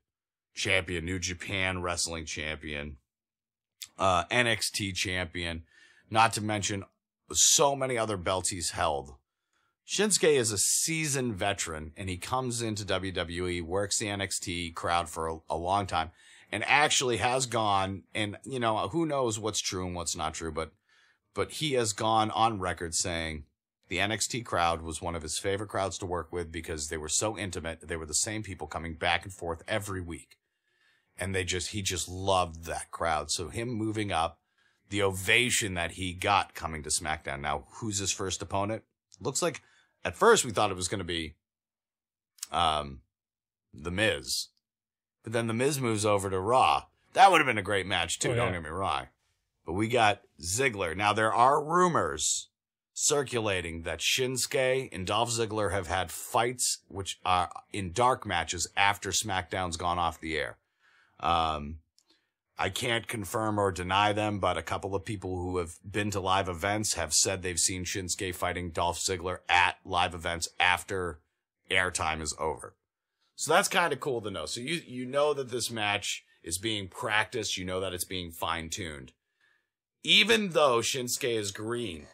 champion, New Japan Wrestling champion, NXT champion, not to mention so many other belts he's held. Shinsuke is a seasoned veteran, and he comes into WWE, works the NXT crowd for a long time, and actually has gone, and, you know, who knows what's true and what's not true, but he has gone on record saying the NXT crowd was one of his favorite crowds to work with because they were so intimate. They were the same people coming back and forth every week. And he just loved that crowd. So him moving up, the ovation that he got coming to SmackDown. Now, who's his first opponent? Looks like, at first we thought it was going to be, The Miz. But then The Miz moves over to Raw. That would have been a great match too, don't get me wrong. But we got Ziggler. Now, there are rumors circulating that Shinsuke and Dolph Ziggler have had fights which are in dark matches after SmackDown's gone off the air. I can't confirm or deny them, but a couple of people who have been to live events have said they've seen Shinsuke fighting Dolph Ziggler at live events after airtime is over. So that's kind of cool to know. So you know that this match is being practiced. You know that it's being fine-tuned. Even though Shinsuke is green,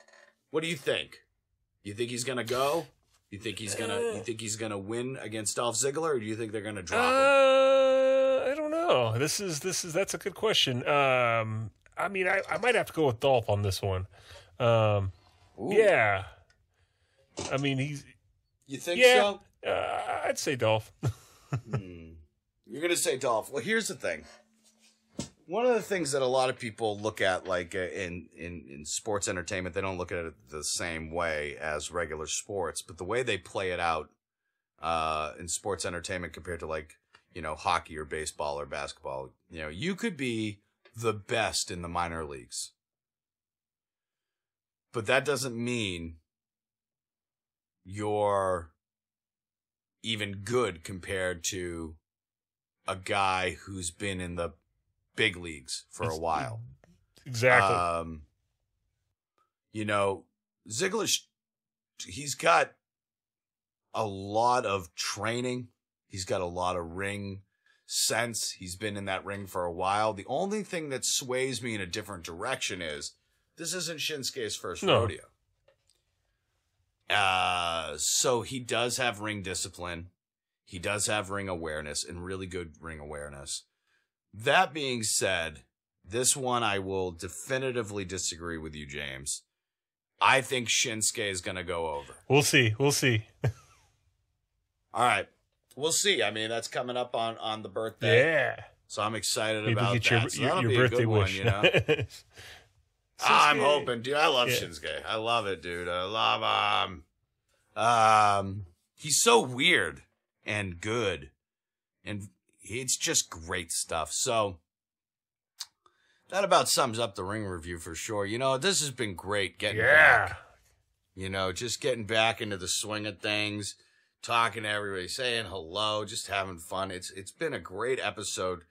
what do you think? You think he's going to go? You think he's gonna win against Dolph Ziggler, or do you think they're gonna drop him? I don't know. That's a good question. I mean, I might have to go with Dolph on this one. Yeah. I mean, You think so? I'd say Dolph. You're gonna say Dolph. Well, here's the thing. One of the things that a lot of people look at, like in sports entertainment, they don't look at it the same way as regular sports, but the way they play it out in sports entertainment compared to, like, you know, hockey or baseball or basketball, you know, you could be the best in the minor leagues, but that doesn't mean you're even good compared to a guy who's been in the big leagues for a while. Exactly. You know, Ziggler, he's got a lot of training. He's got a lot of ring sense. He's been in that ring for a while. The only thing that sways me in a different direction is this isn't Shinsuke's first rodeo. So he does have ring discipline. He does have ring awareness, and really good ring awareness. That being said, this one I will definitively disagree with you, James. I think Shinsuke is going to go over. We'll see. All right. We'll see. I mean, that's coming up on the birthday. Yeah. So I'm excited Maybe about get that. So your that'll be birthday a good wish. one, you know? I'm hoping, dude. I love Shinsuke. I love it, dude. I love him. He's so weird and good, and it's just great stuff. So that about sums up the ring review for sure. You know, this has been great getting back. You know, just getting back into the swing of things, talking to everybody, saying hello, just having fun. It's been a great episode.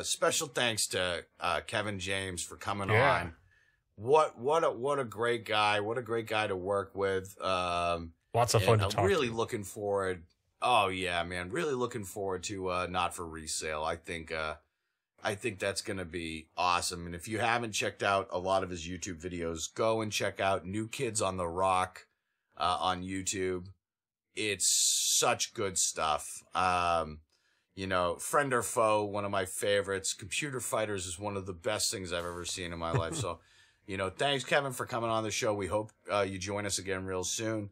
Special thanks to Kevin James for coming on. What a great guy. What a great guy to work with. Lots of fun to talk really to. looking forward. Oh yeah, man. Really looking forward to Not For Resale. I think that's going to be awesome. And if you haven't checked out a lot of his YouTube videos, go and check out New Kids on the Rock on YouTube. It's such good stuff. You know, Friend or Foe, one of my favorites. Computer Fighters is one of the best things I've ever seen in my life. So, you know, thanks, Kevin, for coming on the show. We hope you join us again real soon.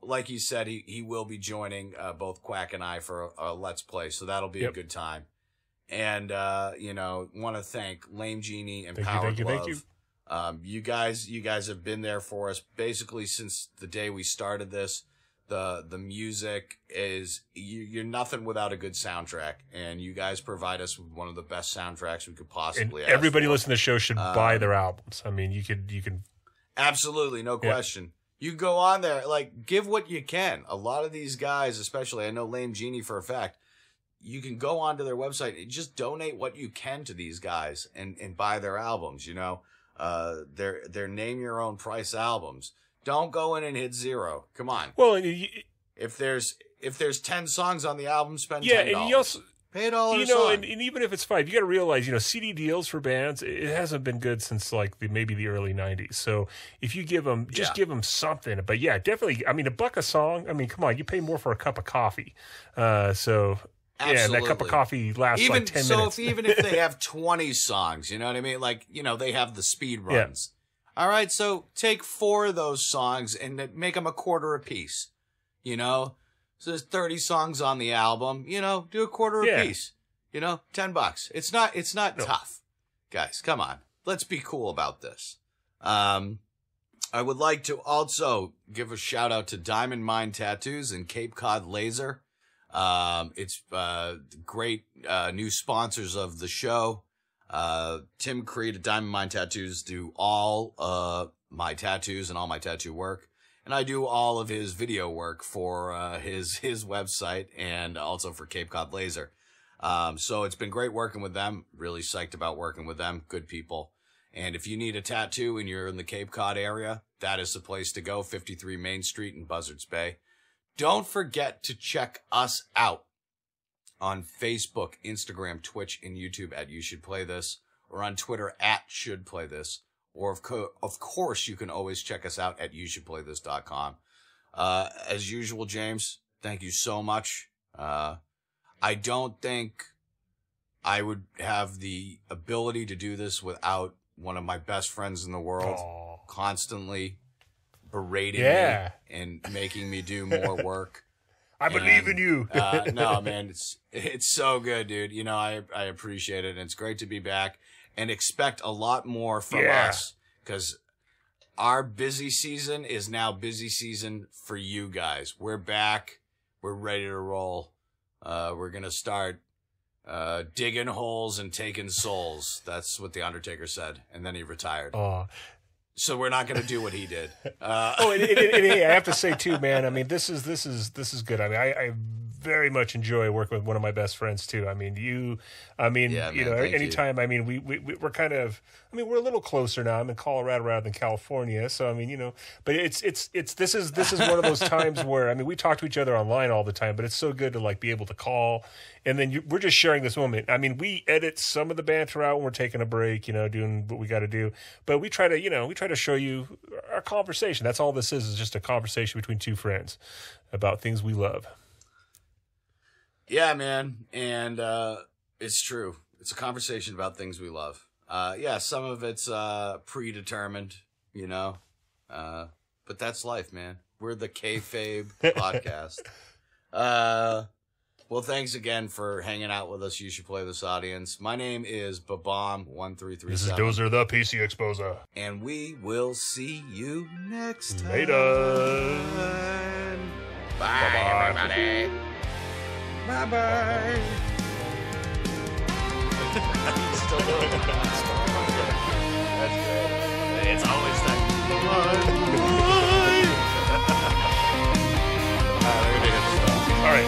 Like you said, he will be joining both Quack and I for a Let's Play, so that'll be a good time. And, you know, want to thank Lame Genie and Power Glove. Thank you. You guys have been there for us basically since the day we started this. The music is, you're nothing without a good soundtrack, and you guys provide us with one of the best soundtracks we could possibly ask everybody for. listening to the show should buy their albums. I mean, you can. Absolutely. No question. You go on there, like, give what you can. A lot of these guys, especially, I know Lame Genie for a fact, you can go onto their website and just donate what you can to these guys and buy their albums, you know. They're name your own price albums. Don't go in and hit zero. Come on. Well, if there's 10 songs on the album, spend $10. And you also pay $1 you a know, song. and even if it's 5, you got to realize, you know, CD deals for bands, it hasn't been good since like maybe the early 90s. So if you give them, give them something. But yeah, definitely. I mean, $1 a song. I mean, come on, you pay more for a cup of coffee. So. Absolutely. Yeah, and that cup of coffee lasts like 10 minutes. So even if they have 20 songs, you know what I mean? Like, you know, they have the speed runs. Yeah. All right, so take 4 of those songs and make them $0.25 a piece, you know? So there's 30 songs on the album, you know, do $0.25 a piece, you know, $10. It's not tough. Guys, come on. Let's be cool about this. I would like to also give a shout out to Diamond Mine Tattoos and Cape Cod Laser. It's great new sponsors of the show. Tim Creed at Diamond Mine Tattoos do all my tattoos and all my tattoo work, and I do all of his video work for his website and also for Cape Cod Laser. So it's been great working with them. Really psyched about working with them. Good people. And if you need a tattoo and you're in the Cape Cod area, that is the place to go. 53 Main Street in Buzzards Bay. Don't forget to check us out on Facebook, Instagram, Twitch, and YouTube at You Should Play This, or on Twitter at Should Play This. Or of course, you can always check us out at YouShouldPlayThis.com. As usual, James, thank you so much. I don't think I would have the ability to do this without one of my best friends in the world constantly berating me and making me do more work. I believe in you. No, man, it's so good, dude. You know, I appreciate it, and it's great to be back. And expect a lot more from us, because our busy season is now busy season for you guys. We're back. We're ready to roll. We're gonna start digging holes and taking souls. That's what the Undertaker said, and then he retired. So we're not going to do what he did. Hey, I have to say too, man. I mean, this is good. I mean, I very much enjoy working with one of my best friends too. I mean, anytime. I mean, we're kind of. I mean, we're a little closer now. I'm in Colorado rather than California, so I mean, but this is one of those times where, I mean, we talk to each other online all the time, but it's so good to like be able to call, and then we're just sharing this moment. I mean, we edit some of the banter out when we're taking a break, doing what we got to do, but we try to show you our conversation. That's all this is just a conversation between two friends about things we love. Yeah, man. And it's true. It's a conversation about things we love. Some of it's predetermined, but that's life, man. We're the Kayfabe podcast. Well, thanks again for hanging out with us. You Should Play This audience. My name is Babam1337. This is Dozer, the PC Exposer. And we will see you next time. Later. Bye, everybody. Bye-bye. Still doing it. That's great. It's always that. All right.